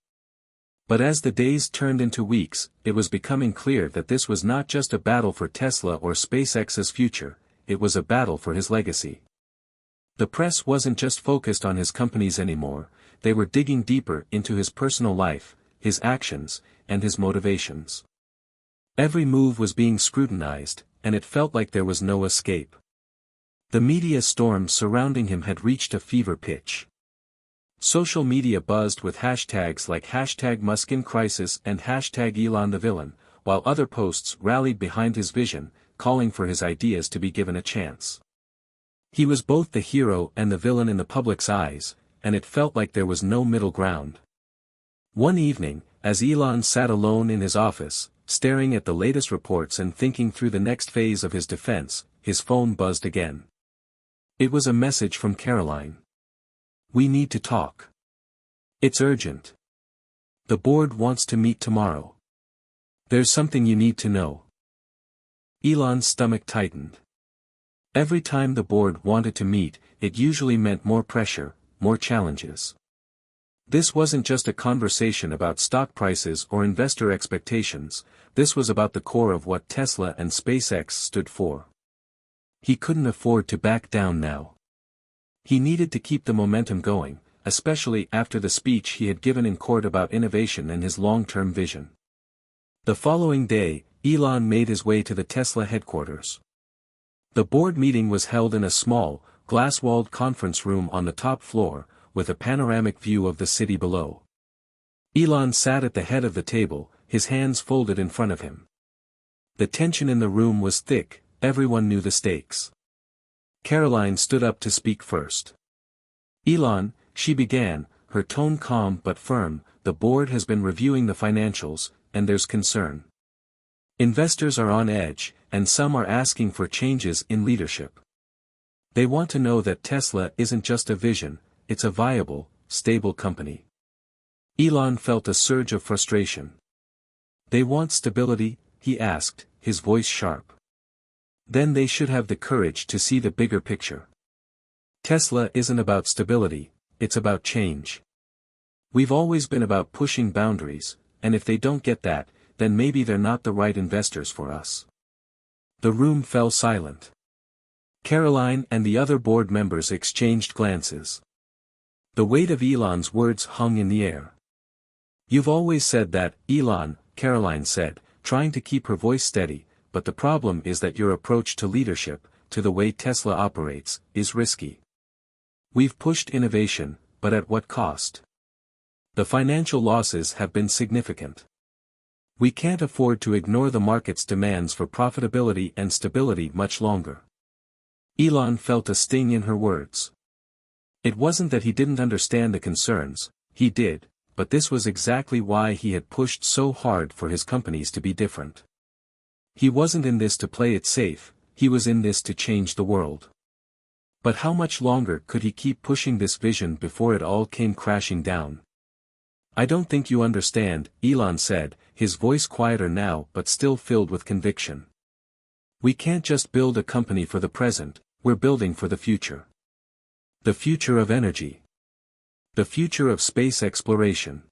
But as the days turned into weeks, it was becoming clear that this was not just a battle for Tesla or SpaceX's future, it was a battle for his legacy. The press wasn't just focused on his companies anymore, they were digging deeper into his personal life, his actions, and his motivations. Every move was being scrutinized, and it felt like there was no escape. The media storm surrounding him had reached a fever pitch. Social media buzzed with hashtags like #MuskinCrisis and #ElonTheVillain, while other posts rallied behind his vision, calling for his ideas to be given a chance. He was both the hero and the villain in the public's eyes, and it felt like there was no middle ground. One evening, as Elon sat alone in his office, staring at the latest reports and thinking through the next phase of his defense, his phone buzzed again. It was a message from Caroline. "We need to talk. It's urgent. The board wants to meet tomorrow. There's something you need to know." Elon's stomach tightened. Every time the board wanted to meet, it usually meant more pressure, more challenges. This wasn't just a conversation about stock prices or investor expectations, this was about the core of what Tesla and SpaceX stood for. He couldn't afford to back down now. He needed to keep the momentum going, especially after the speech he had given in court about innovation and his long-term vision. The following day, Elon made his way to the Tesla headquarters. The board meeting was held in a small, glass-walled conference room on the top floor, with a panoramic view of the city below. Elon sat at the head of the table, his hands folded in front of him. The tension in the room was thick, everyone knew the stakes. Caroline stood up to speak first. "Elon," she began, her tone calm but firm, "the board has been reviewing the financials, and there's concern. Investors are on edge, and some are asking for changes in leadership. They want to know that Tesla isn't just a vision, it's a viable, stable company." Elon felt a surge of frustration. "They want stability?" he asked, his voice sharp. "Then they should have the courage to see the bigger picture. Tesla isn't about stability, it's about change. We've always been about pushing boundaries, and if they don't get that, then maybe they're not the right investors for us. The room fell silent. Caroline and the other board members exchanged glances. The weight of Elon's words hung in the air. "You've always said that, Elon," Caroline said, trying to keep her voice steady, "but the problem is that your approach to leadership, to the way Tesla operates, is risky. We've pushed innovation, but at what cost? The financial losses have been significant. We can't afford to ignore the market's demands for profitability and stability much longer." Elon felt a sting in her words. It wasn't that he didn't understand the concerns, he did, but this was exactly why he had pushed so hard for his companies to be different. He wasn't in this to play it safe, he was in this to change the world. But how much longer could he keep pushing this vision before it all came crashing down? "I don't think you understand," Elon said, his voice quieter now but still filled with conviction. "We can't just build a company for the present, we're building for the future. The future of energy. The future of space exploration.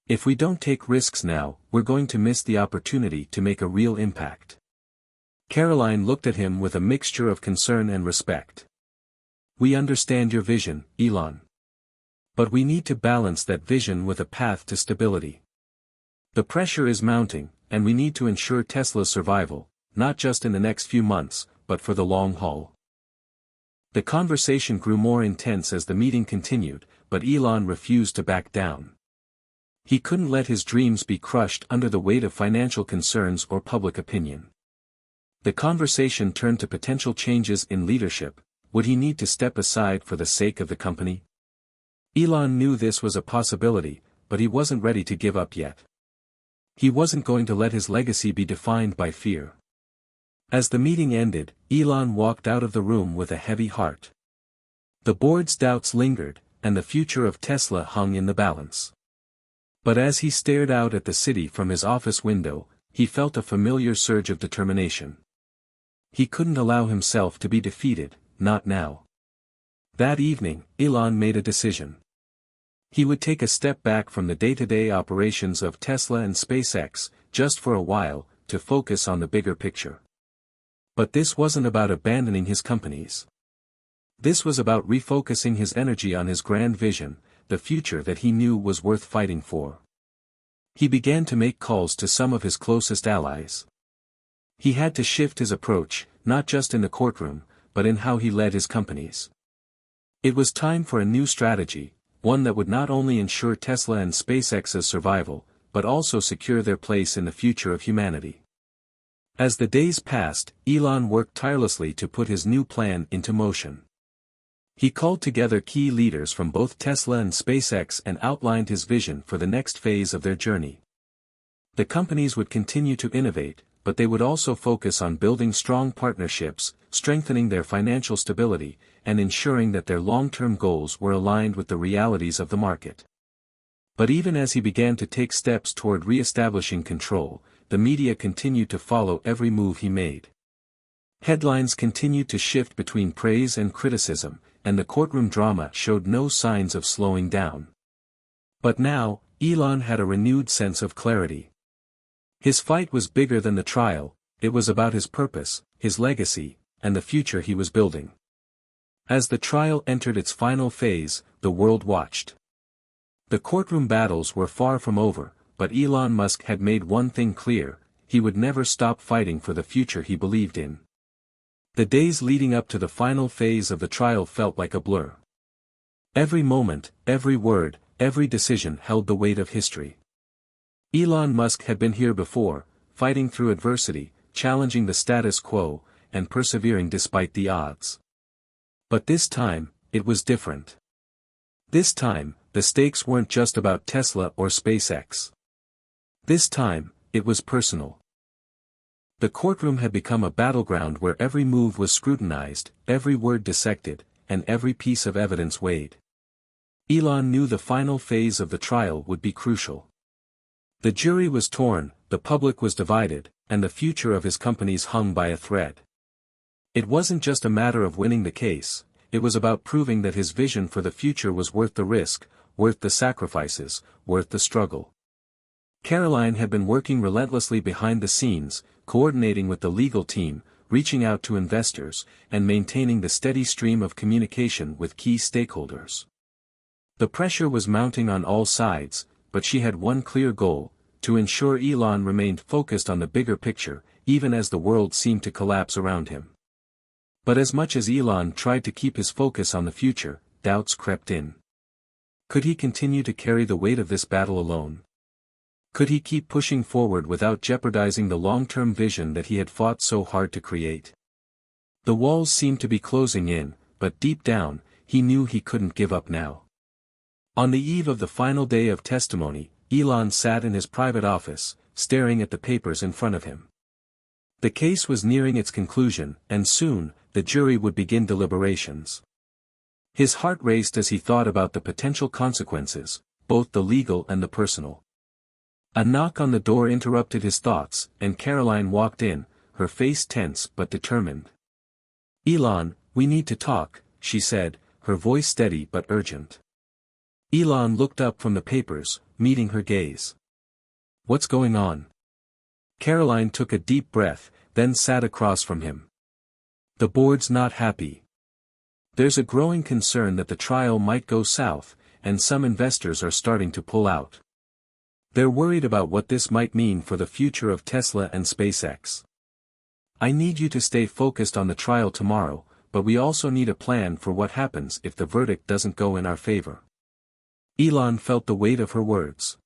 If we don't take risks now, we're going to miss the opportunity to make a real impact." Caroline looked at him with a mixture of concern and respect. "We understand your vision, Elon. But we need to balance that vision with a path to stability. The pressure is mounting, and we need to ensure Tesla's survival, not just in the next few months, but for the long haul." The conversation grew more intense as the meeting continued, but Elon refused to back down. He couldn't let his dreams be crushed under the weight of financial concerns or public opinion. The conversation turned to potential changes in leadership. Would he need to step aside for the sake of the company? Elon knew this was a possibility, but he wasn't ready to give up yet. He wasn't going to let his legacy be defined by fear. As the meeting ended, Elon walked out of the room with a heavy heart. The board's doubts lingered, and the future of Tesla hung in the balance. But as he stared out at the city from his office window, he felt a familiar surge of determination. He couldn't allow himself to be defeated, not now. That evening, Elon made a decision. He would take a step back from the day-to-day operations of Tesla and SpaceX, just for a while, to focus on the bigger picture. But this wasn't about abandoning his companies. This was about refocusing his energy on his grand vision, the future that he knew was worth fighting for. He began to make calls to some of his closest allies. He had to shift his approach, not just in the courtroom, but in how he led his companies. It was time for a new strategy, one that would not only ensure Tesla and SpaceX's survival, but also secure their place in the future of humanity. As the days passed, Elon worked tirelessly to put his new plan into motion. He called together key leaders from both Tesla and SpaceX and outlined his vision for the next phase of their journey. The companies would continue to innovate, but they would also focus on building strong partnerships, strengthening their financial stability, and ensuring that their long-term goals were aligned with the realities of the market. But even as he began to take steps toward re-establishing control, the media continued to follow every move he made. Headlines continued to shift between praise and criticism, and the courtroom drama showed no signs of slowing down. But now, Elon had a renewed sense of clarity. His fight was bigger than the trial, it was about his purpose, his legacy, and the future he was building. As the trial entered its final phase, the world watched. The courtroom battles were far from over, but Elon Musk had made one thing clear: he would never stop fighting for the future he believed in. The days leading up to the final phase of the trial felt like a blur. Every moment, every word, every decision held the weight of history. Elon Musk had been here before, fighting through adversity, challenging the status quo, and persevering despite the odds. But this time, it was different. This time, the stakes weren't just about Tesla or SpaceX. This time, it was personal. The courtroom had become a battleground where every move was scrutinized, every word dissected, and every piece of evidence weighed. Elon knew the final phase of the trial would be crucial. The jury was torn, the public was divided, and the future of his companies hung by a thread. It wasn't just a matter of winning the case, it was about proving that his vision for the future was worth the risk, worth the sacrifices, worth the struggle. Caroline had been working relentlessly behind the scenes, coordinating with the legal team, reaching out to investors, and maintaining the steady stream of communication with key stakeholders. The pressure was mounting on all sides, but she had one clear goal: to ensure Elon remained focused on the bigger picture, even as the world seemed to collapse around him. But as much as Elon tried to keep his focus on the future, doubts crept in. Could he continue to carry the weight of this battle alone? Could he keep pushing forward without jeopardizing the long-term vision that he had fought so hard to create? The walls seemed to be closing in, but deep down, he knew he couldn't give up now. On the eve of the final day of testimony, Elon sat in his private office, staring at the papers in front of him. The case was nearing its conclusion, and soon, the jury would begin deliberations. His heart raced as he thought about the potential consequences, both the legal and the personal. A knock on the door interrupted his thoughts, and Caroline walked in, her face tense but determined. "Elon, we need to talk," she said, her voice steady but urgent. Elon looked up from the papers, meeting her gaze. "What's going on?" Caroline took a deep breath, then sat across from him. "The board's not happy. There's a growing concern that the trial might go south, and some investors are starting to pull out. They're worried about what this might mean for the future of Tesla and SpaceX. I need you to stay focused on the trial tomorrow, but we also need a plan for what happens if the verdict doesn't go in our favor." Elon felt the weight of her words.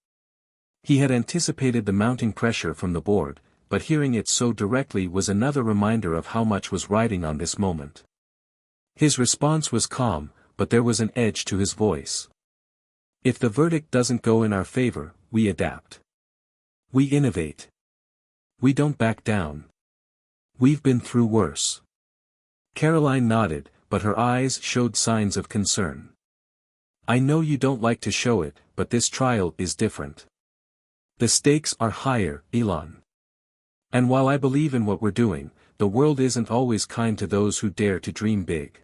He had anticipated the mounting pressure from the board, but hearing it so directly was another reminder of how much was riding on this moment. His response was calm, but there was an edge to his voice. "If the verdict doesn't go in our favor, we adapt. We innovate. We don't back down. We've been through worse." Caroline nodded, but her eyes showed signs of concern. "I know you don't like to show it, but this trial is different. The stakes are higher, Elon. And while I believe in what we're doing, the world isn't always kind to those who dare to dream big.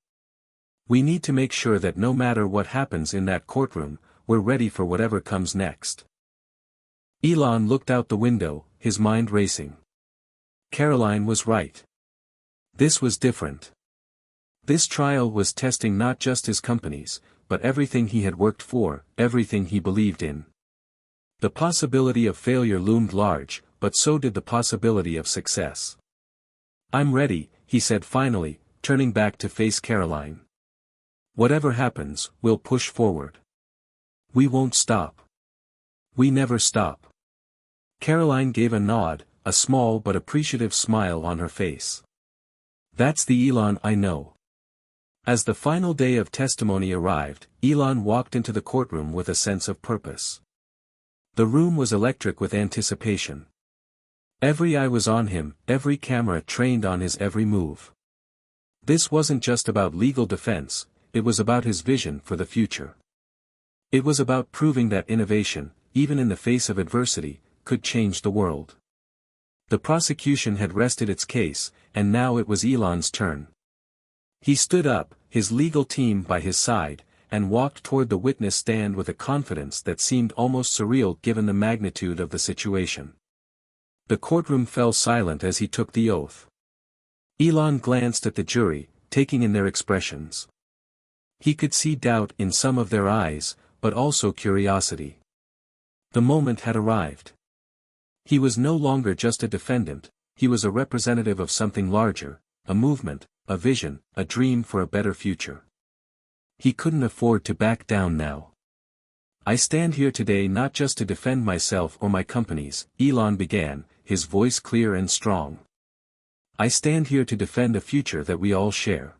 We need to make sure that no matter what happens in that courtroom, we're ready for whatever comes next." Elon looked out the window, his mind racing. Caroline was right. This was different. This trial was testing not just his companies, but everything he had worked for, everything he believed in. The possibility of failure loomed large, but so did the possibility of success. "I'm ready," he said finally, turning back to face Caroline. "Whatever happens, we'll push forward. We won't stop. We never stop." Caroline gave a nod, a small but appreciative smile on her face. "That's the Elon I know." As the final day of testimony arrived, Elon walked into the courtroom with a sense of purpose. The room was electric with anticipation. Every eye was on him, every camera trained on his every move. This wasn't just about legal defense, it was about his vision for the future. It was about proving that innovation, even in the face of adversity, could change the world. The prosecution had rested its case, and now it was Elon's turn. He stood up, his legal team by his side, and walked toward the witness stand with a confidence that seemed almost surreal given the magnitude of the situation. The courtroom fell silent as he took the oath. Elon glanced at the jury, taking in their expressions. He could see doubt in some of their eyes, but also curiosity. The moment had arrived. He was no longer just a defendant, he was a representative of something larger, a movement, a vision, a dream for a better future. He couldn't afford to back down now. "I stand here today not just to defend myself or my companies," Elon began, his voice clear and strong. "I stand here to defend a future that we all share.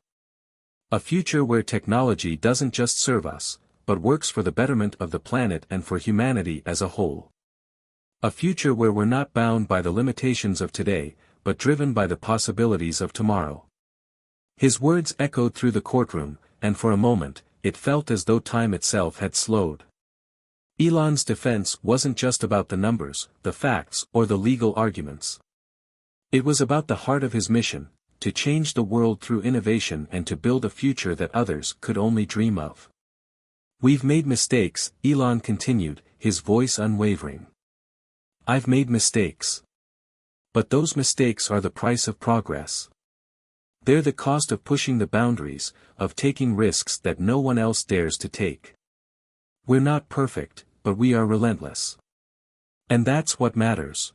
A future where technology doesn't just serve us, but works for the betterment of the planet and for humanity as a whole. A future where we're not bound by the limitations of today, but driven by the possibilities of tomorrow." His words echoed through the courtroom, and for a moment, it felt as though time itself had slowed. Elon's defense wasn't just about the numbers, the facts, or the legal arguments. It was about the heart of his mission, to change the world through innovation and to build a future that others could only dream of. "We've made mistakes," Elon continued, his voice unwavering. I've made mistakes. But those mistakes are the price of progress. They're the cost of pushing the boundaries, of taking risks that no one else dares to take. We're not perfect, but we are relentless. And that's what matters.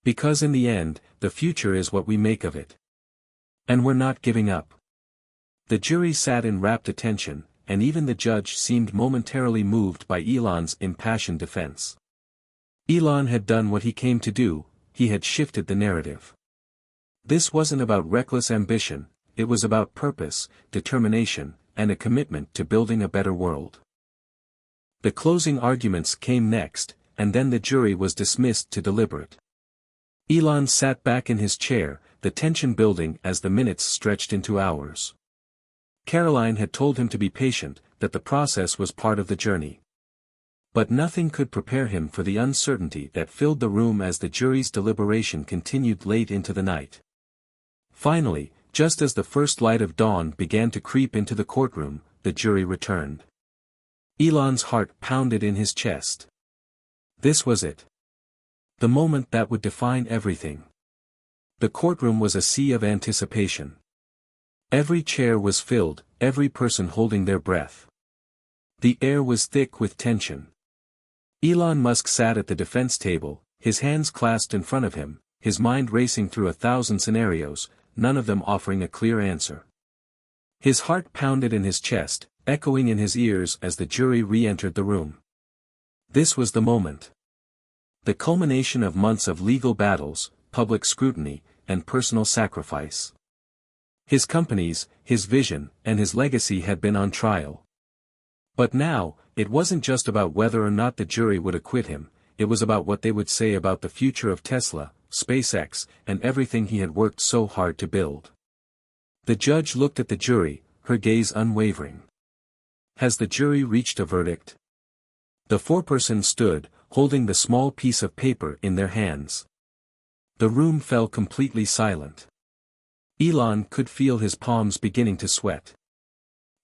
Because in the end, the future is what we make of it. And we're not giving up. The jury sat in rapt attention, and even the judge seemed momentarily moved by Elon's impassioned defense. Elon had done what he came to do, he had shifted the narrative. This wasn't about reckless ambition, it was about purpose, determination, and a commitment to building a better world. The closing arguments came next, and then the jury was dismissed to deliberate. Elon sat back in his chair, the tension building as the minutes stretched into hours. Caroline had told him to be patient, that the process was part of the journey. But nothing could prepare him for the uncertainty that filled the room as the jury's deliberation continued late into the night. Finally, just as the first light of dawn began to creep into the courtroom, the jury returned. Elon's heart pounded in his chest. This was it. The moment that would define everything. The courtroom was a sea of anticipation. Every chair was filled, every person holding their breath. The air was thick with tension. Elon Musk sat at the defense table, his hands clasped in front of him, his mind racing through 1,000 scenarios, none of them offering a clear answer. His heart pounded in his chest, echoing in his ears as the jury re-entered the room. This was the moment. The culmination of months of legal battles, public scrutiny, and personal sacrifice. His companies, his vision, and his legacy had been on trial. But now, it wasn't just about whether or not the jury would acquit him, it was about what they would say about the future of Tesla, SpaceX, and everything he had worked so hard to build. The judge looked at the jury, her gaze unwavering. Has the jury reached a verdict? The foreperson stood, holding the small piece of paper in their hands. The room fell completely silent. Elon could feel his palms beginning to sweat.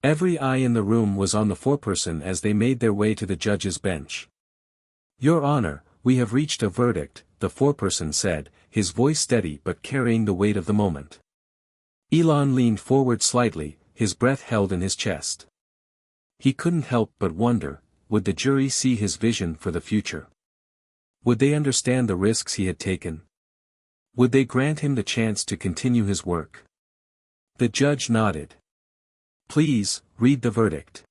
Every eye in the room was on the foreperson as they made their way to the judge's bench. Your Honor, we have reached a verdict, the foreperson said, his voice steady but carrying the weight of the moment. Elon leaned forward slightly, his breath held in his chest. He couldn't help but wonder, would the jury see his vision for the future? Would they understand the risks he had taken? Would they grant him the chance to continue his work? The judge nodded. Please, read the verdict.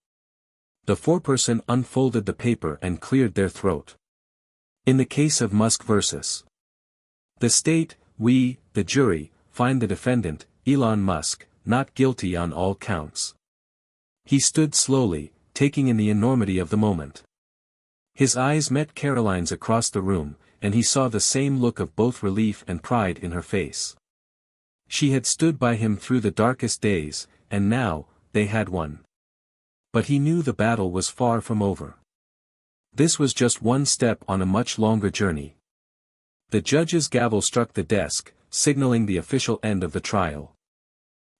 The foreperson unfolded the paper and cleared their throat. In the case of Musk vs. the state, we, the jury, find the defendant, Elon Musk, not guilty on all counts. He stood slowly, taking in the enormity of the moment. His eyes met Caroline's across the room, and he saw the same look of both relief and pride in her face. She had stood by him through the darkest days, and now, they had won. But he knew the battle was far from over. This was just one step on a much longer journey. The judge's gavel struck the desk, signaling the official end of the trial.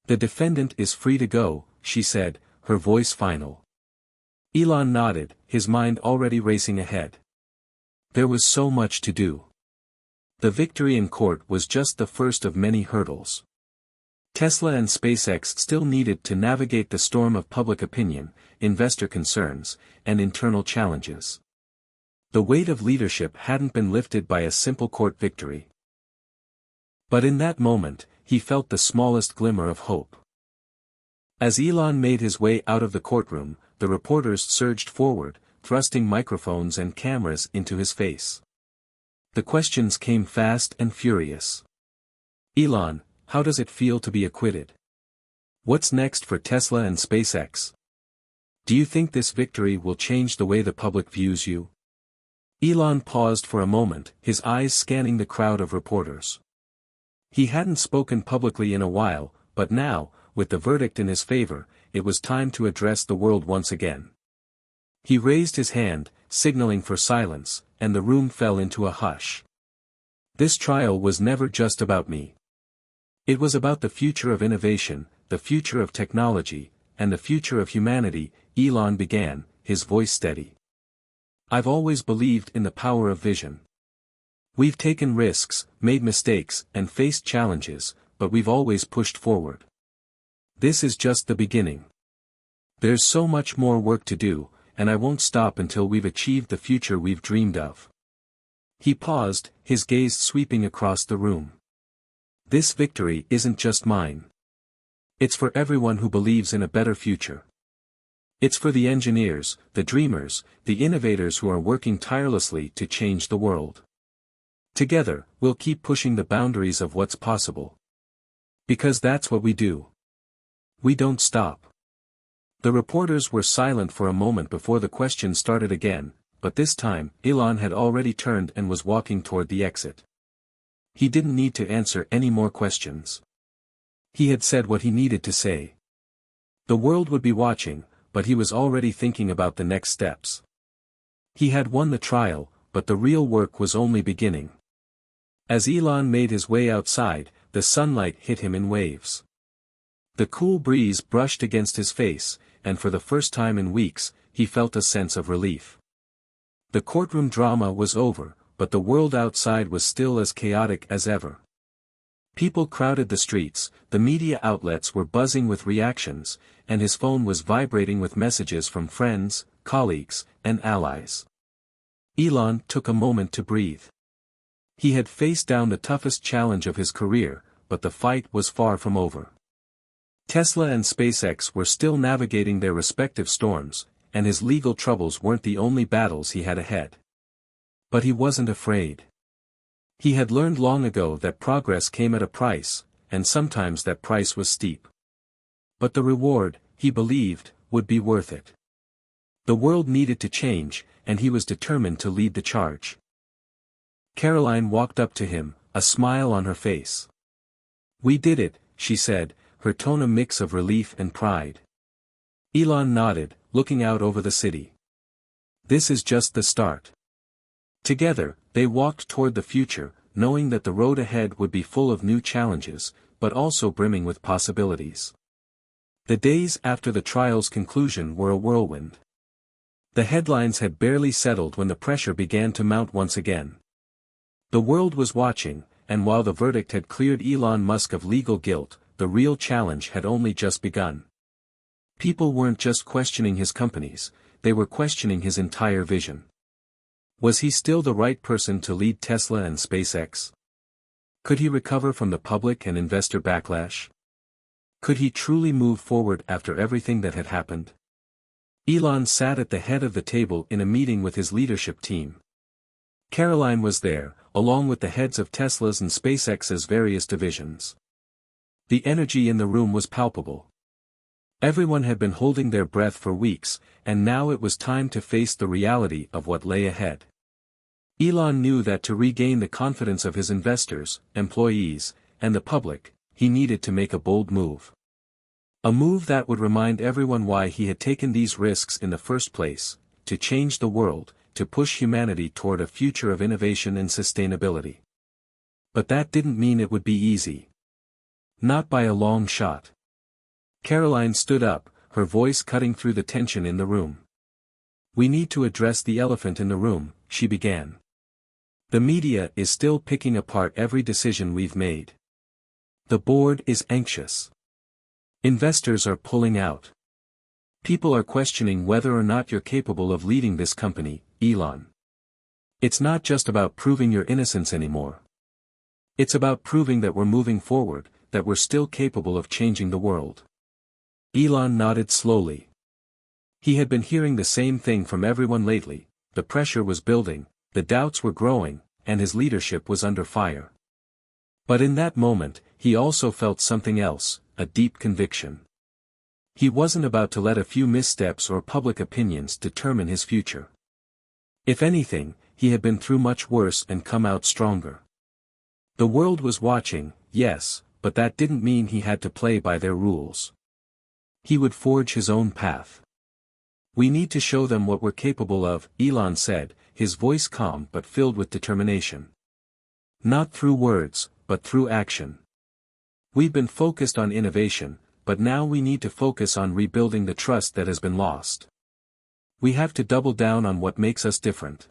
The defendant is free to go, she said, her voice final. Elon nodded, his mind already racing ahead. There was so much to do. The victory in court was just the first of many hurdles. Tesla and SpaceX still needed to navigate the storm of public opinion, investor concerns, and internal challenges. The weight of leadership hadn't been lifted by a simple court victory. But in that moment, he felt the smallest glimmer of hope. As Elon made his way out of the courtroom, the reporters surged forward, thrusting microphones and cameras into his face. The questions came fast and furious. Elon, how does it feel to be acquitted? What's next for Tesla and SpaceX? Do you think this victory will change the way the public views you? Elon paused for a moment, his eyes scanning the crowd of reporters. He hadn't spoken publicly in a while, but now, with the verdict in his favor, it was time to address the world once again. He raised his hand, signaling for silence, and the room fell into a hush. This trial was never just about me. It was about the future of innovation, the future of technology, and the future of humanity, Elon began, his voice steady. I've always believed in the power of vision. We've taken risks, made mistakes, and faced challenges, but we've always pushed forward. This is just the beginning. There's so much more work to do, and I won't stop until we've achieved the future we've dreamed of." He paused, his gaze sweeping across the room. "This victory isn't just mine. It's for everyone who believes in a better future. It's for the engineers, the dreamers, the innovators who are working tirelessly to change the world. Together, we'll keep pushing the boundaries of what's possible. Because that's what we do. We don't stop." The reporters were silent for a moment before the question started again, but this time, Elon had already turned and was walking toward the exit. He didn't need to answer any more questions. He had said what he needed to say. The world would be watching, but he was already thinking about the next steps. He had won the trial, but the real work was only beginning. As Elon made his way outside, the sunlight hit him in waves. The cool breeze brushed against his face, and for the first time in weeks, he felt a sense of relief. The courtroom drama was over, but the world outside was still as chaotic as ever. People crowded the streets, the media outlets were buzzing with reactions, and his phone was vibrating with messages from friends, colleagues, and allies. Elon took a moment to breathe. He had faced down the toughest challenge of his career, but the fight was far from over. Tesla and SpaceX were still navigating their respective storms, and his legal troubles weren't the only battles he had ahead. But he wasn't afraid. He had learned long ago that progress came at a price, and sometimes that price was steep. But the reward, he believed, would be worth it. The world needed to change, and he was determined to lead the charge. Caroline walked up to him, a smile on her face. "We did it," she said, her tone a mix of relief and pride. Elon nodded, looking out over the city. "This is just the start." Together, they walked toward the future, knowing that the road ahead would be full of new challenges, but also brimming with possibilities. The days after the trial's conclusion were a whirlwind. The headlines had barely settled when the pressure began to mount once again. The world was watching, and while the verdict had cleared Elon Musk of legal guilt, the real challenge had only just begun. People weren't just questioning his companies, they were questioning his entire vision. Was he still the right person to lead Tesla and SpaceX? Could he recover from the public and investor backlash? Could he truly move forward after everything that had happened? Elon sat at the head of the table in a meeting with his leadership team. Caroline was there, along with the heads of Tesla's and SpaceX's various divisions. The energy in the room was palpable. Everyone had been holding their breath for weeks, and now it was time to face the reality of what lay ahead. Elon knew that to regain the confidence of his investors, employees, and the public, he needed to make a bold move. A move that would remind everyone why he had taken these risks in the first place, to change the world, to push humanity toward a future of innovation and sustainability. But that didn't mean it would be easy. Not by a long shot. Caroline stood up, her voice cutting through the tension in the room. "We need to address the elephant in the room," she began. "The media is still picking apart every decision we've made. The board is anxious. Investors are pulling out. People are questioning whether or not you're capable of leading this company, Elon. It's not just about proving your innocence anymore. It's about proving that we're moving forward, that we're still capable of changing the world." Elon nodded slowly. He had been hearing the same thing from everyone lately, the pressure was building, the doubts were growing, and his leadership was under fire. But in that moment, he also felt something else, a deep conviction. He wasn't about to let a few missteps or public opinions determine his future. If anything, he had been through much worse and come out stronger. The world was watching, yes, but that didn't mean he had to play by their rules. He would forge his own path. "We need to show them what we're capable of," Elon said, his voice calm but filled with determination. "Not through words, but through action. We've been focused on innovation, but now we need to focus on rebuilding the trust that has been lost. We have to double down on what makes us different."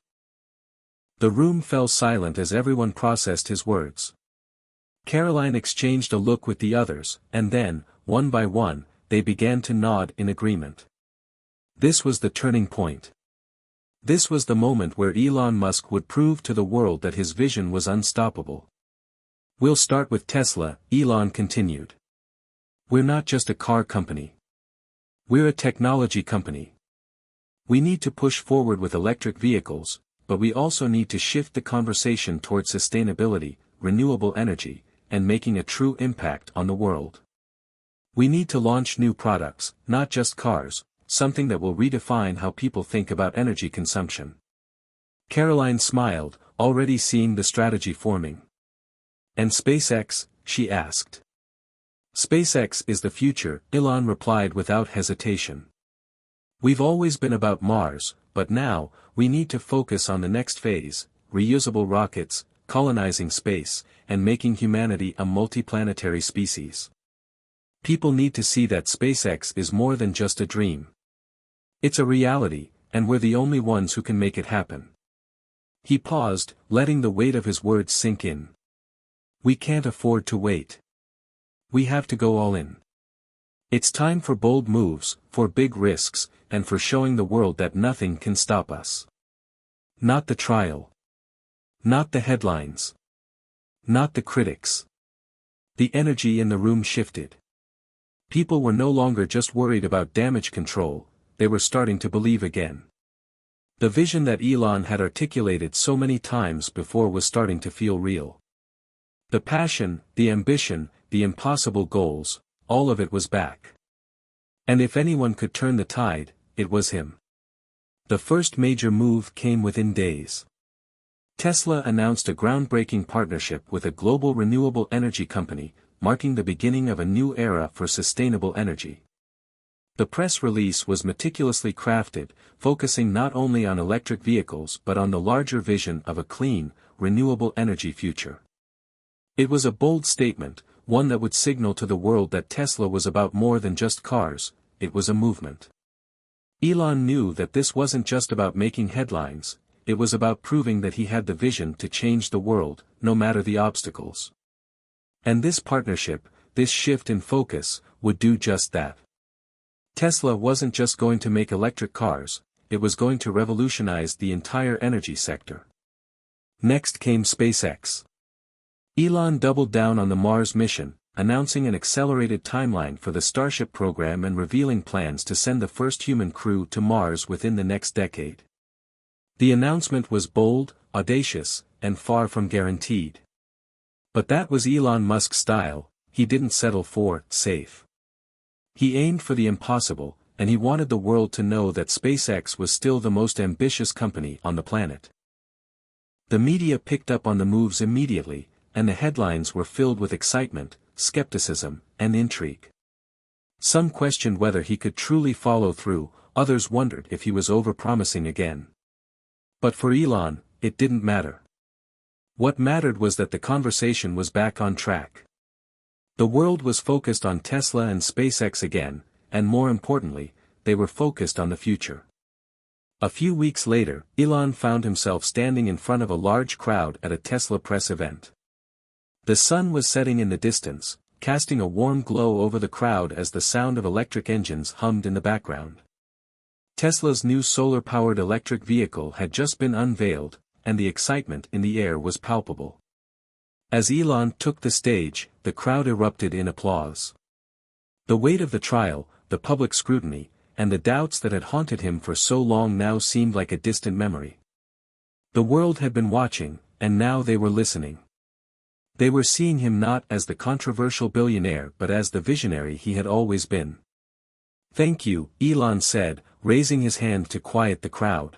The room fell silent as everyone processed his words. Caroline exchanged a look with the others, and then, one by one, they began to nod in agreement. This was the turning point. This was the moment where Elon Musk would prove to the world that his vision was unstoppable. "We'll start with Tesla," Elon continued. "We're not just a car company. We're a technology company. We need to push forward with electric vehicles, but we also need to shift the conversation towards sustainability, renewable energy, and making a true impact on the world. We need to launch new products, not just cars, something that will redefine how people think about energy consumption." Caroline smiled, already seeing the strategy forming. "And SpaceX?" she asked. "SpaceX is the future," Elon replied without hesitation. "We've always been about Mars, but now, we need to focus on the next phase, reusable rockets, colonizing space, and making humanity a multiplanetary species. People need to see that SpaceX is more than just a dream. It's a reality, and we're the only ones who can make it happen." He paused, letting the weight of his words sink in. "We can't afford to wait. We have to go all in. It's time for bold moves, for big risks, and for showing the world that nothing can stop us. Not the trial. Not the headlines. Not the critics." The energy in the room shifted. People were no longer just worried about damage control, they were starting to believe again. The vision that Elon had articulated so many times before was starting to feel real. The passion, the ambition, the impossible goals, all of it was back. And if anyone could turn the tide, it was him. The first major move came within days. Tesla announced a groundbreaking partnership with a global renewable energy company, marking the beginning of a new era for sustainable energy. The press release was meticulously crafted, focusing not only on electric vehicles but on the larger vision of a clean, renewable energy future. It was a bold statement, one that would signal to the world that Tesla was about more than just cars, it was a movement. Elon knew that this wasn't just about making headlines, it was about proving that he had the vision to change the world, no matter the obstacles. And this partnership, this shift in focus, would do just that. Tesla wasn't just going to make electric cars, it was going to revolutionize the entire energy sector. Next came SpaceX. Elon doubled down on the Mars mission, announcing an accelerated timeline for the Starship program and revealing plans to send the first human crew to Mars within the next decade. The announcement was bold, audacious, and far from guaranteed. But that was Elon Musk's style, he didn't settle for safe. He aimed for the impossible, and he wanted the world to know that SpaceX was still the most ambitious company on the planet. The media picked up on the moves immediately, and the headlines were filled with excitement, skepticism, and intrigue. Some questioned whether he could truly follow through, others wondered if he was overpromising again. But for Elon, it didn't matter. What mattered was that the conversation was back on track. The world was focused on Tesla and SpaceX again, and more importantly, they were focused on the future. A few weeks later, Elon found himself standing in front of a large crowd at a Tesla press event. The sun was setting in the distance, casting a warm glow over the crowd as the sound of electric engines hummed in the background. Tesla's new solar-powered electric vehicle had just been unveiled, and the excitement in the air was palpable. As Elon took the stage, the crowd erupted in applause. The weight of the trial, the public scrutiny, and the doubts that had haunted him for so long now seemed like a distant memory. The world had been watching, and now they were listening. They were seeing him not as the controversial billionaire but as the visionary he had always been. "Thank you," Elon said, raising his hand to quiet the crowd.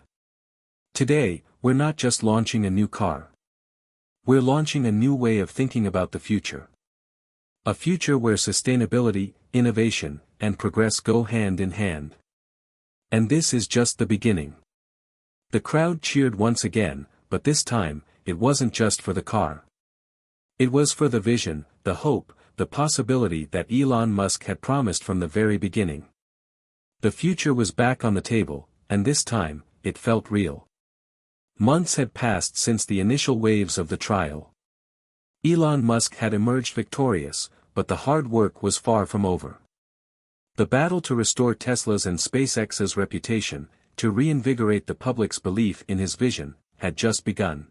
"Today, we're not just launching a new car. We're launching a new way of thinking about the future. A future where sustainability, innovation, and progress go hand in hand. And this is just the beginning." The crowd cheered once again, but this time, it wasn't just for the car. It was for the vision, the hope, the possibility that Elon Musk had promised from the very beginning. The future was back on the table, and this time, it felt real. Months had passed since the initial waves of the trial. Elon Musk had emerged victorious, but the hard work was far from over. The battle to restore Tesla's and SpaceX's reputation, to reinvigorate the public's belief in his vision, had just begun.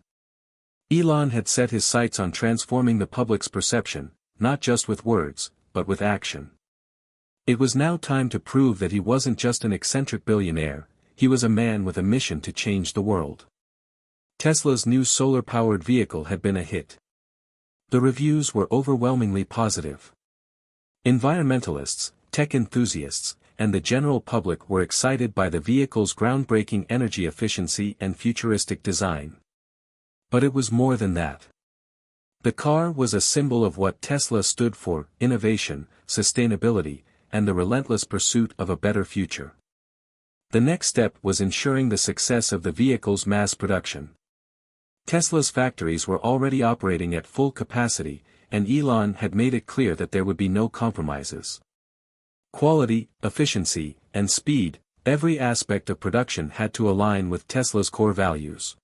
Elon had set his sights on transforming the public's perception, not just with words, but with action. It was now time to prove that he wasn't just an eccentric billionaire, he was a man with a mission to change the world. Tesla's new solar-powered vehicle had been a hit. The reviews were overwhelmingly positive. Environmentalists, tech enthusiasts, and the general public were excited by the vehicle's groundbreaking energy efficiency and futuristic design. But it was more than that. The car was a symbol of what Tesla stood for: innovation, sustainability, and the relentless pursuit of a better future. The next step was ensuring the success of the vehicle's mass production. Tesla's factories were already operating at full capacity, and Elon had made it clear that there would be no compromises. Quality, efficiency, and speed, every aspect of production had to align with Tesla's core values.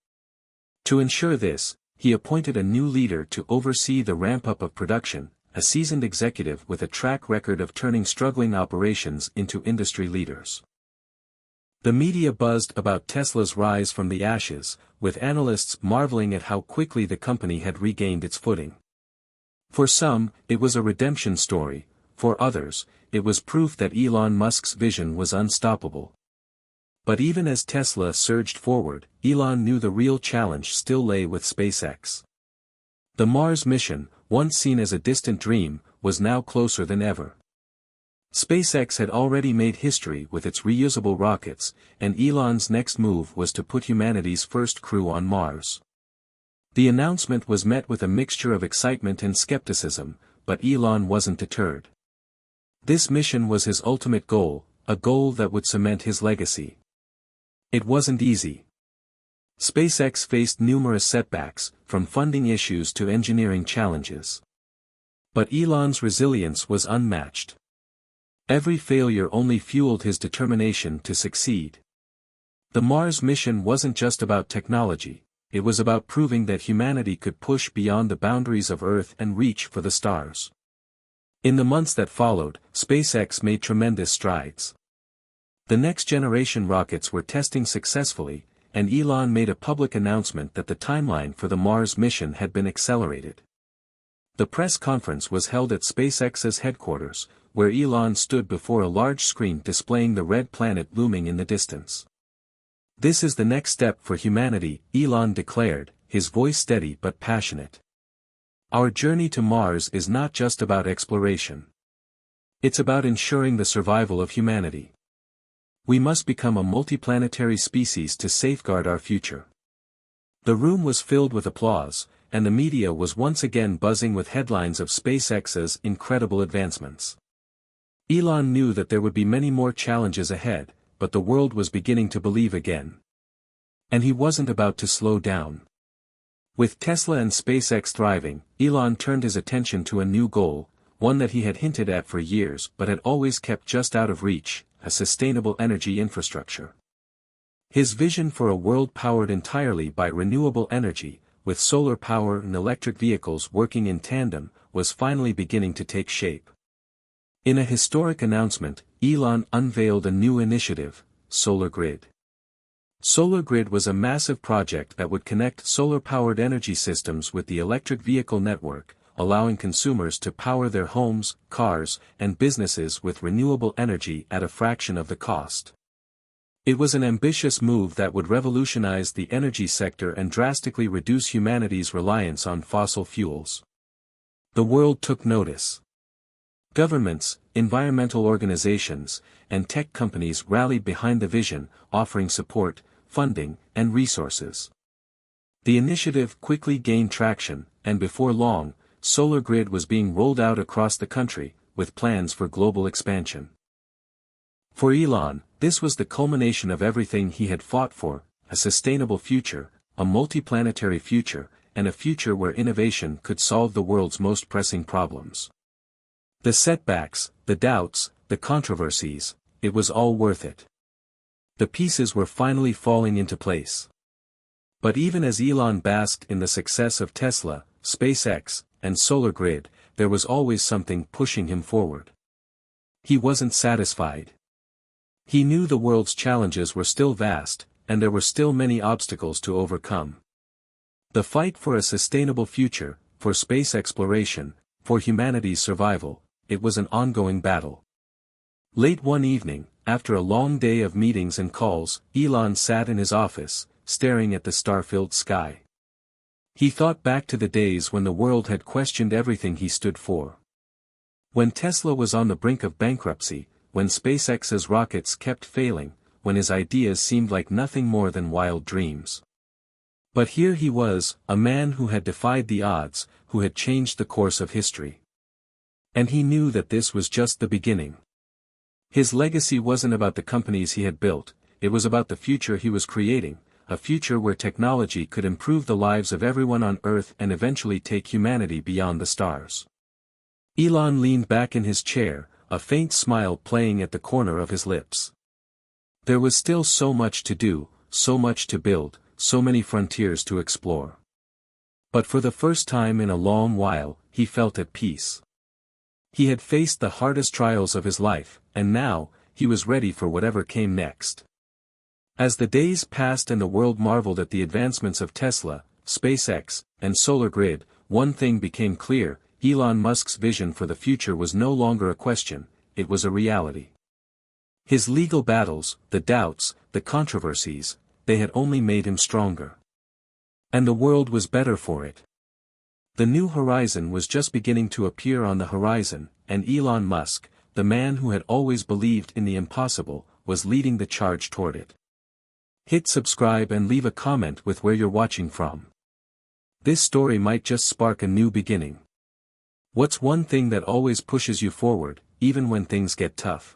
To ensure this, he appointed a new leader to oversee the ramp-up of production, a seasoned executive with a track record of turning struggling operations into industry leaders. The media buzzed about Tesla's rise from the ashes, with analysts marveling at how quickly the company had regained its footing. For some, it was a redemption story; for others, it was proof that Elon Musk's vision was unstoppable. But even as Tesla surged forward, Elon knew the real challenge still lay with SpaceX. The Mars mission, once seen as a distant dream, was now closer than ever. SpaceX had already made history with its reusable rockets, and Elon's next move was to put humanity's first crew on Mars. The announcement was met with a mixture of excitement and skepticism, but Elon wasn't deterred. This mission was his ultimate goal, a goal that would cement his legacy. It wasn't easy. SpaceX faced numerous setbacks, from funding issues to engineering challenges. But Elon's resilience was unmatched. Every failure only fueled his determination to succeed. The Mars mission wasn't just about technology, it was about proving that humanity could push beyond the boundaries of Earth and reach for the stars. In the months that followed, SpaceX made tremendous strides. The next-generation rockets were testing successfully, and Elon made a public announcement that the timeline for the Mars mission had been accelerated. The press conference was held at SpaceX's headquarters, where Elon stood before a large screen displaying the red planet looming in the distance. "This is the next step for humanity," Elon declared, his voice steady but passionate. "Our journey to Mars is not just about exploration. It's about ensuring the survival of humanity. We must become a multiplanetary species to safeguard our future." The room was filled with applause, and the media was once again buzzing with headlines of SpaceX's incredible advancements. Elon knew that there would be many more challenges ahead, but the world was beginning to believe again. And he wasn't about to slow down. With Tesla and SpaceX thriving, Elon turned his attention to a new goal, one that he had hinted at for years but had always kept just out of reach: a sustainable energy infrastructure. His vision for a world powered entirely by renewable energy, with solar power and electric vehicles working in tandem, was finally beginning to take shape. In a historic announcement, Elon unveiled a new initiative: Solar Grid. Solar Grid was a massive project that would connect solar-powered energy systems with the electric vehicle network, allowing consumers to power their homes, cars, and businesses with renewable energy at a fraction of the cost. It was an ambitious move that would revolutionize the energy sector and drastically reduce humanity's reliance on fossil fuels. The world took notice. Governments, environmental organizations, and tech companies rallied behind the vision, offering support, funding, and resources. The initiative quickly gained traction, and before long, Solar Grid was being rolled out across the country, with plans for global expansion. For Elon, this was the culmination of everything he had fought for: a sustainable future, a multiplanetary future, and a future where innovation could solve the world's most pressing problems. The setbacks, the doubts, the controversies, it was all worth it. The pieces were finally falling into place. But even as Elon basked in the success of Tesla, SpaceX, and Solar Grid, there was always something pushing him forward. He wasn't satisfied. He knew the world's challenges were still vast, and there were still many obstacles to overcome. The fight for a sustainable future, for space exploration, for humanity's survival, it was an ongoing battle. Late one evening, after a long day of meetings and calls, Elon sat in his office, staring at the star-filled sky. He thought back to the days when the world had questioned everything he stood for. When Tesla was on the brink of bankruptcy, when SpaceX's rockets kept failing, when his ideas seemed like nothing more than wild dreams. But here he was, a man who had defied the odds, who had changed the course of history. And he knew that this was just the beginning. His legacy wasn't about the companies he had built, it was about the future he was creating, a future where technology could improve the lives of everyone on Earth and eventually take humanity beyond the stars. Elon leaned back in his chair, a faint smile playing at the corner of his lips. There was still so much to do, so much to build, so many frontiers to explore. But for the first time in a long while, he felt at peace. He had faced the hardest trials of his life, and now, he was ready for whatever came next. As the days passed and the world marveled at the advancements of Tesla, SpaceX, and Solar Grid, one thing became clear: Elon Musk's vision for the future was no longer a question, it was a reality. His legal battles, the doubts, the controversies, they had only made him stronger. And the world was better for it. The new horizon was just beginning to appear on the horizon, and Elon Musk, the man who had always believed in the impossible, was leading the charge toward it. Hit subscribe and leave a comment with where you're watching from. This story might just spark a new beginning. What's one thing that always pushes you forward, even when things get tough?